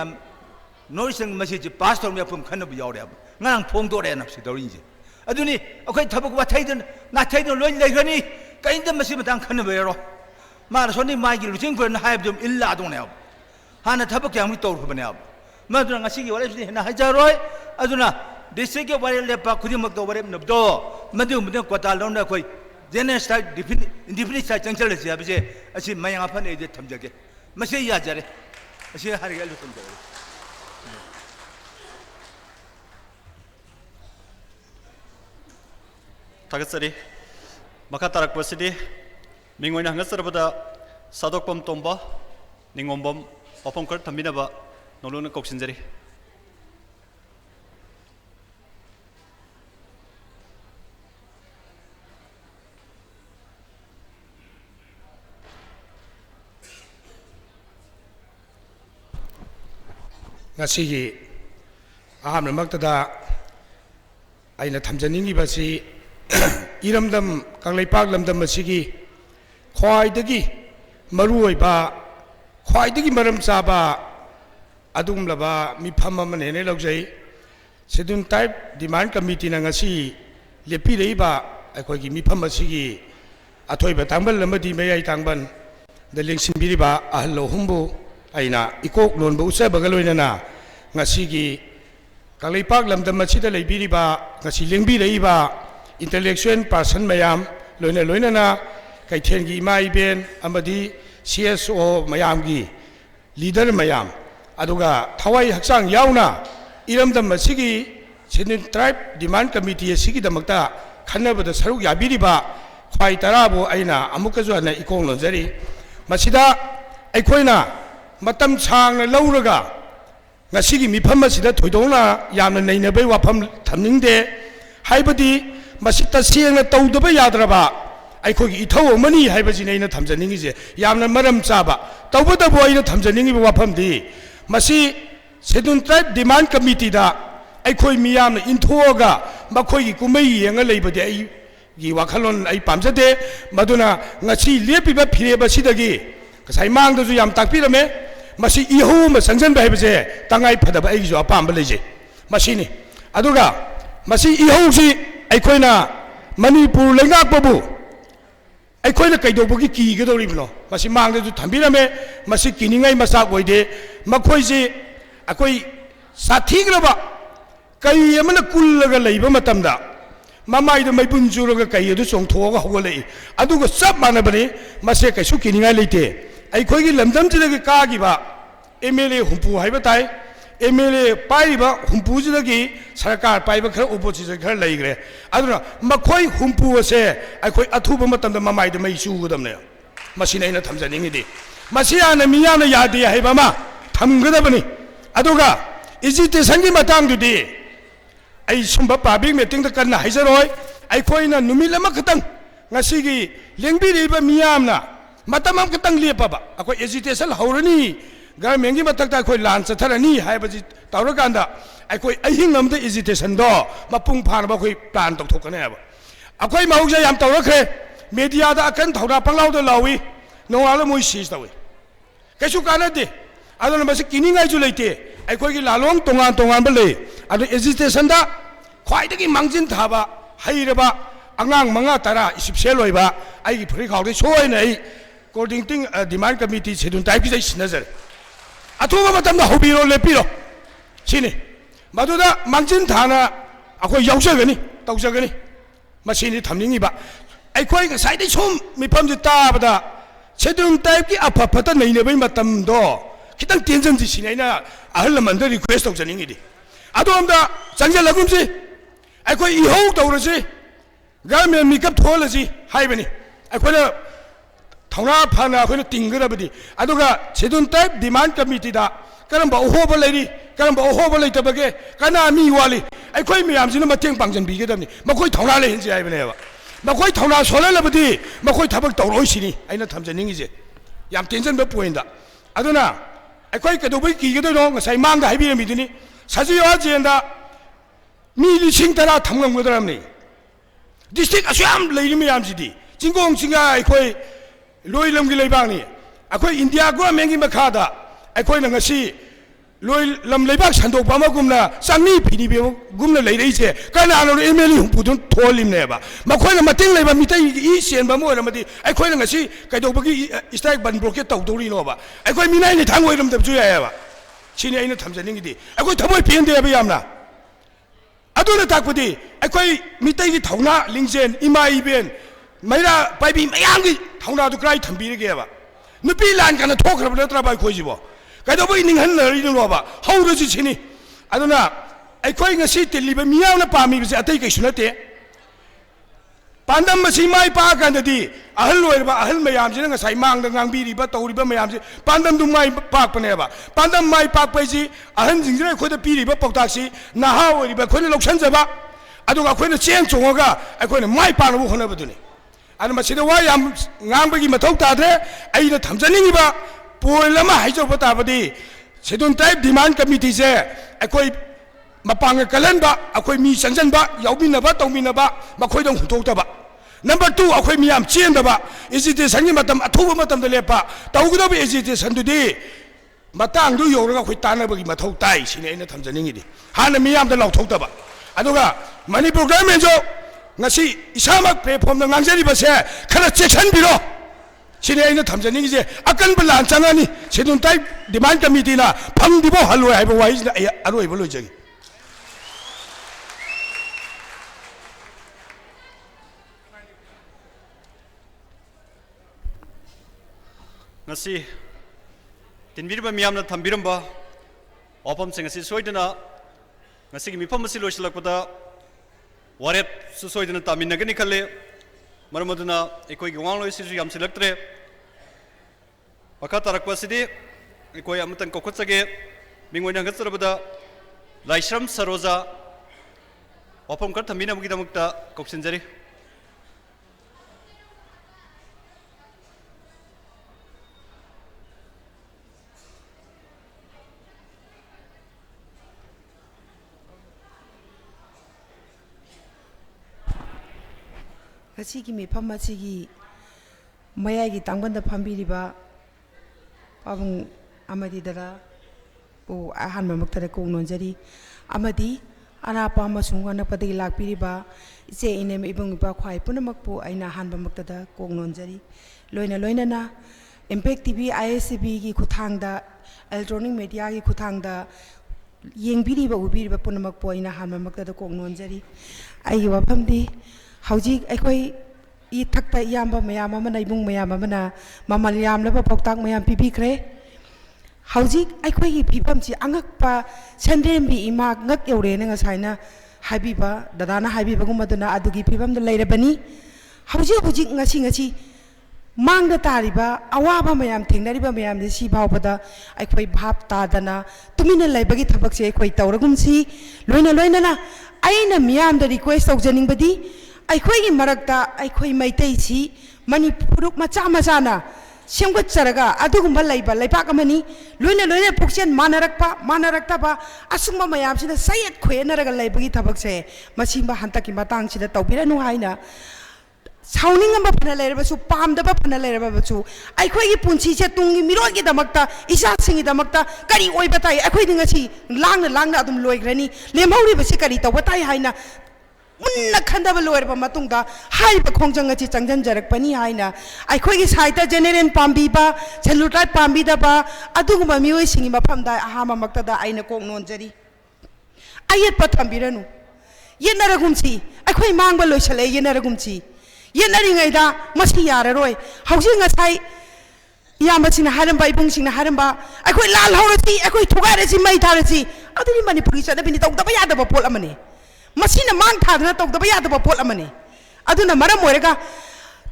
नोरिसंग मसी जी पास तौर में फम खनब यावरे ngang phong do re napsi dawrinji aduni akhoi thabuk wa thaidun na thaidun loi legrani kainda masi matang khana bero mar soni mai gi luching fer na haib dum illa dong ne hana thabuk yang mi tor khobane ab maduna ngasi gi wala na hajaroi aduna district ke wari lepa khudi mak to wari nabdo madu madu kota long na koi jene style indefinite style changchal le sia bise asi mayang aphan e je thamjage mase ya jare asi har ga lu thamjage 타겟서리 마카타락 버시디 밍원이 한가스르보다 사독범 톰바 닝원범 어펑컬 탐비나바 노루는 꼭신저리 ngasi aham maktada aina thamjaningi basi iramdam kanglaipak lamdam masigi khwaidagi maruoiba khwaidagi maram chaba adumlaba mifam amane ne logjai schedule type demand committee na ngasi lepi reiba akhoi gi mifam masigi athoiba tangbal lamadi mayai tangban da lengsin biriba ahlo humbu aina ikok lonbo usa bagaloina na ngasi gi kanglaipak lamdam masida leibiriba ngasi lengbi reiba intellectual person mayam loina na kaithen gi mai ben amadi CSO mayam gi leader mayam aduga thawai haksang yauna iramdam masigi Chinese tribe demand committee sigi damakta khanabada saruk yabiriba khwai tarabo aina amukazu na ikong lonjari masida aikoina matam changna lauraga ngasigi mifam masida thoidona yamna neinabei wafam thamningde haibadi masita siang tawdaba yadraba aikogi ithau mani haibajine aina thamjaningi je yamna maram chaba tawbadabo aina thamjaningi wafamdi masi schedule tribe demand committee da aikoi miyamna inthoga makhoi kumai yenga leibade ai gi wakhalon ai pamjade maduna ngachi lepiba phireba sidagi kasai mangda ju yam takpirame masi ihu ma sangjan bai baje tangai phadaba ai ju apam leje masini aduga masi ihu si aikoina manipur lengak babu aikoina kaidobagi ki gadoribno masi mangda ju thambirame masi kiningai masak oide makhoi akoi sathigraba kai amana kullaga leiba matamda mamai da mai bunjuraga kai adu chongthoga hogolei aduga sab manabani mase kaisu kiningai leite aikoi gi lamdam jidagi kagiba MLA humpu haiba tai MLA paiba humpu jidagi sarkar paiba khara opposition khara leigre aduna makhoi humpu ase aikoi athuba matamda mamai da mai chugadamne masina ina thamjaningi di masiana miyana yadi haiba ma thamgadabani aduga agitation gi matang dudi ai sumba public meeting da kanna haijaroi aikhoina numil ama khatang ngasigi lengbi riba miyamna matamam khatang lepaba akoi agitation haurani government gi matakta khoi lan chatharani haibaji tawrakanda aikoi ahing amda agitation do mapung phanaba khoi plan tokthokane aba akoi mahukja yam tawrakhe media da akan thawra panglaw da lawi nongala moi sis tawi kaisu kanade adona basi kiningai ju leite aikoi gi lalong tongan bale adu agitation da khwaidagi mangjin thaba hairaba angang manga tara isipsel oiba ai gi phri khawde soina ai according to demand committee schedule type gi sinajar athuba matamda hobiro lepiro sini maduda mangjin thana akoi yausagani tawjagani masini thamningi ba aikoi ga saidai sum mifamji tabada schedule type gi apapata neinebei matamdo kitang tension ji sinaina ahal lamanda request tawjaningi di adomda changjal lagumsi aikoi ihou tawrasi government makeup tholasi haibani aikoi thawna phana akhoi tinggarabadi aduga schedule type demand committee da karamba ohoba leiri karamba ohoba leitabage kana mi wali aikoi miyamsina mateng pangjan bigedamni makoi thawna le hinji haibane ba makoi thawna solalabadi makoi thabak tawroi sini aina thamjaningi je yam tension ba point da aduna aikoi kadobai kigedo ngasai mangda haibirami 사주와 지엔다 미리싱 따라 탐광 거더랍니 디스트릭 아수암 레이미 암지디 진공 징가 아이코이 로이lâm 레이방니 아코이 인디아고 맹기 마카다 아코이 나가시 로이lâm 레이방 산독 바마금나 쌍니 피니베 금나 레이레이세 까나노 에멜리 humpu돈 토림네바 마코이나 마팅 레이바 미타이 이 시엔바 모라마디 아코이 나가시 가도버기 스트라이크 반 브로켓 타우도리노바 아코이 미나이니 당고이름 답주야야바 신이 아이는 탐자닝이디 아고 더보이 비엔데 야비암나 अदुना ताकपुदी अखोई मितई की थौना लिंजेन इमा Eben मैरा पाइबी मयाम की थौना दु cry थंबीरगेबा नुपी लान कना थोखरब नत्रा bye खोजिबो कदोबई निंहन लरिनोबा हौरजि छिनी अदुना अखोई ngasi तिलिबे मियावना पामीबसे अतै कैसु नते पांदम मसी माई पाकंददी अहल लोइबा अहल मयामजिना ngасai मांगदा ngangbiriba तौरिबा मयामजि पांदम दु माई पाकपनेबा पांदम माई पाकपैजि अहल जिंगजिना खोदा पीरिबा पौताक्सि नाहा ओरिबा खोने लोक्सनजबा अदुगा खोने चेन चोंगगा अखोने माई पानबु होनबदुनि अनु मसिदा वा याम ngangbagi मथौ ताद्रे अइना थमजनिंगिबा पोइल अमा हाइजोबा ताबदि शेड्यूल ट्राइब डिमांड कमिटी से अखोई मपांग कलनबा अखोई मी संजनबा याउबिनबा तौमिनबा मखोइदों हुतोक्तबा नंबर 2 अखोई मियाम चेंदबा एजिटेशन की मतम अथुबा मतम द लेपा तौगदबा एजिटेशन दुदी मतंग दु योरगा अखोई तानबगी मथौ ताई सिने अइना थमजनिंगिदि हाना मियाम द लौथोक्तबा अदुगा मणिपुर गवर्नमेंट जो ngasi isamak platform da ngangjariba se khana chection biro sine aina thamjani je akan balan changani sedun tai demand committee na phangdibo haloi haiba wai aroi bolo jagi ngasi tinbirba miyamna thambiramba opam sing asi soidana ngasi gi mifam asi loisilakpada warep su soidana taminagani khalle maramaduna ekoi gi wangloi sisu yam silaktre pakha tarakpa sidi ekoi amatan kokotsage mingoi nangatsarabada laishram saroja opam kar thamina mugi damakta koksinjari Asigi mi pama sigi maya gi tangbanda phambiriba abung amadi dara o ahan mamuktara ko nonjari amadi ara pama sungana padagi lakpiriba ise inem ibung ba khwai punamakpu aina han mamuktada ko nonjari loina na impact tv iscb gi khuthangda electronic media gi khuthangda yengbiriba ubiriba punamakpu aina han mamuktada ko nonjari ai wapamdi Hauji ekoi I thakta yamba mayam amana ibung mayam amana mamal yam laba poktak mayam pipi kre hauji ekoi gi phipam chi angak pa sandrem bi ima ngak yore na ngasaina habiba dadana habiba gumaduna adugi phipam da leirabani hauji ngasi mangda tariba awaba mayam thengnariba mayam de si bawbada ekoi bhap ta dana tumina leibagi thabak se ekoi tawragum si loina na aina miyam da request tawjaning badi अखोई मरक्ता अखोई मैतई सी मणिपुर मचा मचाना सेमगतरगा अदुगुम लैबा लैपाक अमनी लोइना पुक्सेन मानरक्ता असुंबा मयामसिना सयत खोयनरगा लैबगी थबकसे मसिंबा हंतकी मतंगसिदा तौबिरनु हाइना साउनिंग फना लेरबसु पामदबा फना लेरबसु अखोई पुंसीसे तुंगी मिरोगी दमक्ता इसासिंगी दमक्ता करी ओइबताई अखोई दिंगसी लांगना अदुम लोइग्रनी लेमहौरी बसे करी तौबताई हाइना मुन्ना खंदब लोरबा मतुंगदा हाइबा खोंजंग अछि चंगजन जरकपनी हाइना अखोइगी साइता जेनेरल पाम्बीबा सेलुटाइ पाम्बीदबा अदुगुमा मियोइ सिंगी मफमदा आहामा मक्तदा आइना कोक नोनजरी आयत पथंबिरनु येनरगुमसी अखोइ मांगबा लोइसले येनरगुमसी येनरिङैदा मसी याररोय हौजिं ngасai यामसिना हारंबा इबुंसिना हारंबा अखोइ लाल हौरसी अखोइ थुगारसी मै थारसी अदुनि मणिपुरी चदबिनि तौदबा यादबा पोल अमने मसीना मांग थादना तौदबा यादबा पोल अमने अदुना मरम ओरगा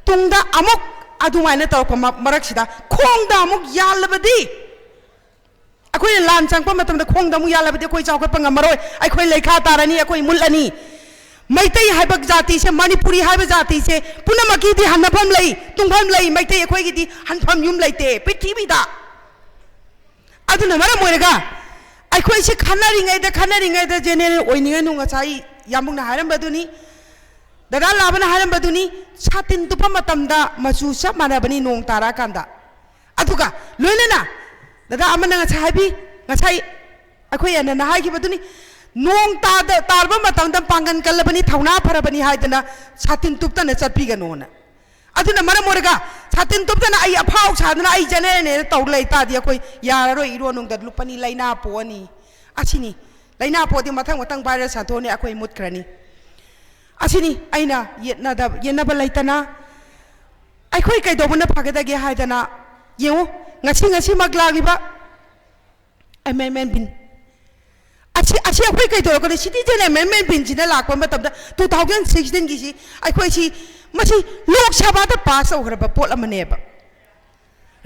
तुंगदा अमुक अदुमाइना तौक मरकसिदा खोंगदा अमुक यालबदी अखोइ लान चांगपा मतमदा खोंगदा अमुक यालबदी अखोइ चावखपा ngamaroy अखोइ लेखा तारनी अखोइ मुलनी मैतई हाइबक जाति से मणिपुरी हाइब जाति से पुनमकी दी हनफम लई तुंगफम लई मैतई अखोइ दी हनफम युम लईते पृथ्वीदा अदुना मरम ओरगा अखोइ से खनरिङैदा जेनेरल ओइनिङै नुंगा चाइ यामुंगना हारमबदुनी दरा लाबना हारमबदुनी सातिन तुपा मतमदा मचु सब मानबनी नोंग तारा कांदा अदुगा लोइनना दरा अमना ngachai ngachai अखोइ अनना हाइखिबदुनी नोंग तारबा मतमदा पांगन कलबनी थौना फरबनी हाइदना सातिन तुपतना चटपीगनोना अदुना मरम ओरगा सातिन तुपतना आई अफाउ सादना आई जेनेरल ने तौर लई तादि अखोइ याररो इरो नोंग द लुपनी लैना pony असिनी laina podi mathang mathang virus sathone akhoi mut khrani asini aina yetna ba laitana akhoi kai dobuna phagada ge haidana yengo ngasi maglagi ba amendment bin achi akhoi kai do ko citizen amendment bin jina lakpa matam da 2016 gi si akhoi si masi lok sabha da pass over ba pot amane ba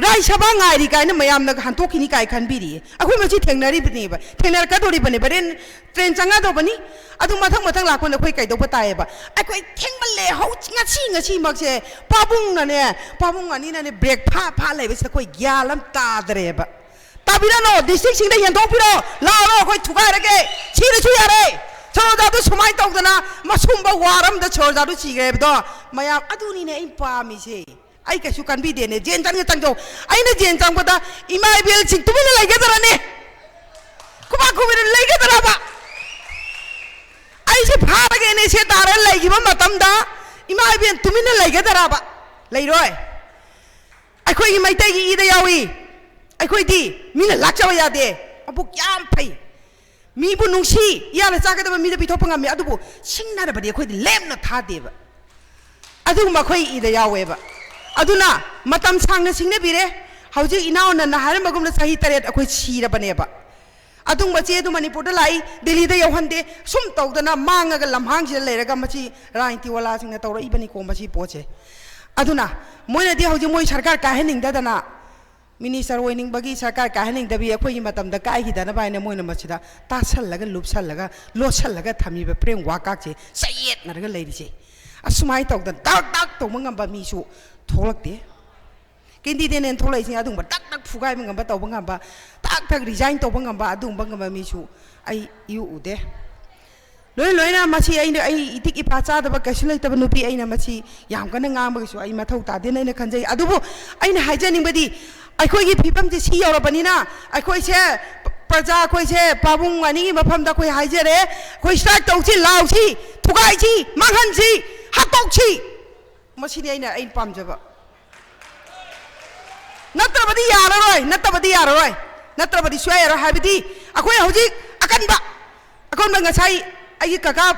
rai sabha ngai ri kai na mayam na hantok kini kai khan biri akhoi masi thengnari bini ba thengnar ka dori bani baren train changa do bani adu mathang lakon akhoi kai do batai ba akhoi thengmale ho ngasi mak se pabung ani na ne break pha lai ba se khoi gyalam ta dre ba tabira no district sing da yan dok piro la ro khoi thugai rage chi ru chu ya re chorda du sumai tok dana masum ba waram da chorda du chi ge do mayam adu ni ne impa mi se ai ka su kan bi de ne jen tan ge tang jo ai na jen tang ba da imai bel sing tu ne lai ge dara ne kuma ku bi lai ge dara ba ai se pha ge ne se tar lai gi ba matam da imai bel tu ne lai ge dara ba lai roi ai khoi gi mai tai gi i da yawi ai khoi di mi na lak cha ya de abuk yam phai mi bu nung si ya la cha ga da mi da bi thop ngam mi adu bu sing na da ba de khoi di lem na tha de ba adu ma khoi i da yawe ba aduna matam sang na sing na bi re hauji inaw na har magum na sahi taret akhoi si ra bane ba adung ba che du manipur da lai delhi da yawan de sum tau da na manga ga lamhang ji le ra ga ma chi rain ti wala sing na tau ra i bani ko ma chi po che aduna moi na di hauji moi sarkar ka hening da na minister oining bagi sarkar ka haning dabi akhoi matam da kai hidana bai na moina machida ta sal laga lup sal laga lo sal laga thami be prem wa kak che sayet na ga leiri che asumai tok da dak to mangam ba mi su tholak de kendi de nen tholai sing adung ba dak phugai mangam ba to bangam ba tak resign to bangam ba adung bangam ba mi su ai yu ude loi na machi ai itik ipa cha da ba kasulai ta nupi ai na machi yam kana ngam ba su ai mathau ta de nei na khanjai adubu ai na haijaning badi akhoi gi phipam je si yaura bani na akhoi che praja akhoi che pabung ani mafam da khoi haijere khoi strike tau chi lau chi thugai chi manghan chi hatok chi masi ni ai pam je ba natrabadi yaroi natrabadi swayara habidi akhoi hojik akan ba akon ba ngasai ai kaka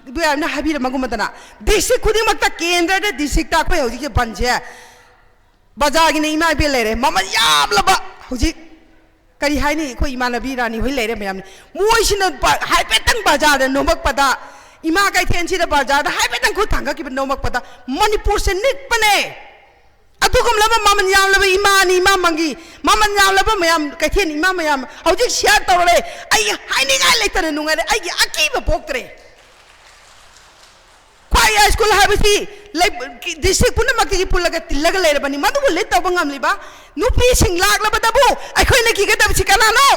duya na habira magumadana district khuding makta kendra de district ta khoi hojik banje bazaar gi ne ima be le re mama yam la ba hojik kari hai ni khoi ima nabi rani hoi le re mayam ni moi sin hai pe tang bazaar de nomak pada ima kai then chi da bazaar da hai pe tang khu thanga ki nomak pada manipur se nik pane adukum la mama yam la ba ima ni ima mangi mama yam la ba mayam kai then ima mayam hojik share tor le ai hai ni ga le tan nu nga ai gi aki ba pok tre kwaya school habisi district puna makki pulaga tillaga le bani madu le tabangam liba nupi sing lak la badabu ai khoi na ki ga dab sikana no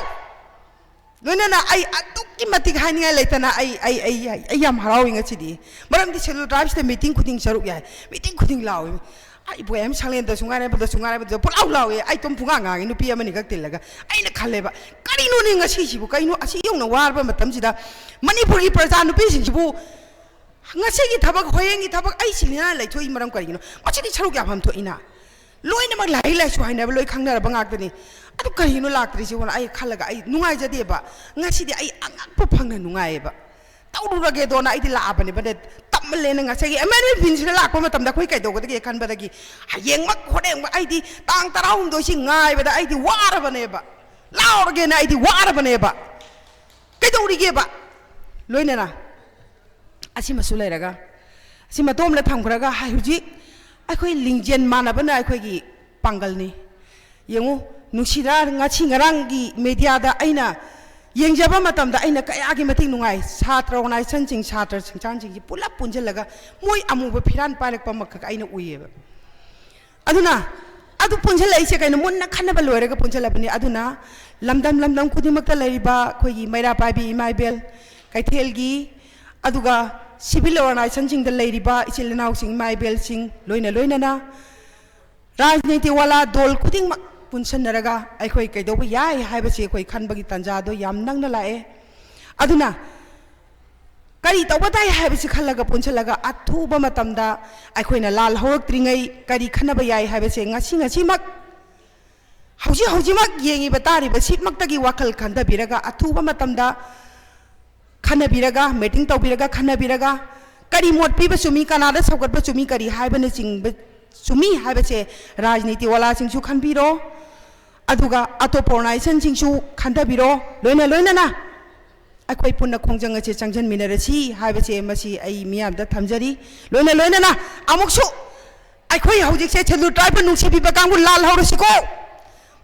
loina na ai atukki matik hani ngai leitana ai yam harawing achidi maram di selu drive the meeting khuding saruk ya meeting khuding law ai boyam sanglen da sungare ba pulau law ai tom punga nga ngi nupi amani gak tillaga ai na khale ba kari no ni ngasi sibu kai no asi yong na war ba matam sida manipur gi praja nupi sing sibu ngasi gi thabak hoyeng gi thabak ai silina lai thoi maram kari no machidi charuk ya pham tho ina loina mak lai su haina loi khangna ba ngak tani adu kari no lak tri si wona ai khalaga ai nungai jade ba ngasi di ai angak pa phangna nungai ba tawdu ra ge do na ai di la ba ni ba de tamle na ngasi gi amani bin sila lak pa matam da khoi kai do ga de khan ba da gi hayeng mak hodeng ba ai di tang tarawum do si ngai ba da ai di war ba ne ba laur ge na ai di war ba ne ba kai do ri ge ba loina na asima sulai raga asima tom le tham khraga hai huji akhoi lingjen mana bana akhoi gi pangal ni yengu nusira ngachi ngarang gi media da aina yengjaba matam da aina kaya gi mating nungai satra organization sing satra singchan sing pulap punjalaga moi amu ba phiran parak pamak ka aina uye ba aduna adu punjala ise kaina munna khanna ba loiraga punjala bani aduna lamdam khudimak ta laiba khoi gi maira pabi imaibel kaithel gi aduga civil organization sing da leiriba ichilnaw sing maibel sing loina na rajniti wala dol khuding mak punsan naraga ai khoi kai do yai haiba che khoi khan bagi tanja do yam nang na lae aduna kari tawba dai haiba che khalaga punchalaga athu ba matam da ai khoi na lal hawak tringai kari khana ba yai haiba che ngasi mak hauji mak yengi ba tari ba sip mak tagi wakal khanda biraga athu ba matam da खनबीरगा meeting तौबीरगा खनबीरगा करी मोट पीब चुमी कनादा सौगत चुमी करी हाइबने चिंग चुमी हाइबसे राजनीति वाला सिंसु खनबीरो अदुगा अतोप ऑर्गनाइजेशन सिंसु खनदबीरो लोइना लोइना ना अखोई पुन्ना खोंजंग अचे चंगजन मिनरसी हाइबसे मसी आई मियामदा थमजरी लोइना लोइना ना अमुकसु अखोई हौजिक से छलु ट्राइब नुसी बिबा कांगु लाल हौरसिको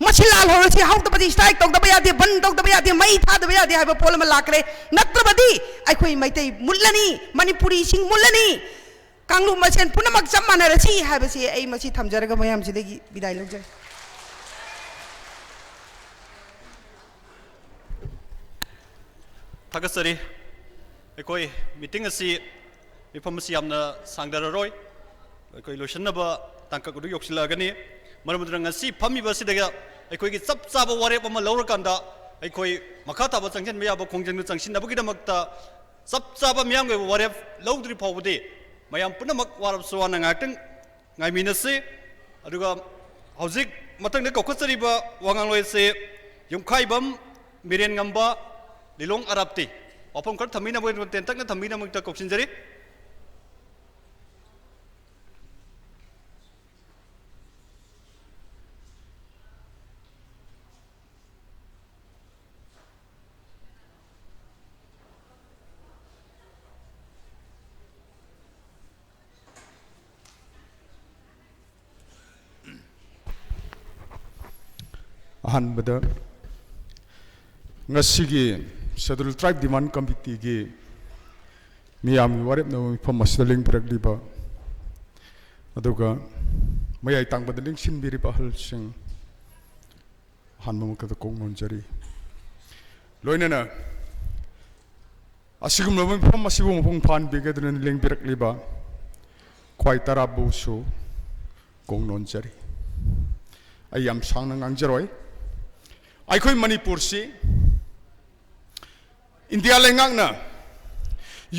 मसी लाल हौरसि हौतबदी स्ट्राइक तौदबा यादे बन तौदबा यादे मई थादबा यादे हाइबा पोलम लाकरे नत्रबदी अखोई मैतै मुल्लनी मणिपुरी सिंग मुल्लनी कांगलु मसेन पुनमक चम मानरसी हाइबसे आई मसी थमजरगा मयाम सिदगी विदाय लौजै थागसरी अखोई मीटिंग असी मिफम असी यामना सांगदररोय अखोई लोशनबा तांकगुदु योक्सिलागनी मरमुद्रंग असी फमीबसिदगा अखोई की चप चाब वारेप अमा लौरकांदा अखोई मखा थाबा चंगजन मयाबा खोंजंग चंगसिनबगिदमक्ता चप चाब Meiyang वारेप लौद्रि फावबदि मयाम पुनमक वारप सुवाना ngakteng ngaiminase aduga hauzik matangda kokosariba wangangloi se yumkhaibam miren ngamba lilong arapti opom kar thamina boy tentak na thamina mukta koksinjari अहनबद ngasiगी शेड्यूल ट्राइब डिमांड कमिटी की मियाम वारेप न मिफम मसलिंग प्रगलिबा अदुगा मयाई तांगबद लिंग सिनबिरिबा हलसिंग हानममकद कोंगनजरी लोइनना असिगुम लो मिफम मसिबु मफुंग फान बिगदन लिंग बिरकलिबा क्वाइ तराबुसु कोंगनजरी आई याम सांगना ngangjroi आइखोई मणिपुर से इंडिया लेंगांगना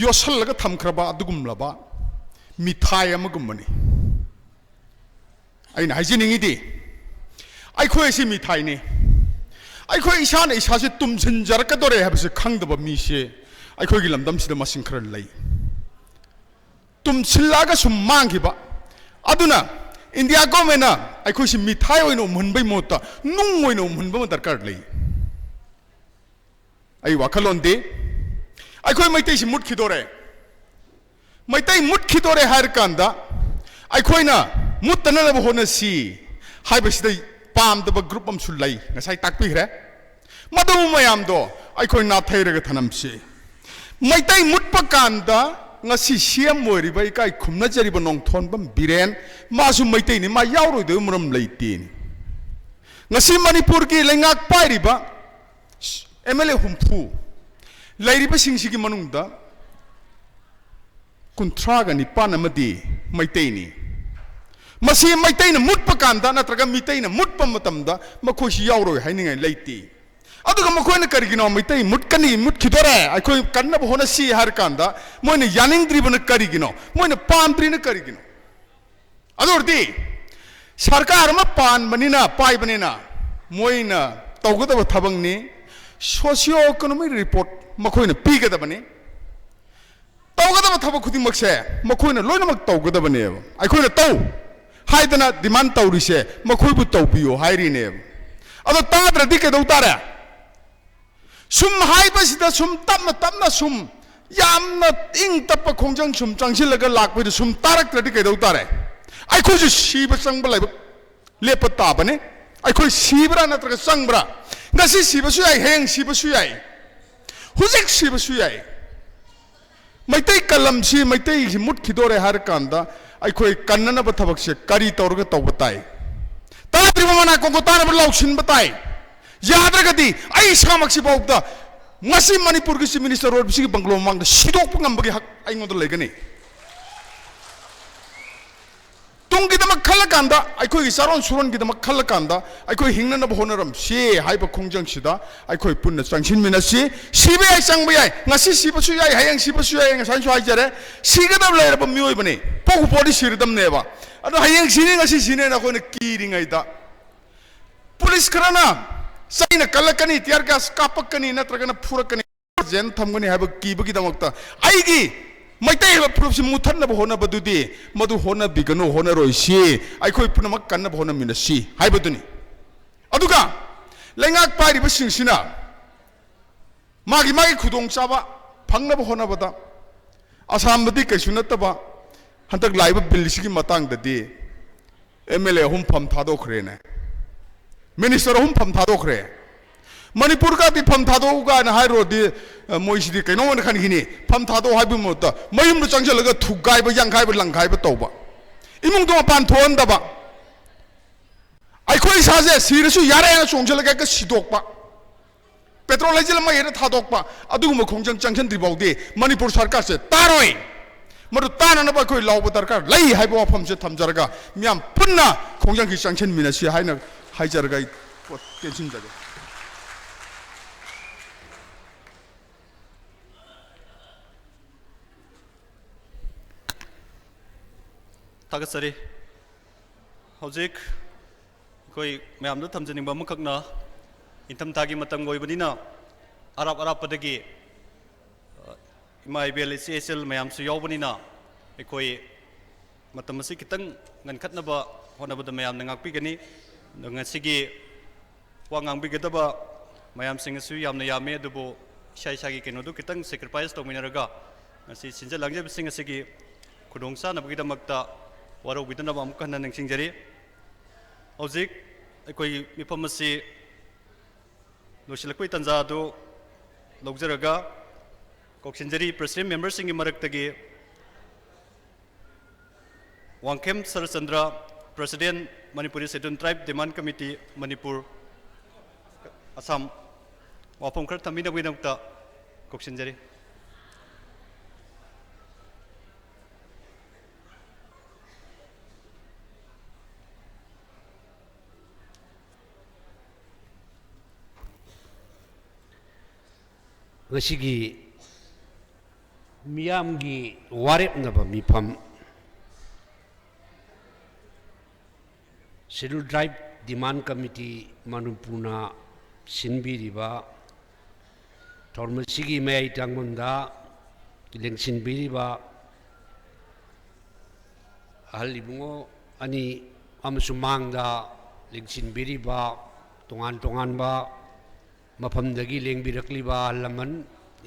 योसलगा थमख्रबा अदुगुमलबा मिठाई अमगुमनी आइना हाइजिनिंगिदि आइखोई से मिठाई ने आइखोई इसाने इसासे तुमसिनजरकदोरे हाबसे खंगदबा मिसे आइखोई लमदमसिदा मसिं खर लै तुमसिलागा सुम मांगिबा अदुना इंडिया गवर्नमेंट आइखोई से मिठाई ओइनो मुनबै मोता नुंग ओइनो मुनबा दरकार लै आई वाखलोंदे आइखोई मैतै से मुटखिदोरे मैतै मुटखिदोरे हायर कांदा आइखोइना मुतनब होनसी हाइबसिदै पामदबा ग्रुप अमसु लै ngasai takpihre मदु मयामदो आइखोइ नाथैरगा थनमसे मैतै मुटपा कांदा ngasi siam moiriba ikai khumna jariba nongthonbam biren masu maitai ni ma yauroi de muram leitin ngasi manipur ki lengak pairiba MLA humpu lairiba singsigi manungda kuntraga ni panamadi maitai ni masi maitai na mutpa kanda natraga mitai na mutpa matamda makhosi yauroi hainingai leiti aduga makoina karigino mitai mutkani mutkidore aikoi kanna hona si har kanda moina yaningdri bana karigino moina pamdri na karigino adordi sarkar ma pan banina pai banina moina tawgada thabang ni socio economic report makoina pigada bani tawgada thabak khuding makse makoina loina mak tawgada bani aikoina taw haidana demand tawrise makoi bu tawbiyo hairi ne ado tadra dike dawtara sum haibasida sum tamna sum yamna ing tappa khongjang sum changsilaga lakpai sum tarak tradi kedau tare ai khoi siba sangba lai lepa ta bane ai khoi sibra natraga sangbra ngasi siba su ai heng siba su ai hujik siba su ai maitai kalam si maitai mut khidore har kanda ai khoi kannana ba thabak se kari torga tawbatai ta tribamana ko tara ba lauksin batai यादरगदी आई सामक्सी बाउदा ngasi manipur ki minister road bisi banglo mang sidok pangam bagi hak ai ngodol legani tunggi dama khalakanda ai koi saron suron gi dama khalakanda ai koi hingna na bonaram se hai ba khongjang sida ai koi punna changsin minasi sibe ai sangbai ai ngasi siba su ai hayang siba su ai ngan su ai jare sigadam le ba mioi bane pogu body sirdam neba ado hayang sini ngasi sine na koi na kiring ai da police karana Saina kalakani tiar gas kapakani natragana purakani जेन थमगनी है कीबगी दमकता आईगी मैतै फुरुप से मुथन होना बदुदी मधु होना बिगनो होना रोइसी आइखोय पुनमक कन्न होना मिनसी हाइबदुनी अदुगा लेंगाक पारिब सिंसिना मागी मागी खुदोंग चाबा फंगनब होनबदा आसामदि कैसु नतबा हंतक लाइब बिल सिगी मतंगददि एमएलए हम फम थादोखरेने मिनिस्टर हम फम थादोखरे मणिपुर का दी फम थादोगा न हाइरोदि मोइसिदि कैनो न खनगिनी फम थादो हाइबु मोता मयुम चंगजलगा थुगाइब यांखाइब लंखाइब तौबा इमुंग दो पान थोंदबा आइखोय साजे सिरसु यारे न चोंगजलगा का सिदोकपा पेट्रोल लेजल मै हेर थादोकपा अदुगुम खोंजंग चंगसन दिबाउदे मणिपुर सरकार से तारोय मरु ताननब अखोय लाउब दरकार लै हाइबो वफम से थमजरगा मियाम पुन्ना खोंजंग की चंगसन मिनसि हाइना हाइजरगा टेंशन जगे थागसरी हौजिक कोई मैम थमजनिंग अमखकना इंथम थागी मतंग गोइबनिना अराब अराबदगी इमा इबेल एसएल मैम सु यावबनिना एकोई मतम मसी कितंग ngनखतनबा होनबद मैम नंगाकपिगनी ngasiगी वांगांबिगदबा मैम सिंगसु यामना यामे दुबो शाइसागी केनोदु कितंग सैक्रिफाइस तोमिनरगा ngasi sinja langjeb singasigi khudongsa nabgidamakta waro bidana bam kana nangsingjari hojik ekoi mifamasi losilakoi tanja do logjaraga koksinjari president members singi maraktagi wangkem sarchandra president manipuri scheduled tribe demand committee manipur assam wafom khar thamina winakta koksinjari ngasiगी miyamgi warep naba mifam scheduled tribe demand committee manipurna sinbiriba thormasigi mai tangmanda lengsinbiriba halibungo ani amasumangda lengsinbiriba tongan tonganba मफमदगी लेंबिरक्लिबा लमन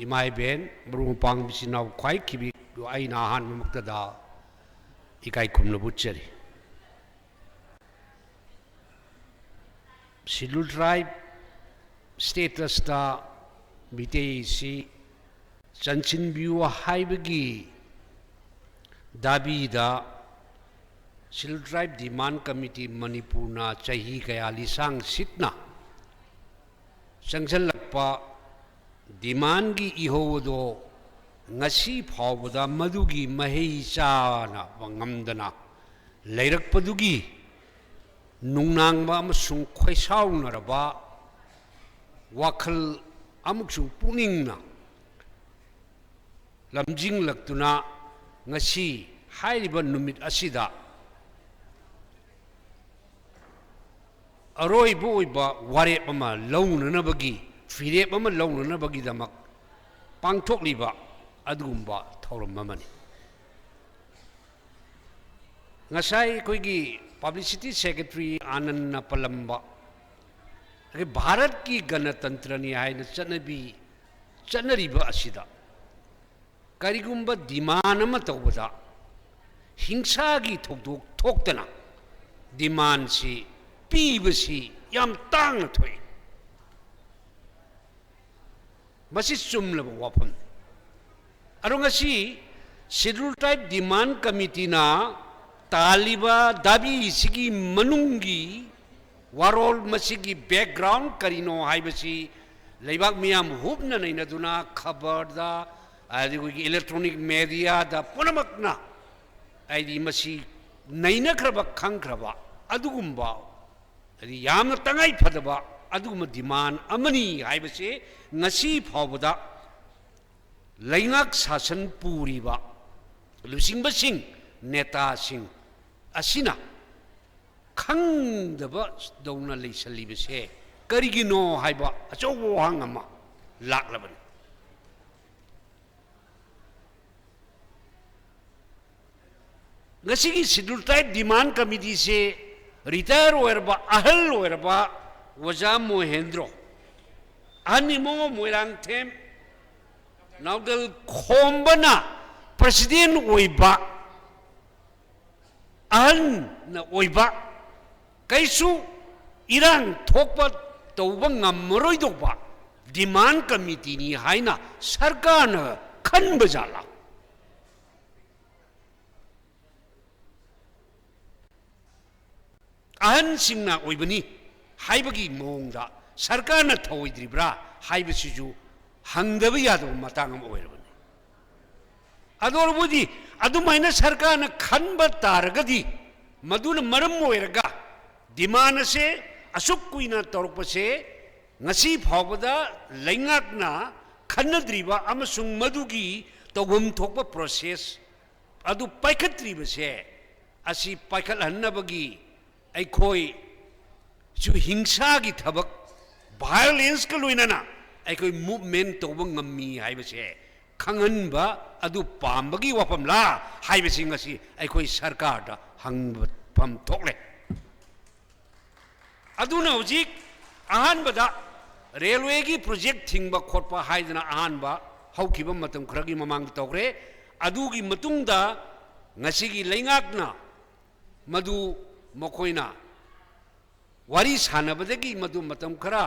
इमाय बेन मरुपंग बिसिनाव ख्वाई खिबि आइना हान मक्तदा इकाई खुमन बुचरी scheduled tribe status ta mitei si chanchin biu haibagi dabi da scheduled tribe demand committee manipur na chahi kaya lisang sitna चंगजलपा डिमांड की इहोदो ngasi phawda madugi mahei chana wangamdana leirappadugi nungnangba amasung khoisaunaraba wakhal amuksung puningna lamjing laktuna ngasi hairiba numit asida aroi boiba ware ama launana bagi fire ama launana bagi damak pangthok liba adugumba thorum mamani ngasai koigi publicity secretary anand palamba ke bharat ki ganatantra ni haina chanabi chanariba asida karigumba demand ama tawbada hingsa gi thokdok thoktana demand si पीबसी याम तांग थोई मसी चुमलब वाफम अरुंगसी scheduled tribe demand committee na taliba dabi sigi manungi warol masigi background karino haibasi leibak miam hubna naina duna khabar da adi electronic media da punamakna adi masi naina khraba khangkraba adugumba adi yamna tangai phadaba aduguma demand amani haibase ngasi phawda laingak sasan puriba lusingba sing neta sing asina khangdaba dawna leisalibase karigino haiba achowo hangama laklabani ngasi ki schedule tribe demand committee se retire oerba ahal oerba waja Mohendro ani mo moirang them naudal khombana president oiba ahal na oiba kaisu irang thokpa tauba ngamroi dokba demand committee ni haina sarkar na khanba jala ahal singna oibani haibagi mongda sarkar na thoidribra haibasiju hangdaba yadu matang am oirabani adorabudi adumaina sarkar na khanba taragadi maduna maram oiraga demand se asuk kuina torpase ngasi phawbada laingakna khannadriba amasung madugi tawum thokpa process adu paikhatriba se asi paikhat hannabagi aikhoi chu hingsa gi thabak violence ka loinana aikhoi movement tawba ngammi haibase khanganba adu pambagi wapamla haibasi ngasi aikhoi sarkar da hangba pham thokle aduna hojik ahanbada railway gi project thingba khotpa haidana ahanba haukiba matam khragi mamang tawre adugi matungda ngasi gi laingakna madu mokoina wari sanabadagi madu matam khara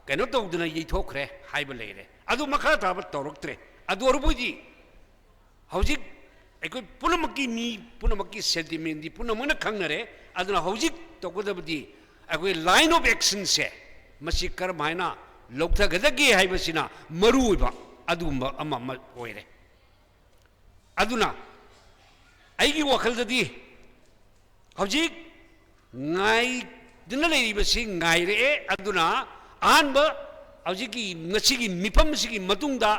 keno tawduna yithokre haiba leire adu makha taba tawroktre adu orbuji hojik aikoi punamaki mi punamaki sentiment di punamana khangnare aduna hojik tawgodabdi aikoi line of action se masi karmaina lokthagdagi haibasina maruiba adumba amma oire aduna aigi wakhaldadi hojik ngai dina leibasi ngai re aduna anba hojiki ngachigi mipam sigi matungda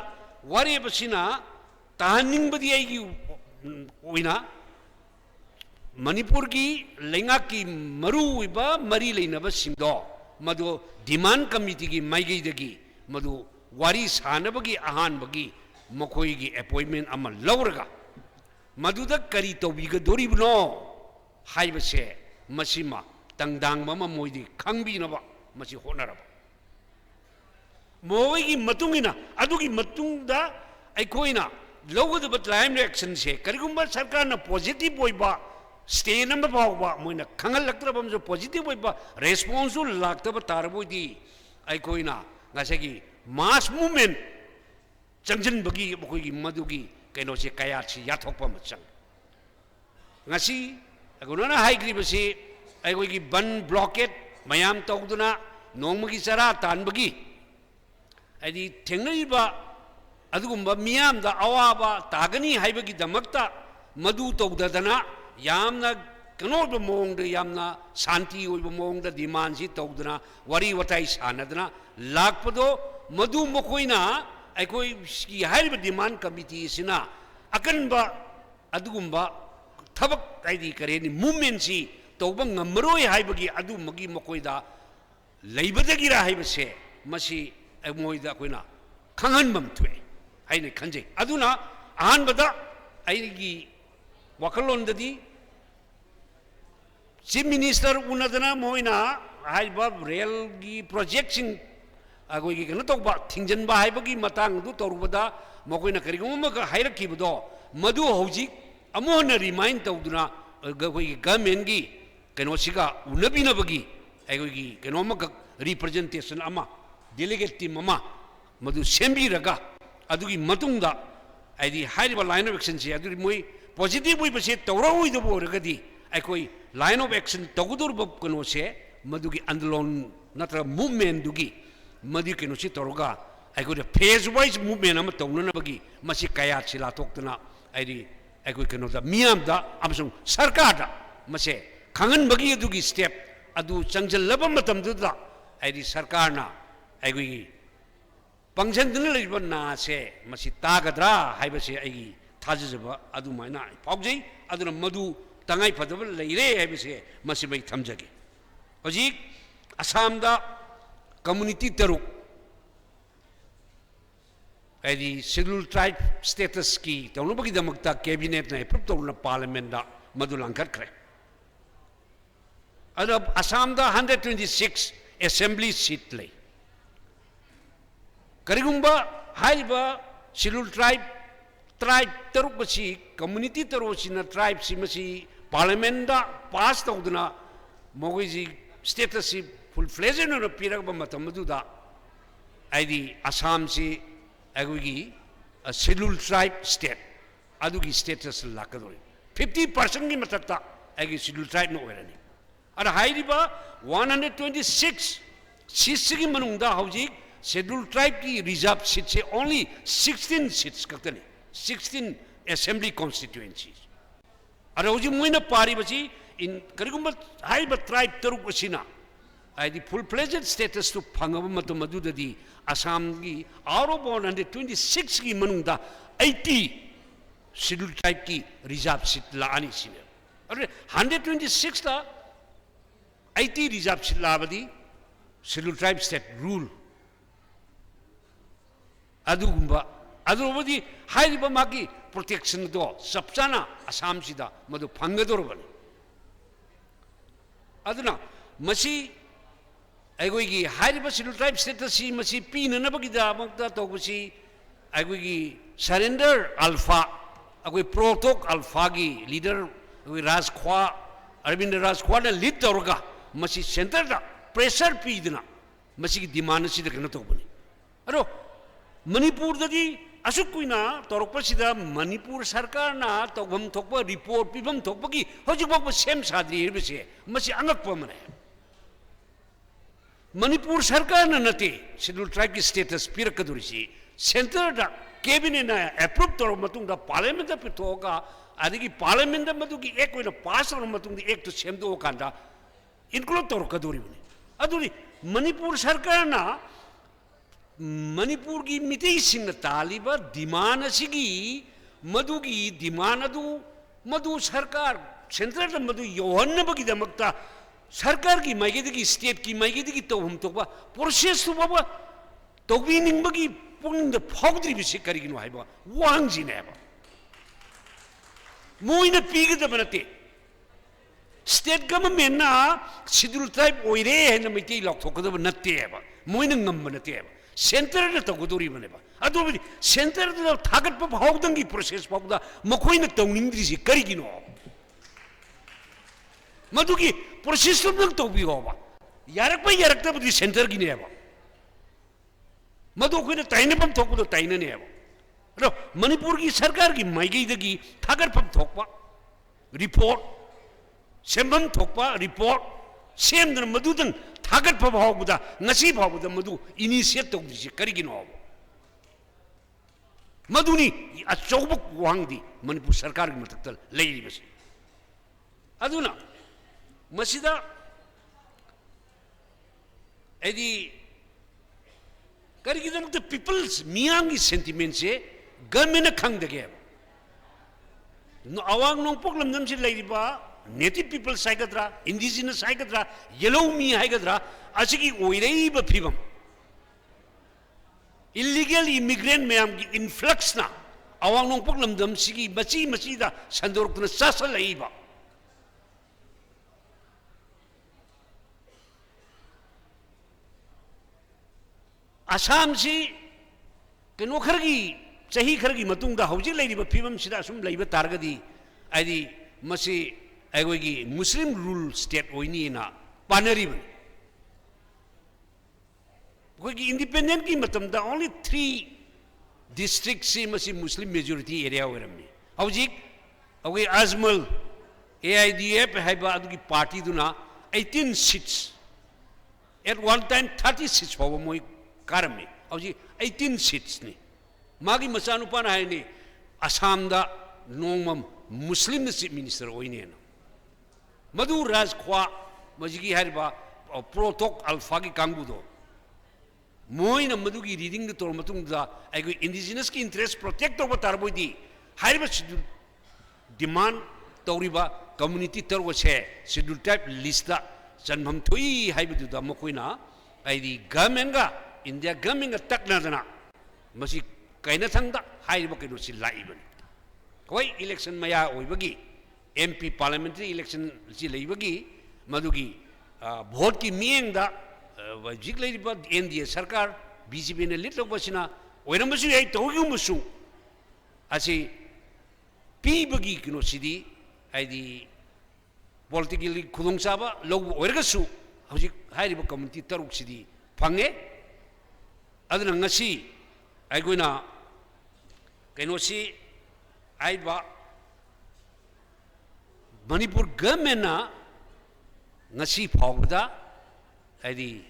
warebasina tahaningbadi aigi oina Manipur ki lenga ki maruiba mari leinaba singdo madu demand committee ki maigi dagi madu wari sanabagi ahan bagi mokoi gi appointment ama lauraga maduda kari tobiga doribno haibase masima tangdang mama moidi khangbi naba masi honaraba moi gi matungina adugi matungda aikoina logada climate action se karigumba sarkar na positive oiba stay number bawa moina khangal laktra bamjo positive oiba response laktaba tarboidi aikoina ngasagi mass movement changjan bagi bokoi madugi kaino se kaya chi yathokpa machang ngasi aguna haigri basi aigoi gi ban blockade mayam tawduna nongmagi sara tanbagi adi thengnaiba adugumba miyamda awaba tagani haibagi damakta madu tawdadana yamna kanoba mongda yamna santi oiba mongda demand si tawduna wari watai sanadana lakpado madu mokoina aikoi ki haiba demand committee sina akanba adugumba thabak aidi kareni movement si tawba ngamroi haibagi adu magi mokoida leibadagira haibase masi moida koina khanganbam thue aine khanje aduna ahanbada aigi wakalondadi chief minister unadana moina haiba rail gi project sing agoi gi kana tokba thingjanba haibagi matang du torubada mokoina karigum ka hairakibdo madu hojik amona remind tawduna agoi government gi keno siga unabina bagi agoi gi keno ma representation ama delegate team ama madu sembiraga adugi matungda aidi haiba line of action se aduri moi positive oi base tawra oi do boragadi aikoi line of action tagudur bob kono se madugi andalon natra movement dugi madi keno si toroga aikoi phase wise movement ama tawna bagi masi kaya chila toktuna aidi aikoi keno da miam da amsung sarkar da mase khangan bagi adugi step adu changjal laba matam du da aidi sarkar na aikoi pangchandna leiba na se masi tagadra haibase aigi thajaba adu maina paujai aduna madu tangai phadaba leire haibase masi bai thamjage hoji assam da community taruk aidi scheduled tribe status ki tawnu bagi damakta cabinet na approve tawna parliament da मधु लांखटख्रे अदब असम दा 126 assembly seat ले करिगुंबा हाइबा schedule tribe तरुक बसी community तरुसिना tribe सिमसी parliament दा पास तौदना मोगोजी status सी full fledged न पिरग मतमदुदा आईदी असम से अगुगी schedule tribe state अदुगी status लाकदोरी 50% की मतकता अगी schedule tribe न ओरनी अर हाइरिबा 126 सीट्स की मनुंगदा हौजी शेड्यूल ट्राइब की रिजर्व सीट से ओनली 16 सीट्स कतने 16 असेंबली कॉन्स्टिट्यूएंसीज अर हौजी मोइना पारी बची इन करिगुंबा हाइबा ट्राइब तरुक बसिना आईदी फुल फ्लेजेड स्टेटस तो फंगब मतम मदुददी असम की आउट ऑफ 126 की मनुंगदा 80 शेड्यूल ट्राइब की रिजर्व सीट लानी सिने अरे 126 ता 80 रिजर्व सीट लाबदी शेड्यूल ट्राइब स्टेट रूल अदुगुंबा अदुबदी हाइरिबा मागी प्रोटेक्शन दो सबचाना असम सिदा मदु फंगदोरबनी अदुना मसी अगोगी हाइरिबा शेड्यूल ट्राइब स्टेटस सी मसी पीननबगिदा मक्ता तोबसी अगोगी सरेंडर अल्फा अगोई प्रोटोक अल्फा की लीडर अगोई राजख्वा अरविंद राजख्वा ने लीड तौरगा मसी सेंटर दा प्रेशर पीदना मसी की डिमांड सिदा कनो तोबनी अरो मणिपुर दगी असुकुइना तौरपसिदा मणिपुर सरकार ना तौबम थोकबा रिपोर्ट पिबम थोकबगी होजिबक सेम साद्री हिरबसे मसी अंगक मने मणिपुर सरकार ना नते शेड्यूल ट्राइब की स्टेटस पिरकदुरिसी सेंटर दा कैबिनेट ना अप्रूव तौर मतुंगा पार्लियामेंट दा पिथोगा अदगी पार्लियामेंट दा मदुगी एक ओइना पास तौर मतुंगी एक तो सेमदो कांदा इंक्लूड तौर कदुरिबनी अदुरी मणिपुर सरकार ना मणिपुर की मिटी सिंह तालिबा डिमांड असिगी मदुगी डिमांड अदु मदु सरकार सेंट्रल दा मदु योहन्नबगी दमक्ता सरकार की माइगेदगी स्टेट की माइगेदगी तौहम तोबा प्रोसेस तो बाबा तौबी निंबगी पुंग द फौद्री बिसे करिगिनो हाइबा वांगजिनेबा मोइना पीगदबनते स्टेट गवर्नमेंट ना शेड्यूल ट्राइब ओइरे हैन मिटी लौथोकदब नतेबा मोइना ngambनतेबा सेंटर द तगदोरी बनेबा अदोबी सेंटर द थागत प हौदंगी प्रोसेस पाउदा मखोइना तौनिंद्रिसि करिगिनो मधुकी प्रोसेस तो तौबीबा यारकबदी सेंटर की मधु अखोन तैनफम थोपदो तैननेबा अदो मणिपुर की सरकार की माइगैदगी थागतफम थोप रिपोर्ट सेमफम थोप रिपोर्ट सेमदन मधुदं थागतफम हौबदा ngasi फावबदा मधु इनिशिएट तौदिसि करिगिनो मधुनी अचौब वांगदी मणिपुर सरकार की मतकत लेरिबसि अदुना मसीदा यदि करीगिदमत पीपल्स मियाम की सेंटिमेंट से गवर्नमेंट खंगदगे अवांग नोंपोक लमदम से लेरिबा नेटिव पीपल्स हाइगद्रा इंडिजिनस हाइगद्रा येलो मी हाइगद्रा असिगी ओइरेइबा फिबम इलीगल इमिग्रेंट मैम की इन्फ्लक्स ना अवांग नोंपोक लमदम सिगी मची मचीदा संदोरकना सासलइबा असम से कनो खरगी चाही खरगी मतुंगदा हौजी लेरिबा फिबम सिदा असुम लेबा तारगदी आइदी मसी आइगोगी मुस्लिम रूल स्टेट ओइनीना पानरीबन कोई इंडिपेंडेंट की मतमदा ओनली 3 डिस्ट्रिक्ट से मसी मुस्लिम मेजॉरिटी एरिया ओरमनी हौजी अगोई अजमल AIDF हाइबा अदुगी पार्टी दुना 18 seats at one time 30 seats फाव मोय कारमे अजी 18 सीट्स ने मागी मचानुपाना हाइने असम दा नोंगमम मुस्लिम चीफ मिनिस्टर ओइने मधु राजख्वा मजिगी हाइबा प्रोटोक अल्फा की कांगुदो मोइना मधुगी रीडिंग तोर मतुंगदा आइगो इंडिजिनस की इंटरेस्ट प्रोटेक्ट तोबा तारबोदी हाइबा डिमांड तौरिबा कम्युनिटी तरवसे शेड्यूल टाइप लिस्ट दा चनभम थोई हाइबदुदा मकोइना आइदी गवर्नमेंट इंडिया गवर्नमेंट तकना मसी कहीं थंगदा हाइब कहीं लाइबन कोई इलेक्शन मया ओइबगी MP parliamentary election si leibagi madugi vote ki miengda wajik leiba NDA sarkar BJP ne lit lokbasina oirambasu yai tawgumusu asi pibagi kino sidi aidi politically khudong saba lobu oirgasu hojik hairiba community taruk sidi phange aduna ngasi aiguna kaino si aiba Manipur government na ngasi phawda aidi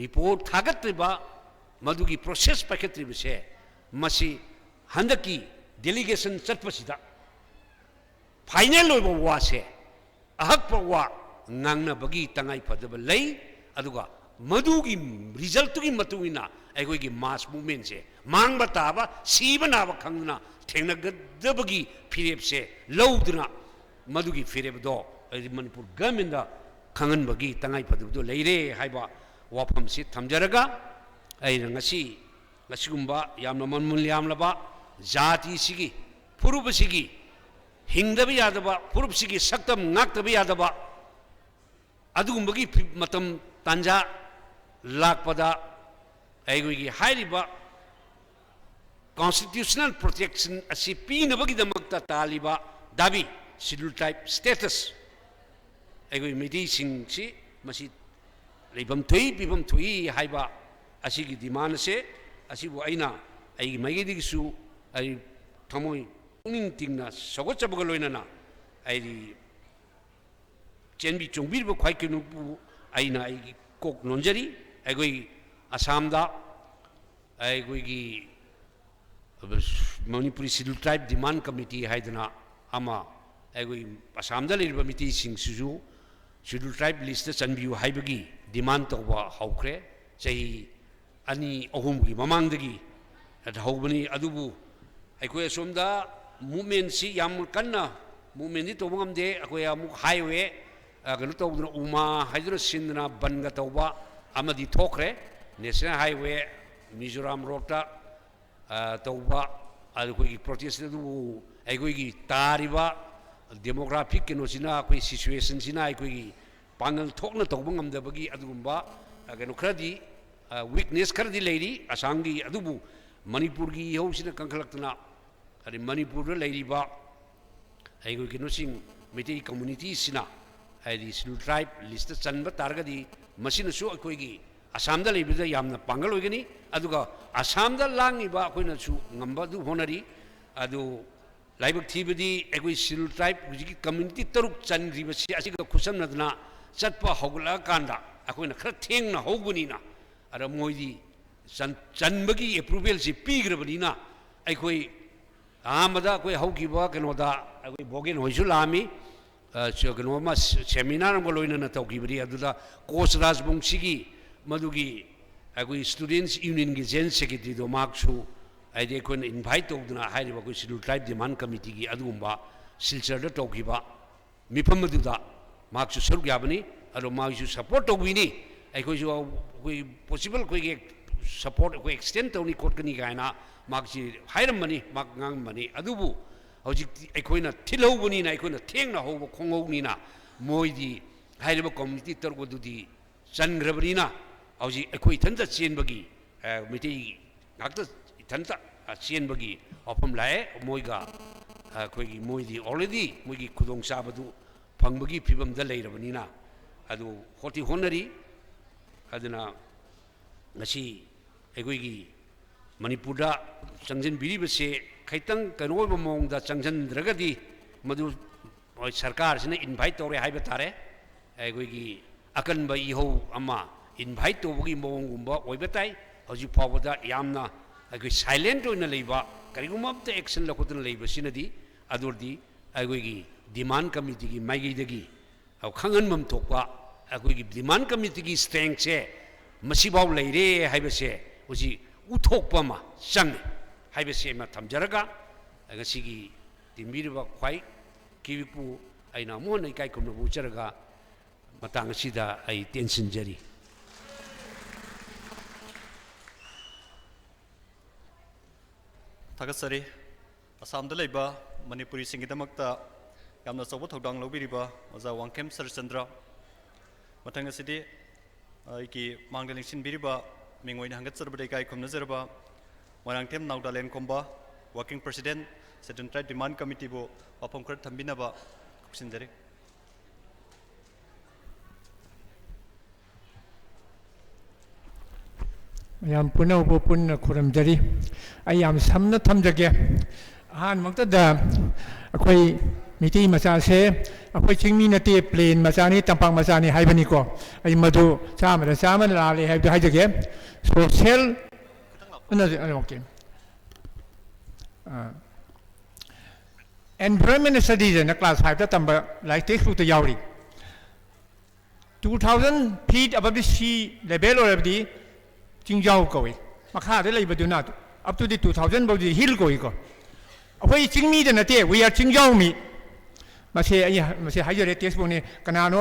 report thagatba madugi process paketri se masi handaki delegation chatpasida final loiba wa se ahakpa wa ngangna bagi tangai phadaba lei aduga madugi result gi matuina aigoi gi mass movement se mangba taba siba naba khangna thengna gadabagi phirep se laudna madugi phirep do manipur government da khangan bagi tangai phadab do leire haiba wafam si thamjaraga ai ngasi ngasigumba yamna manmul yamlaba jati sigi puruba sigi hingdaba yadaba purup sigi saktam ngaktaba yadaba adugumbagi matam tanja lakpada aigoi hairiba constitutional protection asi pinabagi damakta taliba dabi schedule type status aigoi midi sing si masi leibam thui haiba asigi demand se asibu aina ai maigi su ai thamoi ning tingna sogo chabuga loinana ai chenbi chongbir bo khwai kinu aina ai kok nonjari aigoi assam da aigoi gi manipuri schedule tribe demand committee haidana ama aigoi assam da lirba miti sing suju schedule tribe list chanbiu haibagi demand tawba haukre chahi ani ahum gi mamangdagi hawbani adubu aikoi asomda movement si yam kanna movement ni tawbangam de akoi amuk highway ganu tawduna uma haiduna sindna banga tawba amadi thokre national highway mizoram road ta tawba akoi protest du aikoi gi tariba demographic kino sina akoi situation sina aikoi pangal thokna tawbangam dabagi adugumba ganu khradi weakness khardi leiri asangi adubu manipur gi hosina kankhalaktuna ari manipur la leiriba aigo kino sing meti community sina ai schedule tribe list chanba targadi masina su akoi gi assam da leibida yamna pangal oigani aduga assam da langiba akoina su ngamba du honari adu laibak thibidi agoi schedule tribe gi community taruk chanriba si asiga khusamnadna chatpa hogla kanda akoina khara thengna hoguni na ara moidi chanbagi approval si pigrabani na aikoi amada koi haukiba kenoda akoi bogen hoisu lami keno ma seminar ngo loina na tawkibri aduda coach rajbong sigi madugi akoi students union gi gen secretary do maksu aide kon invite tawduna hairiba koi schedule tribe demand committee gi adumba silchar da tawkiba mifam aduda maksu saruk yabani aro maksu support tawbini aikoi jo koi possible koi support koi extend tawni court kani gaina makji hairam mani mak ngang mani adubu hojik aikoina thilhobuni na aikoina thengna hobo khongogni na moidi hairiba community targo dudi changrabani na hoji aikoi thanta chenbagi miti ngakta thanta chenbagi ofam lae moiga aikoigi moidi already moigi khudong sabadu phangbagi phibam da leirabani na adu hoti honari aduna ngasi aikoigi manipurda changjin biribase khaitang kanoba mongda changjin dragadi madu sarkar sina invite tore haiba tare aikoigi akanba iho ama invite tobugi mongumba oibatai hoji phawada yamna aigoi silent oina leiba kariguma ta action lakotuna leiba sinadi adurdi aikoigi demand committee gi maigi dagi au khangan mam thokpa aikoigi demand committee gi strength se masibaw leire haibase uji uthokpa ma sang haibase ma thamjaraga agasigi timbiriba khwai kiwipu aina mon ai kai kumna bucharaga matang sida ai tension jari Tagasari Assam da leiba Manipuri singidamakta ꯌꯥꯝꯅ ꯑꯆꯧꯕ ꯊꯧꯗꯥꯡ ꯂꯧꯕꯤꯔꯤꯕ ꯑꯣꯖꯥ ꯋꯥꯡꯈꯦꯝ ꯁꯔꯆꯟꯗ꯭ꯔ, ꯃꯊꯪ ꯑꯁꯤꯗꯤ ꯑꯩꯒꯤ ꯃꯥꯡꯗ ꯂꯦꯡꯁꯤꯟꯕꯤꯔꯤꯕ ꯃꯤꯡ ꯑꯣꯏꯅ ꯍꯪꯒꯠꯆꯔꯕꯗ ꯏꯀꯥꯏ ꯈꯨꯝꯅꯖꯔꯕ ꯃꯣꯏꯔꯥꯡꯊꯦꯝ ꯅꯥꯎꯗꯥꯂꯦꯟ ꯈꯣꯝꯕ ꯋꯥꯔꯀꯤꯡ ꯄ꯭ꯔꯁꯤꯗꯦꯟꯠ ꯁꯦꯗ꯭ꯌꯨꯜ ꯇ꯭ꯔꯥꯏꯕ ꯗꯤꯃꯥꯟ ꯀꯃꯤꯇꯤꯕꯨ ꯋꯥꯐꯝ ꯈꯔ ꯊꯝꯕꯤꯅꯕ ꯀꯧꯁꯤꯟꯖꯔꯤ꯫ ꯌꯥꯝ ꯄꯨꯟꯅꯕꯨ ꯄꯨꯟꯅ ꯈꯨꯔꯨꯝꯖꯔꯤ꯫ ꯑꯩ ꯌꯥꯝ ꯁꯝꯅ ꯊꯝꯖꯒꯦ꯫ ꯑꯍꯥꯟꯕꯃꯛꯇꯗ ꯑꯩꯈꯣꯏ ꯃꯤꯇꯩ ꯃꯆꯥꯁꯦ ꯑꯩꯈꯣꯏ ꯆꯤꯡꯃꯤ ꯅꯠꯇꯦ, ꯄ꯭ꯂꯦꯟ ꯃꯆꯥꯅꯤ, ꯇꯝꯄꯥꯛ ꯃꯆꯥꯅꯤ ꯍꯥꯏꯕꯅꯤꯀꯣ꯫ ꯑꯩ ꯃꯗꯨ ꯆꯥꯝꯃꯗ ꯆꯥꯝꯃ ꯂꯥꯜꯂꯦ ꯍꯥꯏꯕꯗꯨ ꯍꯥꯏꯖꯒꯦ꯫ ꯁꯣꯁꯤꯌꯦꯜ ꯑꯣꯀꯦ एनवायरमेंट स्टडीज है क्लास 5 ता तंबा लाइक टेक्स्ट बुक तो यावरी 2000 feet above the sea level or abdi चिंजाव कोई मखा दे लई बदुना up to the 2000 बौदी हिल कोई को अखोई चिंगमी दे नते we are चिंजाव मी मसे हाइजरे टेक्स्ट बुक ने कनानो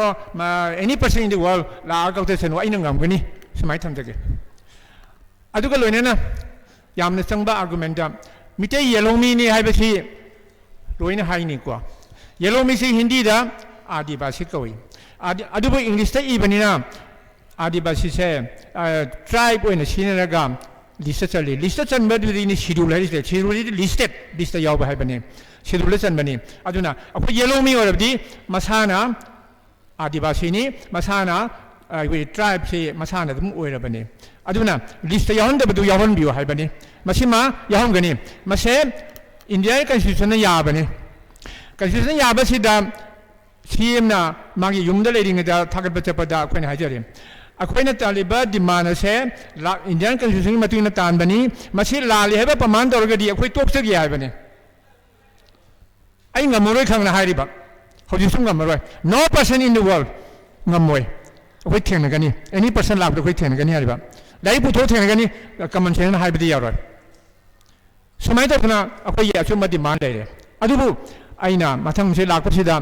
any person in the world ला आगौते सनो आई नंगमगनी समाय थमजगे अदुगा लोइनेना यामने चंगबा आर्गुमेंट दा मिटे येलो मी ने हाइबसी लोइने हाइनी को येलो मी से हिंदी दा आदिवासी कोई अदुबो इंग्लिश ता इबनिना आदिवासी से ट्राइब ओइने सिनेरगा लिस्ट चनबदि नि शेड्यूल है शेड्यूल लिस्टेड लिस्ट याव हाइबने शेड्यूल चनबनी अदुना अखो येलो मी ओरबदि मसाना आदिवासी नि मसाना वे ट्राइब से मसाना दम ओइरबने अदुना लिस्ट याहनदबदु याहनबियो हाइबने मसिमा याहनगनी मसे इंडिया कॉन्स्टिट्यूशन याबने कॉन्स्टिट्यूशन याबसिदा सीएमना मागी युमदा लेरिंगदा थागत बचपदा अखोइन हाजरे अखोइना तालिबा डिमांड से इंडियन कॉन्स्टिट्यूशन मतिन तानबनी मसे लाले हेबा प्रमाण तौरगदी अखोइ तोपसगे हाइबने आई ngमरोय खंगना हाइरिबा हजिसुम ngमरोय no person in the world ngमोय अखोइ थेंगनगनी एनी पर्सन लाबदो अखोइ थेंगनगनी हाइबा लाई पुथो थेंगनगनी कमन सेन हाइबदी यारोय सुमाय तौना अखोइ यासुम डिमांड लेरे अदुबु आइना मथंग से लाकपसिदा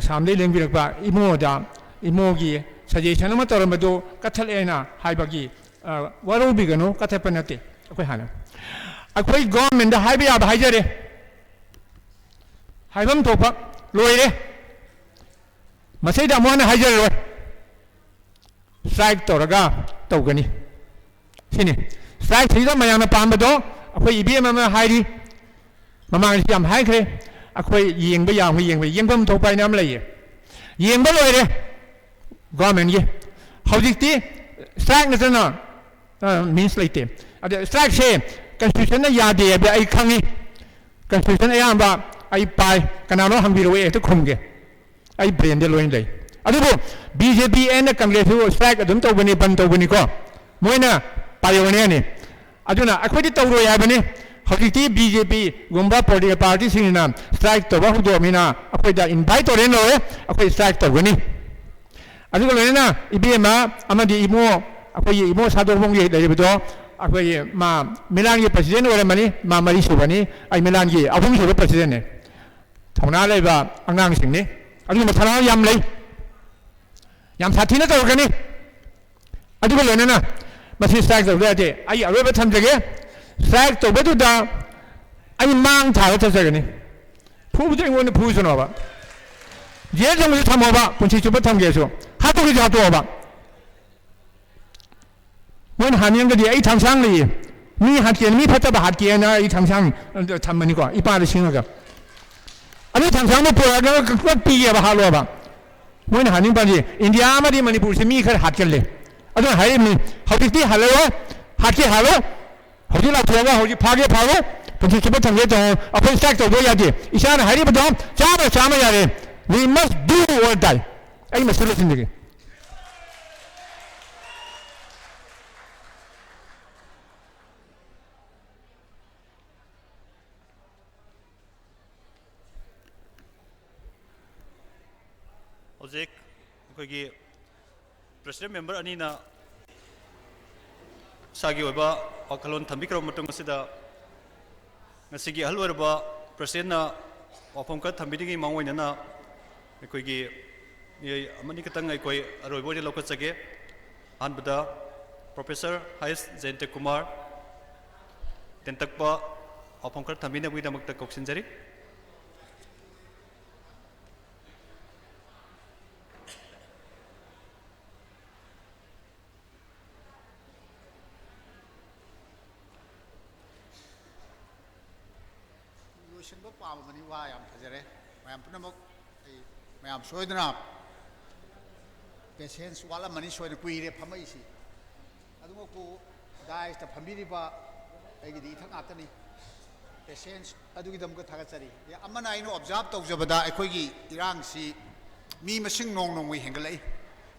सामदे लेंबिरकबा इमोदा इमोगी सजेशन अमा तौरमदो कथलेना हाइबगी वरोबिगनो कथपनते अखोइ हाना अखोइ गवर्नमेंट दा हाइबे या हाइजरे हाइबम तोपा लोइरे मसैदा मोना हाइजरे रो स्ट्राइक तौरगा तौगनी सिने स्ट्राइक सिदा मयाना पामबदो अखोइ इबीएम अमा हाइरी ममांग याम हाइखरे अखोइ येंबा याम येंबम थोपाय नाम लइए येंबा लोइरे गवर्नमेंट ये हौजिकती स्ट्राइक नतना मीन्स लेते अदे स्ट्राइक से कॉन्स्टिट्यूशन ना यादे बे आई खंगी कॉन्स्टिट्यूशन अयाबा आई पाई कनानो हंबिरोए तो खुमगे आई ब्रेन दे लोइन लई अदुबो बीजेपी एंड कांग्रेस स्ट्राइक अदुम तौबनी बन तौबनी को मोइना पायोने ने अदुना अखोइदि तौरो याबने हौजिकती बीजेपी गुम्बा पॉलिटिकल पार्टी सिंगना स्ट्राइक तौबा हुदोमिना अखोइदा इनवाइट तौरे लोए अखोइ स्ट्राइक तौगनी अदुगा लोइना इबीएमा अमदि इमो अखोइ इमो सादोबोंगे लेबदो अखोइ मा मिलानगी प्रेसिडेंट ओरमनी मा मरी सुबनी आई मिलानगी अहुम सुबा प्रेसिडेंट ने थौना लेबा अंगांग सिंगनी अदुगा मथाना याम लई याम साथीना तौगनी अदुगा लोइना मसी स्ट्राइक तौदे आई अरोबा थमजगे स्ट्राइक तौबदुदा आई मांग थागा थजगनी फुबदे इंगोन फुजनोबा जे जंग थमोबा पुंची चुबा थमगेसो हातोगी जातोबा मोन हानियंगदी आई थांसांग लई मी हातके मी फतबा हातके ना आई थांसांग थमनी को इपा दे सिंगगा अनु थांसांग न पोरागा कक पियेबा हालोबा मोन हानिंग बाजी इंडिया मादी मणिपुर से मी खर हातकेले अदु हाइ मी हौजिकती हालो हातके हालो हौजि लाथोगा हौजि फागे फागो पुंची चुबा थमगे तो अखोइ स्ट्राइक तौदो यादे इशान हारिबदो चामा यारे we must do or die आई मसले जिंदगी हौजिक अखोइगी प्रेसिडेंट मेंबर अनीना सागी ओइबा वाखलोन थंबिक्रब मतुंग असिदा ngasiगी ahal oiraba president na wafam ka thambidigi mangoinana अखोइगी अमनी खतंग अखोइ अरोइबोदि लौकचगे अहनबदा प्रोफेसर हाइस जयंत कुमार तेंतकपा वफम खर थंबिनबगिदमक्ता कौसिनजरी लोइसनबो पामबनी वा याम फजरे मयाम पुनमक मयाम सोयदना पेशेंस वाला मनी सोयद कुइरे फमैसी अदुमको दाइस त फमिरिबा अगिदि इथक आतनी पेशेंस अदुगिदमको थागचरी या अमना आइनो ऑब्जर्व तौजबदा अखोइगी इरांगसी मी मसिंग नोंग नोंगै हेंगलै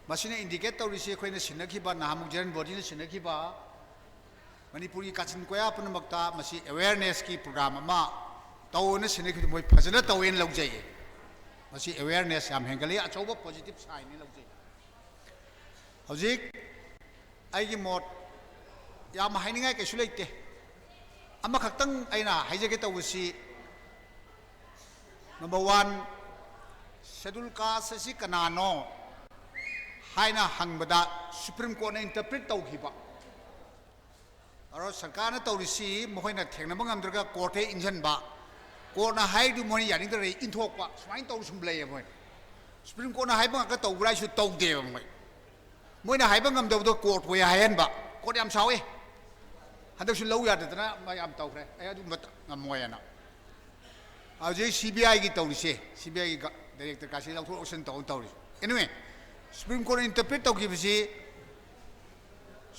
मसिना इंडिकेट तौरिसी अखोइना सिनखिबा नाहमुक जनरल बॉडीना सिनखिबा मणिपुरी काचिन कोया पुनमक्ता मसी अवेयरनेस की प्रोग्राम अमा तौना सिनखि मोय फजना तौएन लौजै मसी अवेयरनेस याम हेंगलै अचौबा पॉजिटिव साइन नि लौजै हौजिक आइगी मोट याम हाइनिंगाय कैसु लैते अमा खक्तंग आइना हाइजगे तौबसी नंबर 1 शेड्यूल कास्ट असि कनानो हाइना हंगबदा सुप्रीम कोर्ट ने इंटरप्रेट तौखिबा और सरकार ने तौरिसी मखोइना थेंगनबा ngamद्रगा कोर्टे इंजनबा कोर्टना हाइदु मोनि यानिंगदरे इंथोकपा सुमाइन तौसुम लैय मोय सुप्रीम कोर्टना हाइबा का तौब्राइसु तौदेबा मोय मोइना हाइबा ngamदबदो कोर्ट होय हायनबा कोर्ट याम सावे हदसु लौ यादतना याम तौखरे अय अदु ngमोयना आजे सीबीआई की तौरिसे सीबीआई की डायरेक्टर कासी लौथो ऑप्शन तौरी एनीवे सुप्रीम कोर्ट इंटरप्रेट तौखिबसी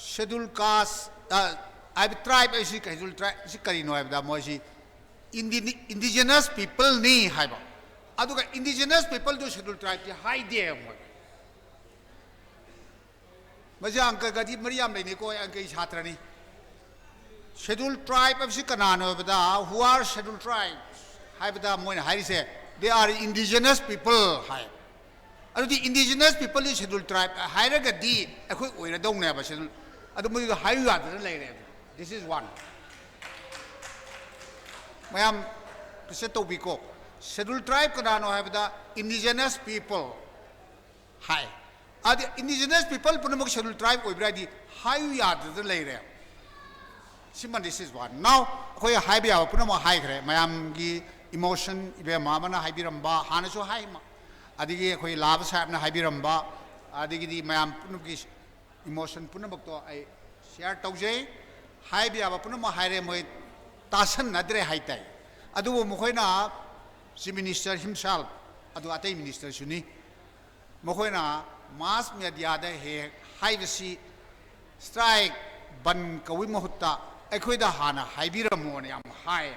शेड्यूल कास्ट आई ट्राइब ऐसी शेड्यूल ट्राइब से करीनो है मोसी इंडिजिनस पीपल नी हाइबा अदुगा इंडिजिनस पीपल दो शेड्यूल ट्राइब की हाई दे मोय मजा अंक गदी मरियाम लेने को अंक छात्रनी शेड्यूल ट्राइब ऐसी कनानो बदा हु आर शेड्यूल ट्राइब हाइबदा मोयना हाइसे दे आर इंडिजिनस पीपल हाइ अदुदी इंडिजिनस पीपल दी शेड्यूल ट्राइब हाइरगदी अखोय ओइरदौने बा शेड्यूल अदु मुदु हाइयु यादना लेरे दिस इज वन मैम पिसे तौबिको शेड्यूल ट्राइब कनानो हाइबदा इंडिजिनस पीपल हाइ आदि इंडिजिनस पीपल पुनमक शेड्यूल ट्राइब ओइब्रादी हाइयु यादना लेरे सिमन दिस इज वन नाउ अखोय हाइबया पुनम हाइखरे मैम की इमोशन इबे मामना हाइबिरंबा हानसो हाइमा अदिगी अखोय लाभ साहबना हाइबिरंबा अदिगी मैम पुनमकी इमोशन पुनमक तो आई शेयर तौजे हाइबिया पुनम हाइरे मोय तासन नद्रे हाइताई अदु मखोयना चीफ मिनिस्टर हिमसेल्फ अदु अतै मिनिस्टर सुनी मखोयना मास मीडिया दे हे हाइबसी स्ट्राइक बन कवि महुत्ता अखोयदा हाना हाइबिरमोने याम हाइ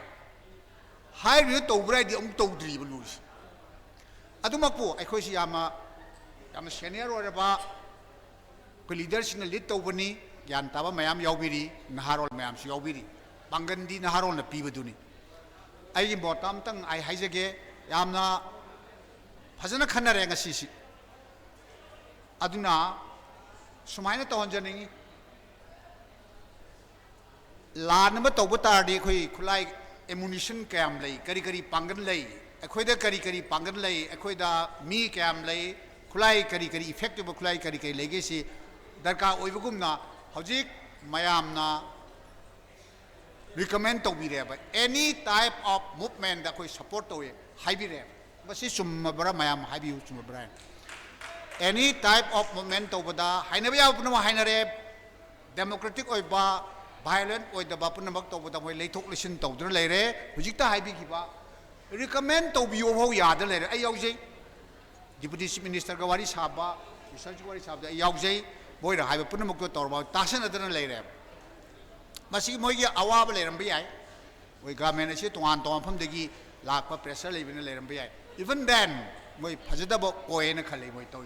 हाइरि तौब्राइदि अमु तौद्रिबा लुस अदुमकु अखोयसि यामा सीनियर ओरबा को लीडर सिंह लीड तौबनी ज्ञान ताबा मयाम यावबिरी नहारोल मयाम सु यावबिरी पांगनदी नहारोल न पीबदुनी आई बोताम तंग आई हाइजगे यामना फजना खनरे ngasi अदुना सुमाइना तौहनजनिंगी लानब तौब तारदी खोई खुलाई एमुनिशन कैम लई करी करी पांगन लई अखोयदा करी पांगन लई अखोयदा मी कैम लई खुलाई करी इफेक्टिव खुलाई करी लेगेसी दरकार ओइबगुमना हौजिक मयामना रिकमेंड तौबिरेबा एनी टाइप ऑफ मूवमेंट दा कोई सपोर्ट तौए हाइबिरे बसी सुमबरा मयाम हाइबिउ सुमबरा एनी टाइप ऑफ मूवमेंट तौबदा हाइनबा याबुना हाइनरे डेमोक्रेटिक ओइबा violent ओइदबा पुनमक तौबदा मोय लेथोक लिसन तौदर लेरे हुजिकता हाइबिखिबा रिकमेंड तौबियो भौ याद लेरे आई यावजे डिप्यूटी चीफ मिनिस्टर का वारी साबा रिसर्च वारी साबदा यावजे बोइरा हाइबा पुनमक तो तौरबा तासन अदन लेरे मसी मोयगी अवाब लेरम बियाय मोय गवर्नमेंट से तोआन तोआन फमदगी लाखपा प्रेशर लेबिन लेरम बियाय इवन देन मोय फजदब कोएन खले मोय तौ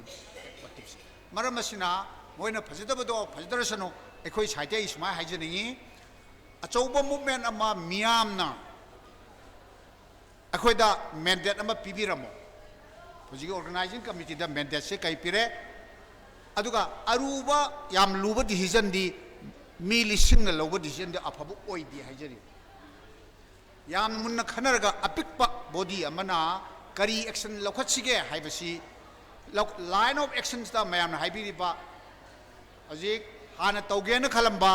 मरम मसिना मोयना फजदबदो फजदरसनो अखोई साइते इसमा हाइजनिंगी अचौबा मूवमेंट अमा मियामना अखोइदा मैंडेट अमा पिबिरमो हुजिग ऑर्गेनाइजिंग कमिटी दा मैंडेट से कई पिरे अदुगा अरुबा याम लुबा डिसीजन दी मी लिसिंग लौबा डिसीजन दी अफबु ओइदी हाइजरी याम मुन्ना खनरगा अपिकपा बॉडी अमना करी एक्शन लौखसिगे हाइबसी लाइन ऑफ एक्शंस दा मयामना हाइबिरिबा हुजिग हाना तौगेन खलंबा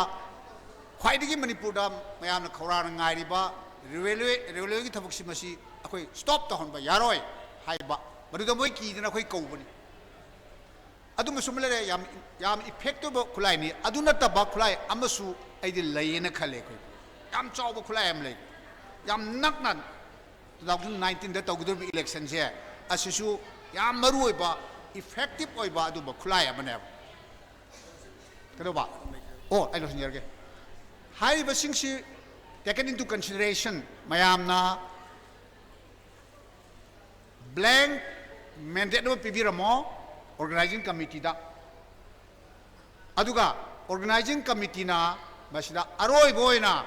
ख्वाइदगी मणिपुर दा मयामना खौरान ngairiba रेलवे की थबक मसी अखोई स्टॉप तहनबा यारोय हाइबा मदुदा मोय कीदना अखोई कौबनी अदुम सुमले याम इफेक्टिव खुलाइनी अदुना तबा खुलाइ अमसु आइदि लयेना खले खै याम चावबा खुलाइ am lay याम नकना 2019 दा तौगदब इलेक्शन से असिसु याम मरुइबा इफेक्टिव ओइबा अदुबा खुलाय अमने कदोबा ओ आई लो सिंजरगे high बसिंगसी taken into consideration mayamna blank mandate no pibiramo organizing committee da aduga organizing committee na masida aroi boina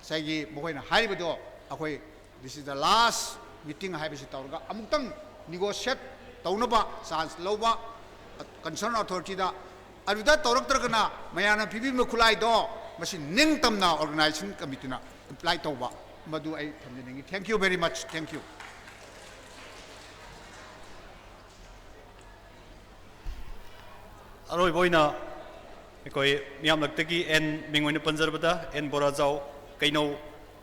saigi boina haibido akoi this is the last meeting haibisi tawga amuktang negotiate tawnaba chance loba concerned authority da aduda tawraktragana mayana pibi makhulai do masi ning tamna organizing committee na apply tawba madu ai thamjeni thank you very much thank you aroi boina ekoi miam laktagi en mingoi na panjarbada en borazau kaino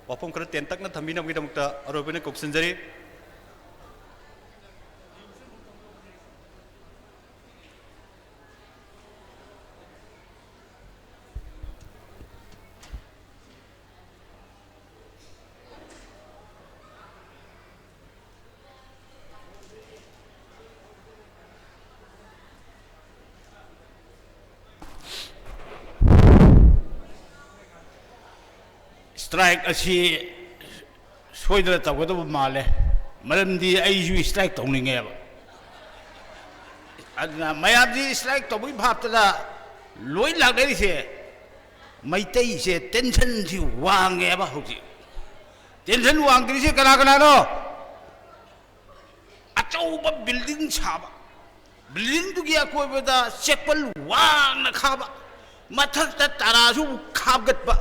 wapom kra ten tak na thamina gidamukta aroi boina koksinjari strike asi soidra tawada male maramdi aiju strike tawninge ba adna mayabdi strike tawi bhaptada loi lagderi se maitai se tension ji wange ba hoji tension wangdri se kana kana no achau ba building chaba building tu gi akoi bada chekpal wang na khaba mathak ta tarasu khabgat ba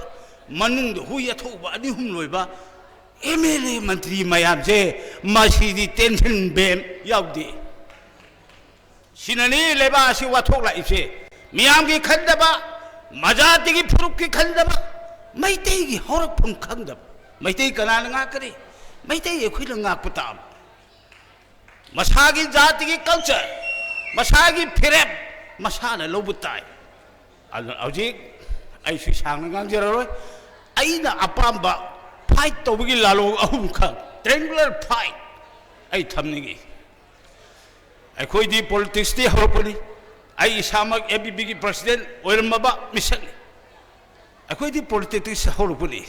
manung do huya thoba ani hum loiba MLA mantri mayam je masidi tension bem yaudi sinani leba si wathok la ise miyam gi khandaba majati gi phuruk gi khandaba maitei gi horak phum khandaba maitei kana nga kare maitei ekhoi la nga putam masagi jati gi culture masagi phirep masana lobutai aujik ai si sang nga jeroi aina apamba fight to bigi lalo ahum khan triangular fight ai thamningi ai khoi di politics ti horopoli ai samak ABB gi president oirmaba mission ai khoi di politics horopoli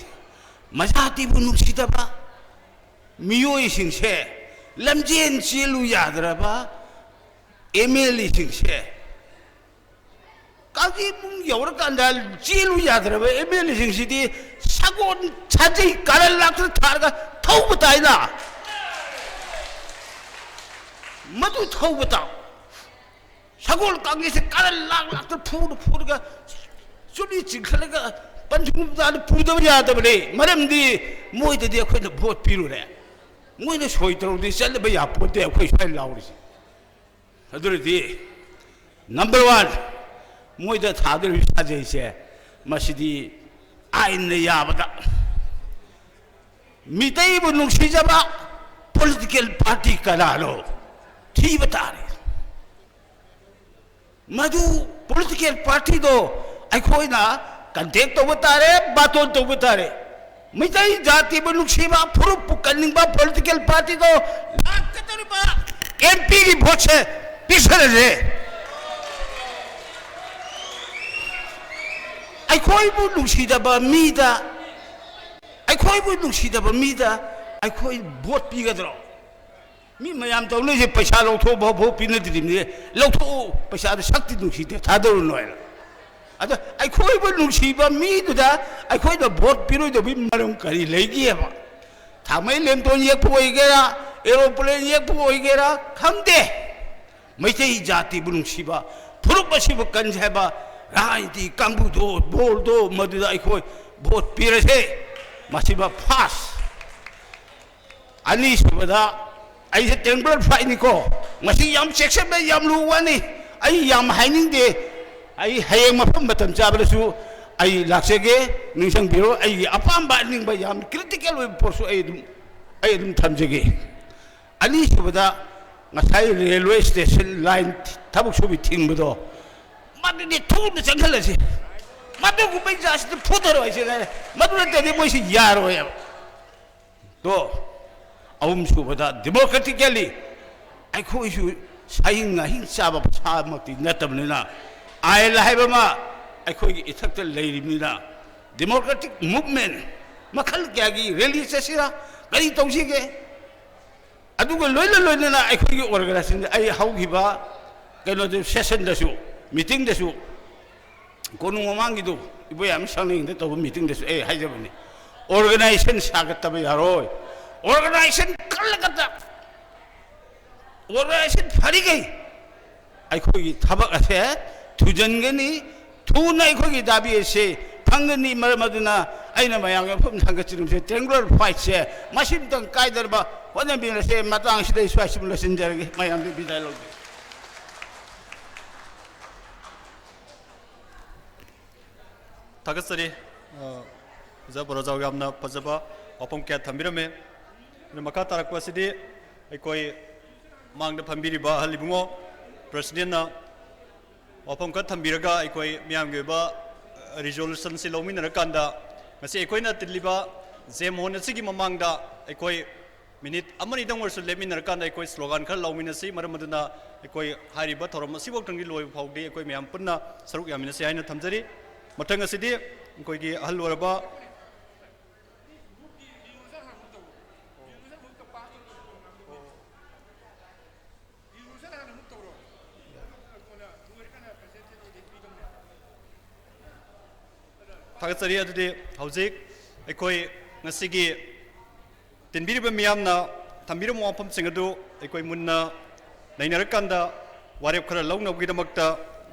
majati bunu sidaba miyoi singse lamjen chilu yadraba MLA singse काजी मुंग your कंडाल चीलु याद रहे MLA Singh सगोन छाजी करल लाख थारगा थौ बताई ना मधु थौ बताओ सगोन कांगे से करल लाख फूड का सुनी चिखले का पंचमुख दाल फूड याद बने मरम दी मोई दे अखोई ने वोट पीरु रे मोई ने सोई तो दी चल बे आप पोते अखोई file Lowry Adoor the number 1 मोइदा थादर विसाजे से मसिदी आइन याबदा मितई बु नुसिजबा पॉलिटिकल पार्टी कनालो थी बतारे मधु पॉलिटिकल पार्टी दो अखोइना कंटेक्ट तो बतारे बातों तो बतारे मितई जाति बु नुसिबा फुरुप कनिंगबा पॉलिटिकल पार्टी दो लाकतरबा एमपी की वोट से पिछड़े रे अखोई बु नुसिदबा मीदा अखोई बु नुसिदबा मीदा अखोई वोट पीगद्रो मी मयाम तौले जे पैसा लौथो भो पीने दिने लौथो पैसा शक्ति नुसिदे थादरु नोय अद अखोई बु नुसिबा मीदुदा अखोई द वोट पीरोय दबि मरम करी लेगिएबा थामै लेमतोन येक पोइगेरा एरोप्लेन येक पोइगेरा खमदे मैतै जाति बु नुसिबा फुरुबसिबु कंजेबा राजनीति कांगबुदो बोर्डो मधुदा अखोई वोट पीरसे मसिबा फास अनि सुबदा आई टेंबल फाइनिको मसी याम सेक्शन में याम लुवानी आई याम हाइनिंग दे आई हयें मफम बतम चाबलसु आई लाक्सेगे निसंग बिरो आई अपाम बानिंग बा याम क्रिटिकल वे पोसु आई दुम थमजेगे अनि सुबदा ngasai railway station line tabuk subi thingbudo madu ni thun changhala si madu ku bai jas phutar hoi si madu na de moi si yar hoi to अहम सूबदा डेमोक्रेटिकली अखोइसु साहिंग नाहिंग चाबा सामती नतबनिना आयल हाइबमा अखोइगी इथक्ता लेरिमिना डेमोक्रेटिक मूवमेंट मखल क्यागी रैली चसिरा कई तौसिगे अदुगा लोइना अखोइगी ऑर्गेनाइजेशन आई हौगिबा कनो दे सेशन दसु मीटिंग दसु कोनु ममांगिदु इबोयाम सांगिंग दे तब मीटिंग दसु ए हाइजबनी ऑर्गेनाइजेशन सागतब यारोय ऑर्गेनाइजेशन कलगता ऑर्गेनाइजेशन फरी गई अखोइगी थबक असे थुजनगनी थुना अखोइगी दाबी से फंगनी मरमदना अइना मयाम फम थांगचिरुम से ट्रेंगुलर फाइट से मसिम तंग कायदरबा होने बिन से मतंग सिदे स्वासिम लसिनजरगे मयाम बि बिदाय लोग थागसरी जबरो जावगामना फजबा अपम क्या थंबिरमे मखा तारकवासिदी अखोई मांगद फंबिरिबा हलिबुंगो प्रेसिडेंट ना अपम का थंबिरगा अखोई मियामगेबा रिजोल्यूशन से लौमिनरकांदा ngasi अखोइना तिलिबा जेम होन सिगी ममांगदा अखोई मिनिट अमनि दंगरसु लेमिनरकांदा अखोई स्लोगन खर लौमिनसि मरमदुना अखोई हारिबा थोरम सिबोक्तंगी लोय फाउदी अखोई मियाम पुन्ना सरुक यामिनसि हाइना थमजरी मथंग असिदी अखोइगी हलवरबा थागसरी अदुदि हौजिक अखोई ngasiगी तिनबिरिबा मियामना थंबिरम वाफम सिंगदु अखोई मुन्ना नैनरकांदा वारेप खरा लौनबगिदमक्ता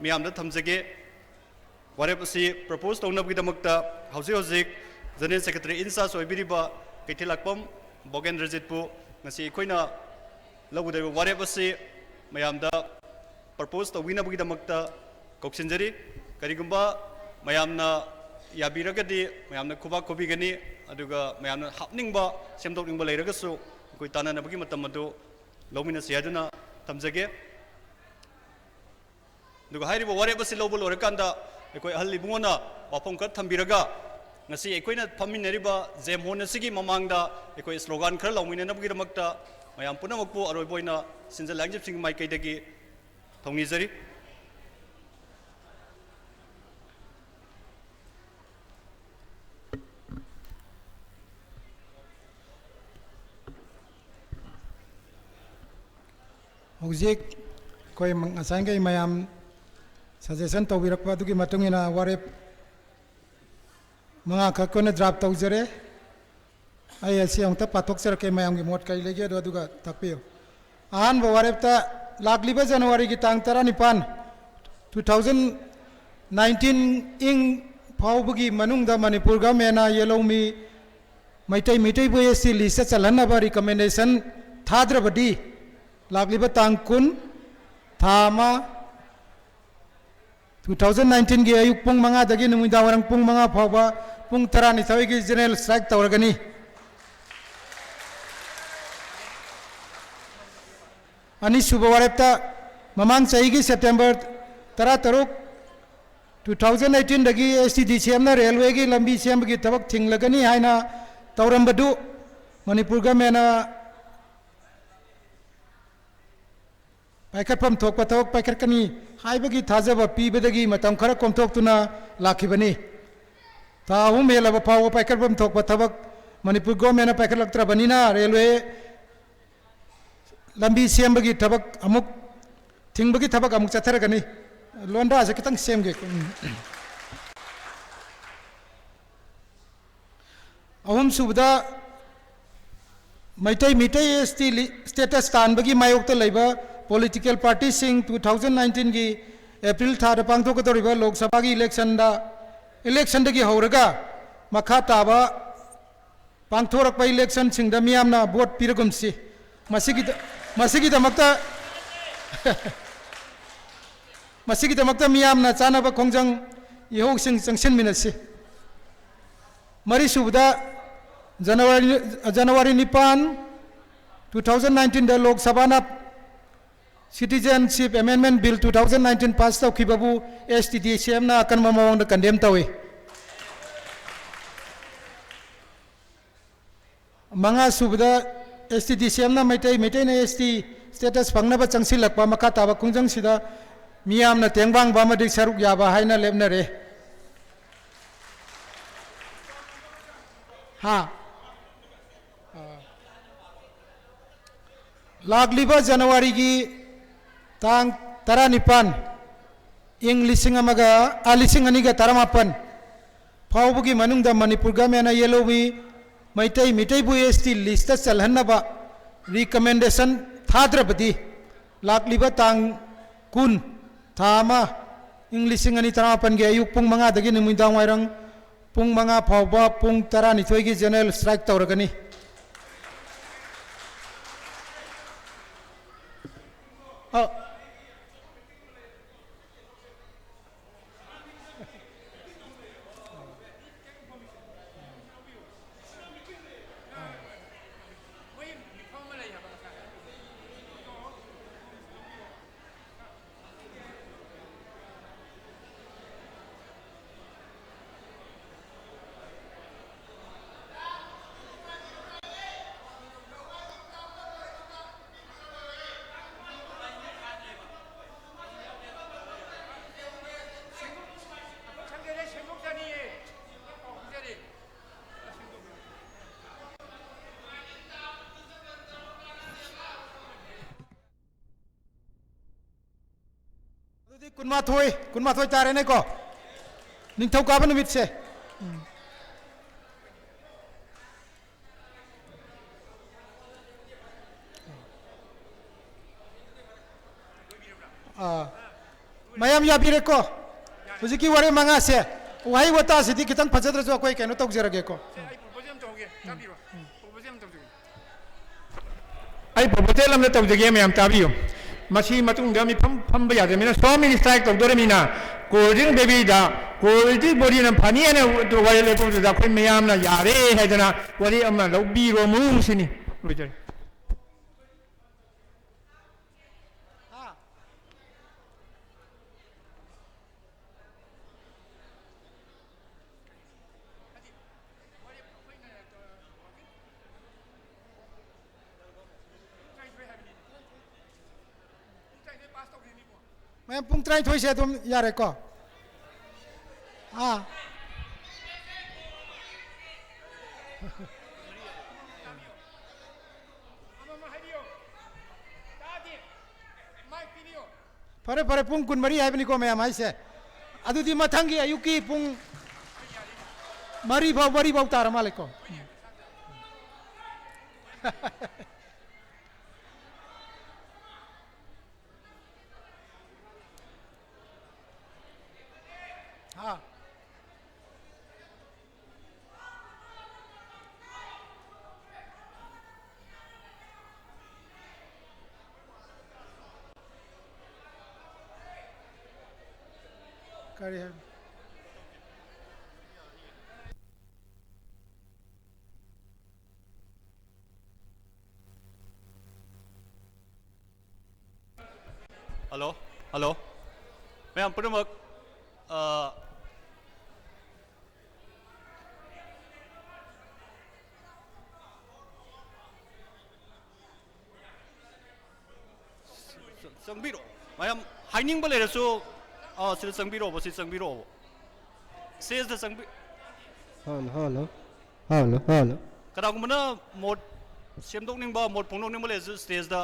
मियामदा थमजगे वारेप असि प्रपोज तौनबगिदमक्ता हौजिक जनरल सेक्रेटरी इंचार्ज ओइबिरिबा कैथिलाकपम बोगेंद्रजितपु ngasi अखोइना लौगुदैबा वारेप असि मियामदा प्रपोज तौगिनबगिदमक्ता कौक्सिनजरी करिगुंबा मियामना याबीरगदी मैम खुबा खुबीगनी मैम हापनिंग सेमदोनिंग लेरगसु कोई ताननबगी मतम अदु लौमिनसि हादुना तमजगे दुगा हाइरिबो वारेबसि लौब लोरकांदा अखोई अहलिबुंगोना वाफम का थंबिरगा ngasi अखोइना फमिनरिबा जेम होनसिगी ममांगदा अखोई स्लोगन खर लौमिननबगिदमक्ता मैम पुनमकपु अरोइबोइना सिंजल लांगजिबसिंग माइकैदगी थौनिजरी हौजिक कोई ngसाइगे मैम सजेशन तौबिरकपा दुगी मतुंगिना वारेप मंगा खकोना ड्राफ्ट तौजरे आई असी अंत पाथोक्सरके मैम की मोट कई लेगे दुगा तकपियो आहान वारेपता लाक्लिबा जनवरी की तांग 19 2019 इंग फाउबगी मनुंगदा Manipur government येलोमी Meitei Meitei बोएसी list चलहनबा recommendation थाद्रबदी लाक्लिबा तांग कुन थामा 2019 की अयुक पुंग मंगा दगी नुमिदावरंग पुंग मंगा फावबा पुंग 12 की जनरल स्ट्राइक तौरगनी अनि सुबवारेपता ममांग सही की सितंबर 13 2018 दगी STDCM ना रेलवे की लंबी सेम की तबक थिंगलगनी हाइना तौरंबदु मणिपुर गवर्नमेंट पैकटफम थोक थोक पैकटकनी हाइबगी थाजब पीबदगी मतम खरा कोमथोक्तुना लाखिबनी था अहुम हेलब फाव पैकटफम थोक थबक मणिपुर गवर्नमेंट पैकटलक्त्रबनिना रेलवे लंबी सेमबगी थबक अमुक थिंगबगी थबक अमुक चथरगनी लोंडा से कितंग सेमगे अहुम सुबदा मैतै मितै ST स्टेटस तानबगी मायोक्ता लैबा पॉलिटिकल पार्टी सिंह 2019 की अप्रैल थाद पांगथोकदौरिबा लोकसभा की इलेक्शन दगी हौरगा मखा ताबा पांगथोरकपा इलेक्शन सिंगदा मियामना वोट पिरगुमसी मसीगिदमक्ता मियामना चानबा खोंजंग इहोसिंग चंगसिनमिनसी मरी सुबदा जनवरी 9 2019 दा लोकसभा ना Citizenship Amendment Bill 2019 pass tau khibabu STDCM na akan mamawang da condemn tawi mga subda STDCM na maitai na ST status phangna ba changsilakpa makha taba kungjang sida miyam na tengbang ba madik saruk ya ba haina lepna re ha lagliba January gi tang 19 ing lising amaga alising aniga 18 फाउबगी मनुंग Manipur government येलोवी मैतई मिटईबु ST list चलहन्नबा recommendation थाद्रबदी लाकलिबा तांग कुन थामा इंग्लिशिंग अनि 18 गे अयुक पुंग 5 दगी नुमिदांग वाइरंग पुंग 5 फाउबा पुंग 12 गी जनरल स्ट्राइक तौरगनी कुनमा थोई तारे ने को निंथौ काबन मिट से मयम या बिरे को हुजिकी वरे मंगा से वही वता सिद्धि कितन फजद्र जो कोई केनो तक जरगे को आई प्रपोजल हमने तब जगह में हम ताबियो मसी मतुंग दमी फम बया दे मिना सो मिनी स्ट्राइक तब दोरे मिना कोल्डिंग बेबी दा कोल्डिंग बॉडी न फनी ने तो वाले ले को दा कोई मयाम ना यारे है जना वरी अमना लबी रो मुंग सिनी बुझे मैं पुंग ट्राई थोई से तुम यारे को हाँ फरे फरे पुंग कुन मरी है बनी को मैं हमारे से अदुदी मथंगी अयुकी पुंग मरी भाव तार माले को हाँ करी है हेलो हेलो मैं हम पुनमक संबिरो मैम हाइनिंग बले रसो सिर संबिरो बसी संबिरो सेज द संबि हेलो हेलो हेलो कदागुमना मोड सेमदोकनिंग बा मोड फोंदोकनिंग बले स्टेज दा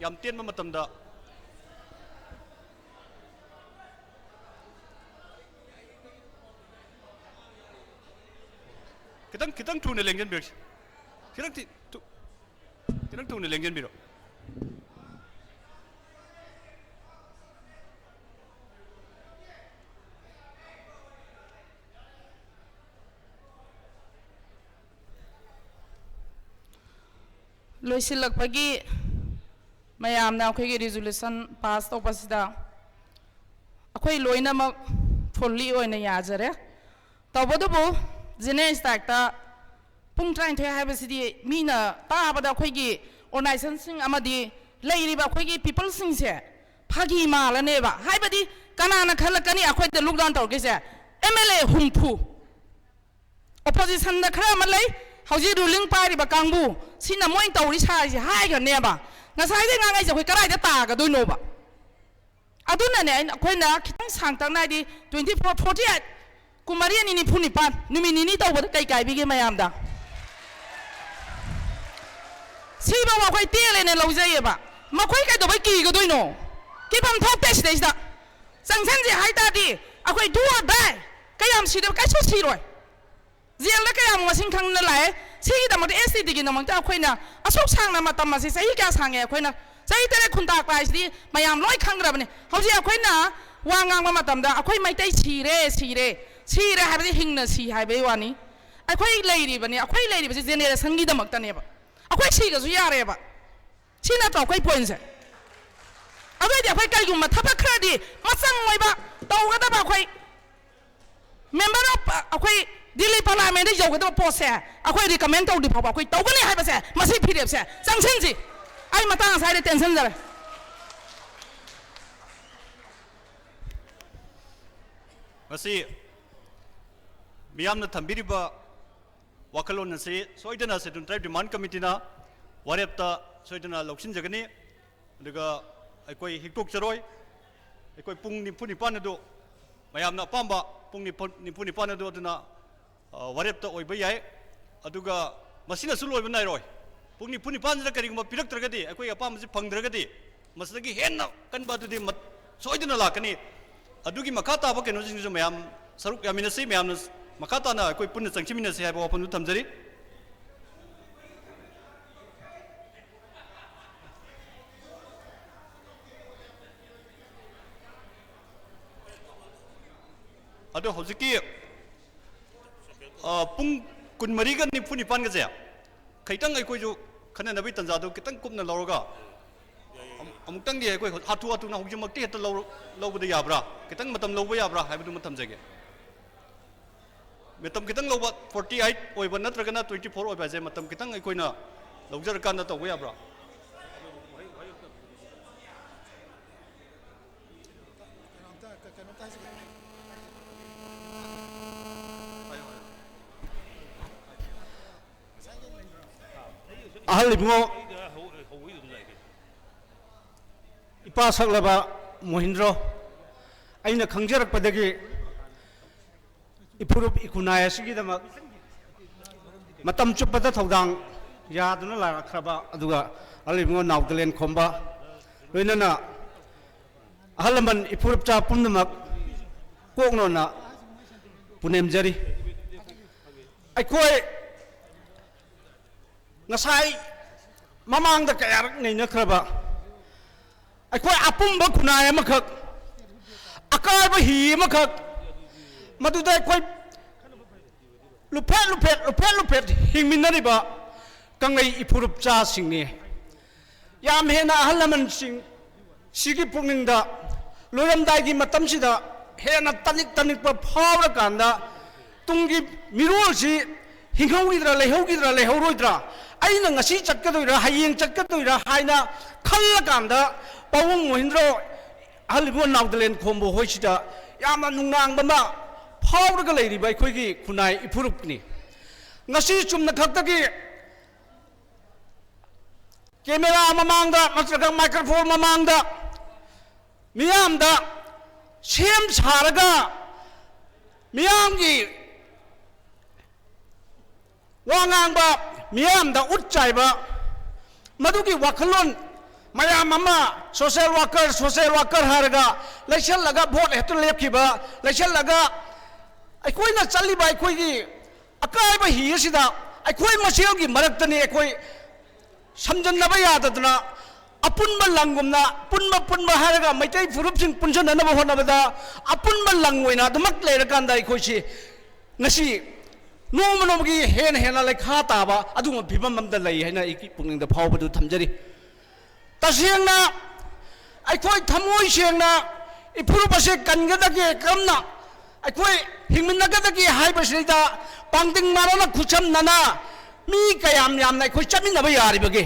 याम तेन मतम दा कितंग थूने लेंजन बिर कितंग थूने लेंजन बिरो लोइसिलकपगी मयामना अखोइगी रिजोल्यूशन पास तौपसिदा अखोइ लोइनमक फुल्ली ओइना याजरे तौबदुबु जेनेरल स्ट्राइकता पुंग ट्राइन थे हाइबसिदी मीना ताबदा अखोइगी ऑर्गेनाइजेशन सिंग अमदी लेइरिबा अखोइगी पीपल सिंग से फागी मालनेबा हाइबदी कनाना खलकनी अखोइदे लॉकडाउन तौरगेसे एमएलए हुमफु opposition da khara malai hauji ruling party ba kangbu sina moin tauri sai ji hai ga ne ba ngasai de ngai je khoi karai da ta ga doi no ba aduna ne khoi na khitang sang tang nai di 24 48 kumari ni phuni pan numi ni taw ba kai kai bi ge mayam da si ba wa khoi te le ne lo jai ba ma khoi kai do ba ki ga doi no ki pam thok te stage da sang san ji hai ta di akhoi du or dai kayam si de kai so si roi ziang la kayam masing khang na lai si da ma de SC gi na mang ta khoi na asok sang na ma tam ma si sai kya sang e khoi na sai te khun ta kai si mayam loi khang ra ba ne hau ji khoi na wa ngang ma tam da akhoi mai tai si re ha ba di hing na si hai be wa ni akhoi lei ri ba ni akhoi lei ri ba si generation gi da mak ta ne ba akhoi si ga su ya re ba si na to khoi point se abai de akhoi kai gu ma thapa khra di ma sang moi ba to ga da ba akhoi member of akhoi Delhi Parliament is yoga post here. Akhoi recommend to the papa. Akhoi tawani hai base. Masi phirep se. Sangsen ji. Ai matang sai de tension jare. Masi miyam na thambiri ba wakalon na se soidana se dun tribe demand committee na warepta soidana loksin jagani daga akhoi hiktok charoi akhoi pung ni phuni pan do mayam na pamba pung ni phuni pan do duna warepta oi bai yai aduga masina sul oi banai roi pungni puni pan da kari ma pirak tragadi akoi apam ji phang dragadi masdagi henna kan ba du di mat soidina la kani adugi makata ba kenu jing mayam saruk yamina se mayam makata na akoi punna changchimina se ba punu thamjari ado hojiki pung kun mari gan ni phuni pan ga ja khaitang ai koi ju khana nabi tanja do kitang kumna lawga amuk tang di koi hatu na hujum makti het law da yabra kitang matam law ba yabra hai bu matam jage matam kitang law 48 oi ban natra gana 24 oi ba je matam kitang ai koi na lawjar kan da to ba yabra ahal ibngo ipa saklaba mohindro aina khangjarak padagi ipurup ikunaya sigi dama matam chupada thodang yaduna la khraba aduga ahal ibngo nawdalen khomba loinana ahalaman ipurup cha punnamak kokno na punemjari aikoi ngasai mamang da kayarak nei na khraba aikoi apum ba kunai amakak akar ba hi amakak maduda aikoi lupet hingminari ba kangai ipurup cha singni yam hena ahalaman sing sigi pungning da loyam dai gi matam sida hena tanik ba phawra kanda tunggi mirol si hinghaugidra lehauroidra aina ngasi chakkadoira hayeng chakkadoira haina khallakanda pawung mohindro halibo nawdalen khombo hoisida yama nungang bama phawraga leiriba khoigi khunai ipurupni ngasi chumna khaktagi camera mamangda matraga microphone mamangda miyamda sem saraga miyamgi wangang ba miyam da utchai ba madugi wakalon mayam mama social worker haraga laisal laga vote hetu lepki ba laisal laga aikoi na chali ba aikoi gi akai ba hi sida aikoi masel gi marak tani aikoi samjan na ba ya dadna apun ba langum na punma haraga maitai furup sing punjan na ba hona ba da apun ba langoi na dumak le ra kan dai khoi si ngasi nomogi hena like hataba aduma bibam da lay hena iki pungning da phaw badu thamjari tasengna aikoi thamoi sengna ipuru base kanga da ke kamna aikoi hingminna ga da ke hai basida pangding marana khucham nana mi kayam yam nai khoi chamin na ba yari bage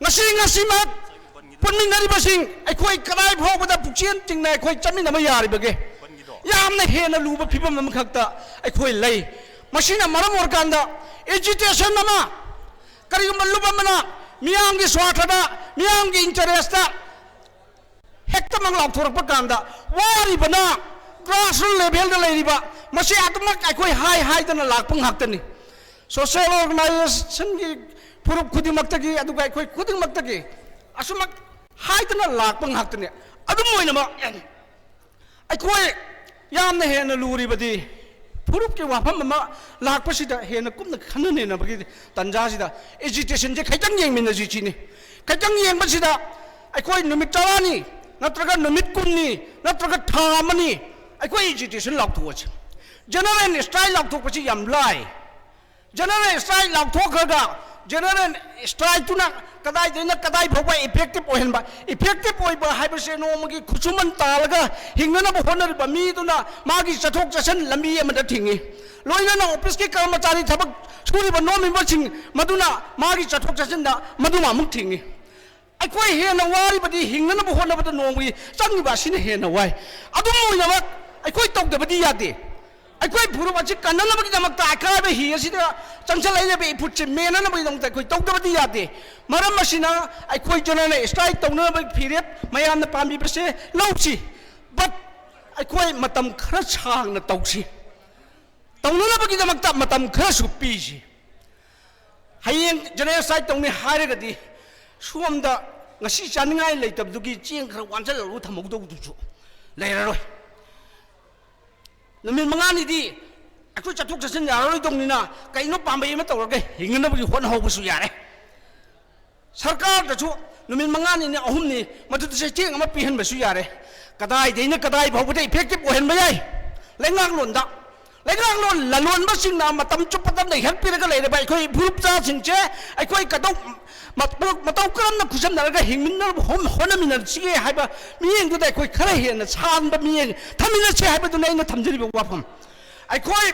ngasi ma punmin nari basing aikoi karai phaw bada pukchen ting na aikoi chamin na ba yari bage yamna hena luba phibam am khakta aikoi lei machine maram or kanda agitation नमा करिगुम लुबमना मियाम की स्वार्थदा मियाम की इंटरेस्टदा हेक्ता मंग लाउथोरप कांदा वारिबना grassroot level दा लेरिबा मसे आतमक अखोय high high दना लाकपंग हाक्तनी social organisation की फुरुप खुदिमक्तगी अदुगा अखोय खुदिमक्तगी असुमक high दना लाकपंग हाक्तनी अदुम ओइनमा अखोय यामना हेन लुरिबदी फुरुप के वाफम मा लाकपसिदा हेन कुमना खनने न बगी तंजासिदा एजिटेशन जे खैतंग येंगमिन जिचिनी खैतंग येंगबसिदा अखोय नुमित तरानी नत्रगा नुमित कुमनी नत्रगा थामनी अखोय एजिटेशन लाउथोच जनरल स्ट्राइक लाउथोपसि याम लाइ जनरल स्ट्राइक लाउथोखगा जनरल स्ट्राइक तुना कदाई देना कदाई भोबा इफेक्टिव ओहनबा इफेक्टिव ओइबा हाइबसे नोमगी खुसुमन तालगा हिंगना होनरबा मीदुना मागी चथोक चसन लंबी अमदा थिंगी लोइना ऑफिस के कर्मचारी थबक सुरिबा नोमिबसिंग मदुना मागी चथोक चसनदा मदुमा मुक थिंगी अखोय हेन वारिबदी हिंगना होनबदा नोमगी चंगिबा सिने हेन वाई अदुम ओइनबा अखोय तौदबदी यादे अखोय फुरुब अछि कन्ननबगी दमकता अखाबे हि असिदा चंचलैबे इफुटसे मेननबगी दमकता अखोय तौदबदी यादे मरम असिना अखोय जनने स्ट्राइक तौनबगी फिरेट मयामना पामिबसे लौछि बट अखोय मतम खरा छांगना तौछि तौननबगी दमकता मतम खरा सुपीछि हयेंग जनरल स्ट्राइक तौनि हारगदी सोमदा ngasi chaningai leitabdugi cheng khara wanjal thamogdogduchu leiraroi नमिन मंगानी दी अखोय चथोक चसन यारोय दंगनिना कइनो पांबई म तौरगे हिंगनबगी होन होबसु यारे सरकार दछु नमिन मंगानी ने अहुमनी मदुद से चेंग म पिहनबसु यारे कदाई देना कदाई भौबदे इफेक्टिव ओहनबा याय लेंगांग लोंदा लेंगांग लोन ललोन बसिंगना मतम चुपदम नै हेल्प पिरगा लेरे बाय खोय भुरुपचा सिंचे अखोय कदौ मतौ करमना खुसम नरगा हिंगमिन होम होनमिन सिगे हाइबा मियेंग दुदा अखोय खरा हेन छानबा मियेंग थमिन से हाइबा दुना इन थमजरिबा वाफम अखोय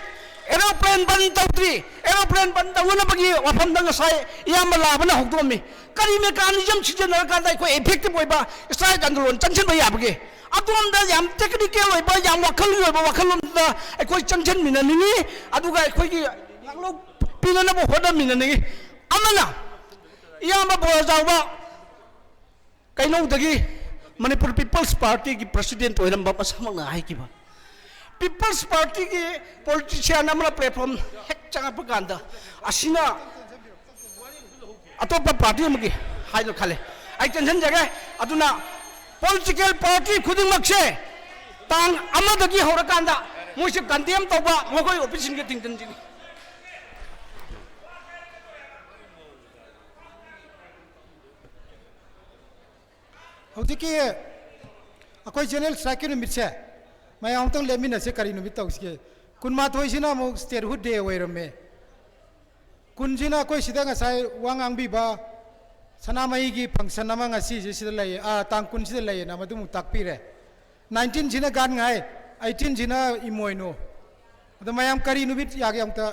एरोप्लेन बन तौत्री एरोप्लेन बन तौना बगी वाफम दंग साय याम लाबना होगदोमी करी मेकानिजम सिजनर का अखोय इफेक्टिव ओइबा स्ट्राइक आंदोलन चंचन बा याबगे अदोमदा याम टेक्निकल ओइबा याम वखल ओइबा वखलमदा अखोय चंचन मिननिनी अदुगा अखोय की नागलो पिनना बो होदा मिननिनी अमना यामा बोजावा कइनौदगी मणिपुर पीपल्स पार्टी की प्रेसिडेंट ओइरम बाबा समना हाइकिबा पीपल्स पार्टी की पॉलिटिशियन अमला प्लेटफॉर्म हेक चंगप गांदा असिना अतोप पार्टी मगी हाइलो खाले आई टेंशन जगह अदुना पॉलिटिकल पार्टी खुदिमक्से तांग अमदगी होरकांदा मोइसे कंडेम तौबा मगोय ऑपोजिशन के थिंगदन जिनी हौजिकी अखोय जनरल स्ट्राइक के नुमित से मयाम तंग लेमिन से करी नुमित तौसके कुनमाथोइसिना मो स्टेटहुड डे ओइरमे कुनजिना कोइ सिदा ngасai वांगांगबिबा सनामई की फंक्शन अमा ngasi सिदा लय तांग कुन सिदा लय ना मदुमु ताकपिरे 19 जिना गान ngai 18 जिना इमोइनो अद मयाम करी नुमित यागे अंता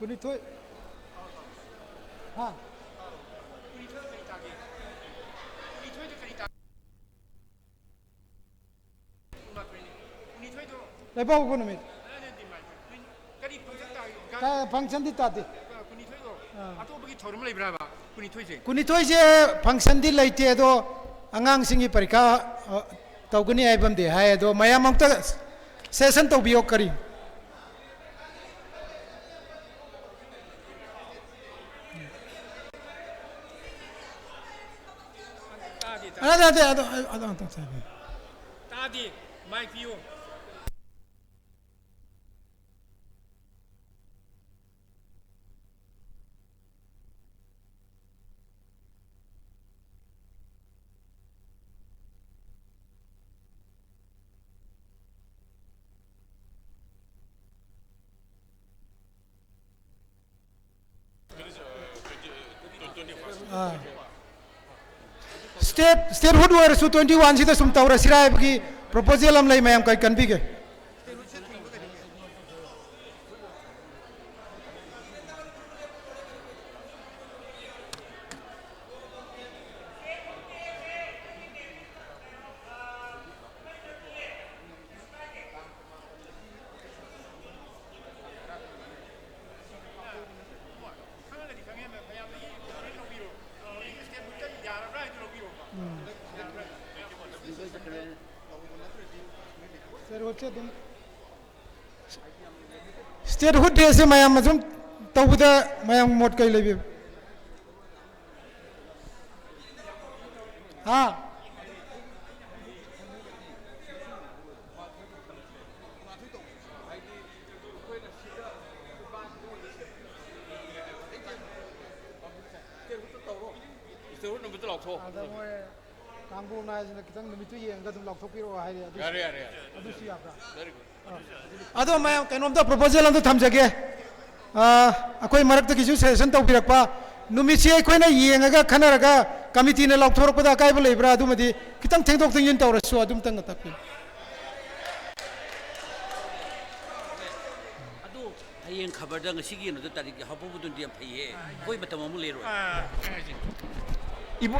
कुनी थोय हाँ लेबा को नुमित का फंक्शन दी ताते कुनी थोय जे फंक्शन दी लेते दो अंगांग सिंगी परीक्षा तौगनी आइबम दे हाय दो मयाम अंत सेशन तौबियो करी Tadi, my view. Statehood ओरसु 21 सिदा सुम तौर सिराय बगी प्रपोजल हम लई मैम कई कनबिगे स्टेट हुड डे से मैम मजुम तौबदा मैम मोट कई लेबी हाँ कांगू नाइजना कितंग नमितु येंगा तुम लॉक थोपिरो हाइरे अदु सियाब्रा अदो मैं कनोमदा प्रपोजल अंदु थमजगे अखोय मरक्ता किसु सेशन तौबिरकपा नुमिसि अखोयना येंगा खनरगा कमिटीने लॉक थोरकपदा कायब लेब्रा अदुमदि कितंग थेंगदोक थेंगिन तौरसु अदुम तंग तकपि अदु हयें खबरदा ngasiगी no tarik habubudun dia phaye koi matam amu lero इबो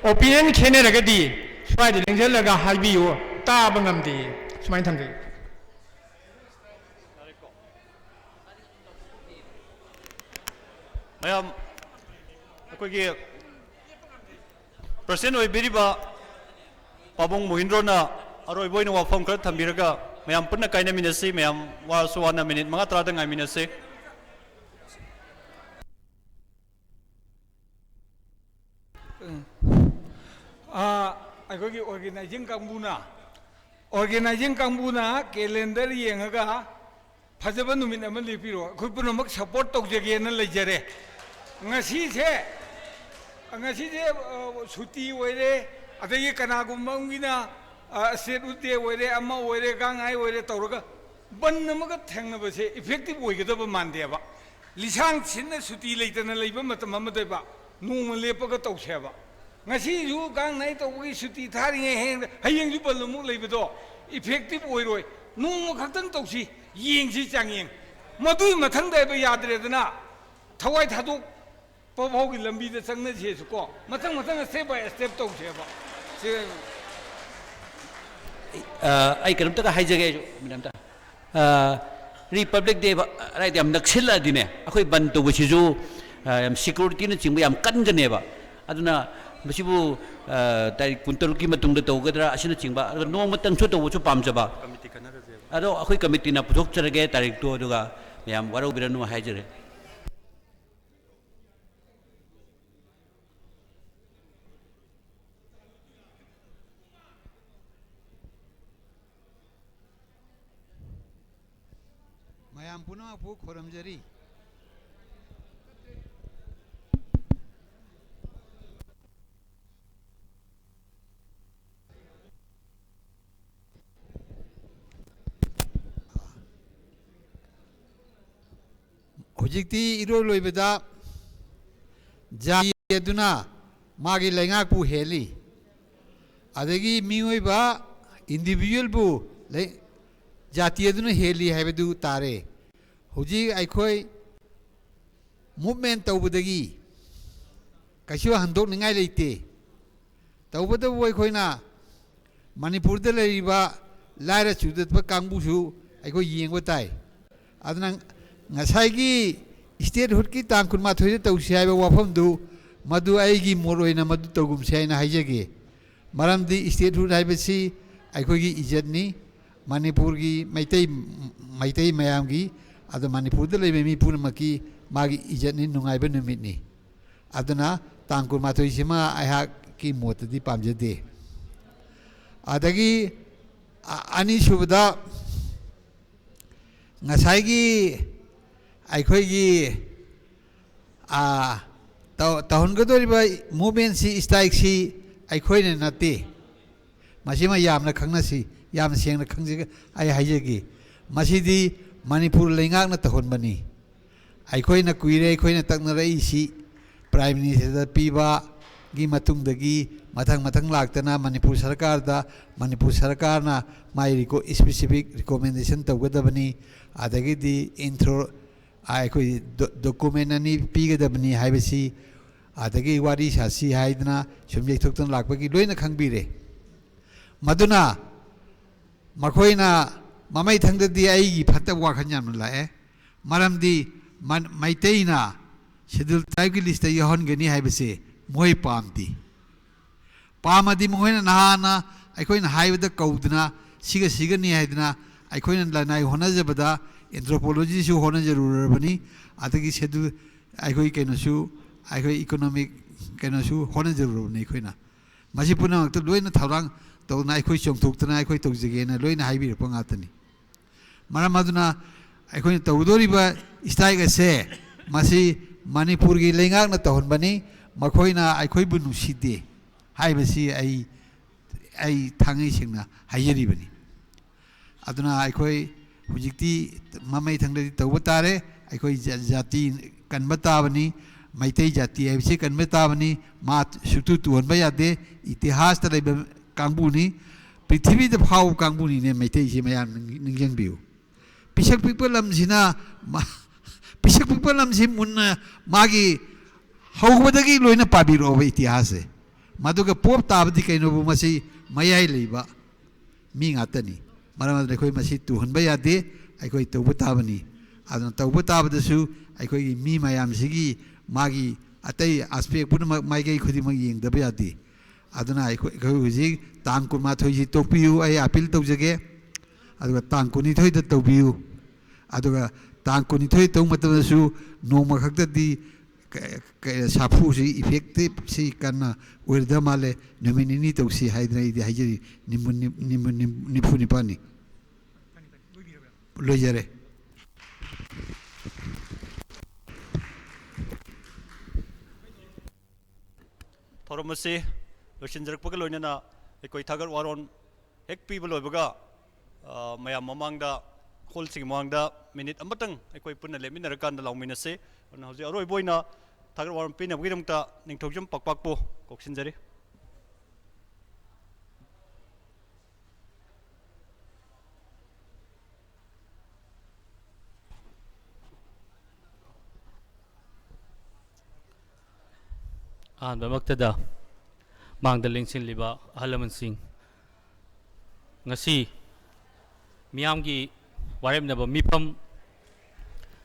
ओपिनियन खेने रगदी स्वाइद लेंजल लगा हाइबियो ताब ngамदी सुमाइन थंगे मैम अखोगी प्रेसिडेंट ओइबिरिबा पाबुंग मोहिंद्रोना अरोइबोइना वाफम खर थंबिरगा मैम पुन्ना काइना मिनसि मैम वासु वाना मिनिट मंगा त्रादा ngai मिनसि अखोगी ऑर्गेनाइजिंग कांगबुना कैलेंडर येंगा फजब नुमित अमा लेपिरो अखोय पुनमक सपोर्ट तौजगेना लेजरे ngasi je suti ओइरे अदगी कनागुमंगिना स्टेट उते ओइरे अमा ओइरे गांगाय ओइरे तौरगा बन्नमगा थेंगनबसे इफेक्टिव ओइगदब मानदेबा लिसांग छिन सुति लेतना लेबा मतम अमदेबा नोंग लेपगा तौसेबा ngasi ju gang nai tawgi suti thari heng hayeng ju balmu leibado effective oiroi nong khaktan tawsi yeng si changyeng madui mathang dai ba yadre dana thawai thaduk pawau gi lambi da changna je su ko mathang step by step tawse ba se ai kanam ta haijage minam ta republic day right yam nakshila dine akhoi ban to busi ju yam security na chingba yam kan gane ba aduna मसिबु Tariq कुंतरुकी मतुंग तौगद्रा असिना चिंबा नोंग मतंग सु तौबु पामजबा अदो अखोय कमिटीना पुथोकचरगे तारिक तो दुगा मयाम वारो बिरनु हाइजरे मयाम पुना पु खोरमजरी हुजिक्ति इरो लोइबदा जायदुना मागी लेंगाकु heli अदगी मिओइबा individual बु जातीयदुना heli हाइबदु तारे हुजि आइखोय movement तौबदगी कइसु हंदोक निंगाय लेते तौबदा वइखोयना मणिपुरदा लेरिबा लाइरा चुदतबा कांगबुसु आइखोय येंगबा ताई अदना ngसाइगी स्टेट हुड की तांग कुन माथोय तौसी हाइबा वाफम दु मदु आइगी मोरोइना मदु तौगुम साइना हाइजगे मरमदी स्टेट हुड हाइबसी आइखोगी इज्जतनी मणिपुर की मैतै मयामगी अदो मणिपुर द लेबे मी पुनमकी मागी इज्जतनी नुंगाइबा नुमितनी अदना तांग कुन माथोय सिमा आहा की मोतदी पामजदे अदगी अनि सुबदा ngसाइगी आइखोगी तहनगदोरिबा मूवमेंट सी स्ट्राइक सी आइखोइने नते मसिमा यामना खंगनासी याम सेंगना खंगजे आइ हाइजेगी मसिदी मणिपुर लेंगाकना तहनबनी आइखोइना कुइरे आइखोइना तकनरई सी प्राइम मिनिस्टर पीबा गी मतुंगदगी मथंग लाक्तना मणिपुर सरकार दा मणिपुर सरकार ना माई स्पेसिफिक रिकमेंडेशन तौगदबनी अदगिदी इंथ्रो आखोई डॉक्यूमेंट अनी पीगदबनी हाइबसी अदगी वारी सासी हाइदना सुम यथोक्तन लाक्पगी लोइना खंगबिरे मदुना मखोइना ममई थंगददी आईगी फत्तब वाखन याम लाए मरमदी मैतेइना शेड्यूल ट्राइब की लिस्ट यहनगनी हाइबसे मोय पामदी पामदी मोहन नहाना अखोइन हाइबदा कौदना सिगनी हाइदना अखोइन लनाई होनजबदा एंथ्रोपोलॉजी सु होना जरूरबनी अदगी शेड्यूल अखोइ केनसु अखोइ इकोनॉमिक केनसु होना जरूरबनी अखोइना मसी पुनमक लोइना थौरांग तौना अखोइ चोंथोक्तना अखोइ तौजगेना लोइना हाइबिरप गातनी मरम अदुना अखोइन तौदोरिबा स्ट्राइक असे मसी मणिपुर की लेंगाकना तौहनबनी मखोइना अखोइबु नुसिदे हाइबसी आई थांगै सेंना हाइजरिबनी अदुना अखोइ हुजिक्ति ममई थंगदि तौब तारे अखोइ जाति कन्ब ताबनी मैतै जाति हाइबसे कन्ब ताबनी मा सुतु तुहनबा यादे इतिहास त लेब कांगबुनी पृथ्वी द फाव कांगबुनी ने मैतै से मयाम निंगजंबिउ पिसक पिपल लमसिना पिसक पिपल लमसि मुन्ना मागी हौबदगी लोइना पाबिरोब इतिहास है मदुगा पोप ताबदि कैनोबु मसी मयाई लेबा मी गातनी मरम अखोइ मसी तुहनबा यादे अखोइ तौब ताबनी अदन तौब ताबदसु अखोइ मी मयामसिगी मागी अतै आस्पेक्ट पुनम माइगै खुदिमक येंगदबा यादे अदना अखोइ हुजिक तांग 18 सि तोकपियु अय अपील तौजगे अदुगा तांग 19 द तौबियु अदुगा तांग 19 तौ मतदसु नोमा खक्तदी साफू से इफेक्टिव से करना उर्दा माले नमिनी तौसी हाइदना इदि हाइजरी निफु निपानी लोजरे थोरमसे लोचिनजरकपग लोइना एकोइ थागर वारोन हेक पीबल लोइबगा मया ममांगदा होलसिंग मांगदा मिनिट अमतंग एकोइ पुन्ना लेमिनर कांदा लाउमिनसे अन हजि अरोइ बोइना थागर वारोन पीनबगिदमता Ningthoujam पकपाकपो कोक्सिनजरी अहमदमक्तदा मांगदा लिंगसिनलिबा अहलमनसिंग ngasi miyamgi waremnaba mifam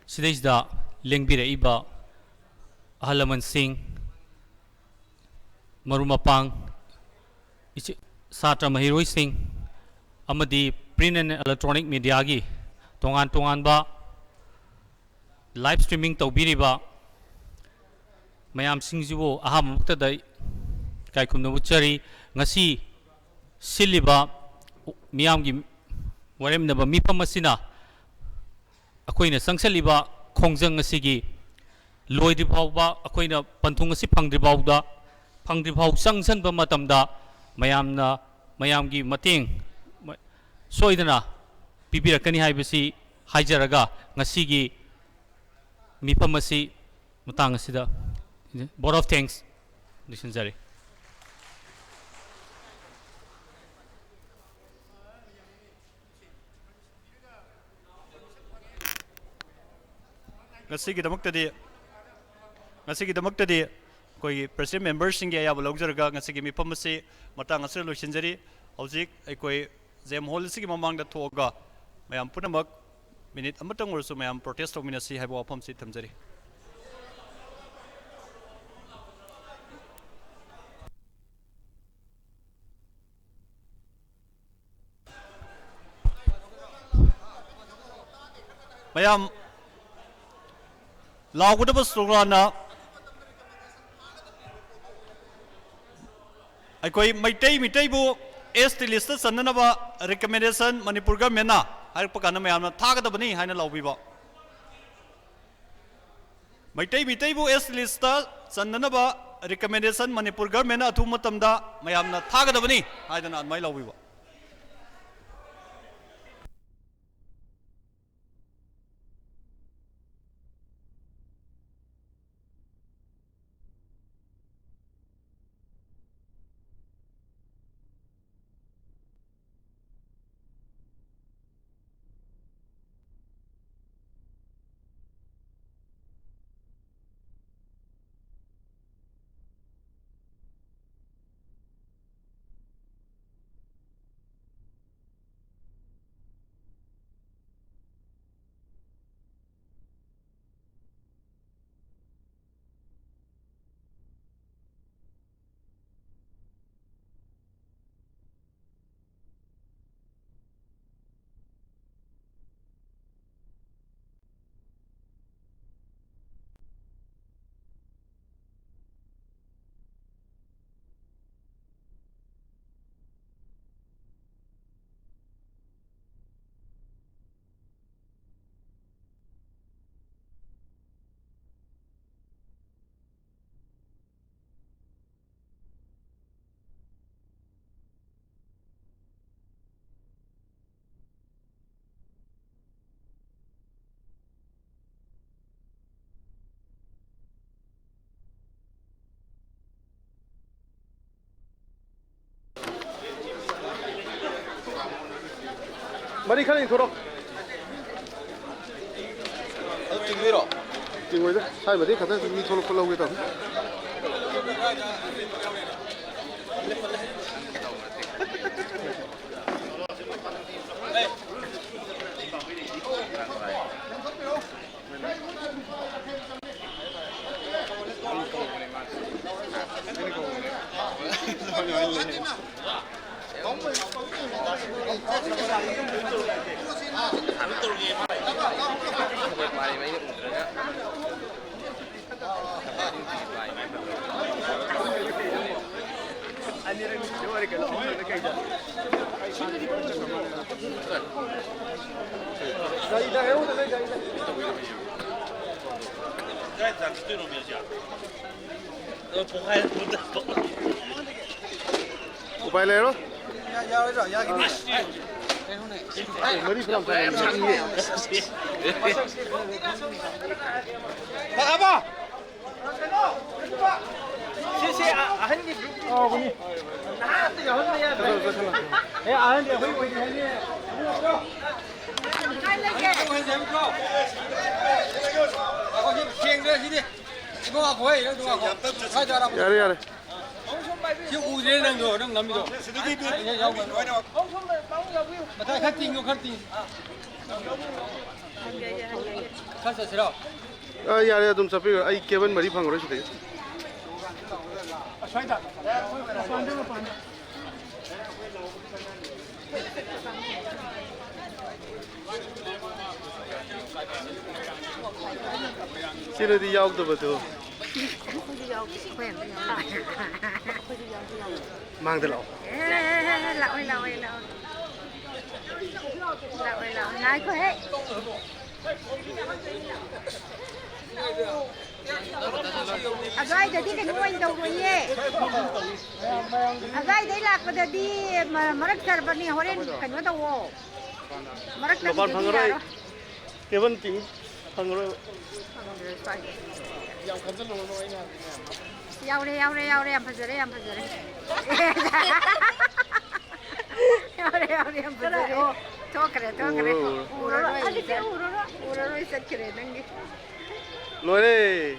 sidaisda lengbira iba ahalaman sing marumapang satra mahiroi sing amadi print and electronic media gi tongan ba live streaming tawbiriba mayam singjibo aham muktada kai kumna uchari ngasi siliba miyamgi waremnaba mifam asina akoina sangsaliba khongjang asigi loidi phawba akoina panthung asi phangdri phaw sangsan ba matamda mayamgi mateng soidana pibirakani haibasi haijaraga ngasigi mifam asi matang asida board of thanks listenjari ngasigidamaktadi koi president members sing ya bologjarga ngasigi mifam ase matang asir loisinjari hojik aikoi jam hall sigi mamangda thoga mayam punamak minute amatang orsu mayam protest ominasi haibo afam si thamjari mayam लाउगदब स्लोगाना अकोई मिटैबू S T list चननब recommendation Manipur government हाइरपकान मैम थागदबनी हाइना लाउबीब मिटैबू एस टी लिस्ट चननब रिकमेंडेशन मणिपुर गवर्नमेंट अथु मतमदा मैम थागदबनी हाइदना अदमाय लाउबीब 머리 칼이 돌아. 찡미로. 찡미로. 사이 머리 가다 미 돌아 콜라고 있다. उपाय ले लो 머리 그럼 아빠 시시 아한기 어머니 나한테 여한테 야 아한테 거기 거기 해니 야래 야래 지금 우리는 너 남미도 맞다 카팅 요 카팅 가서 싫어 아 야래 좀 잡히고 아이 개번 머리 판 거로 시대 시르디 야옥도부터 mang tới lẩu nói có hết à gai giờ đi cái nuôi đâu rồi nhé à gai đấy là cái đi mà rất là bận hồi đến cái nó đâu mà rất là bận phăng rồi cái vấn chính phăng rồi Yau đi em phải rồi em phải rồi em phải rồi thôi cái ura rồi sẽ cái này lôi đi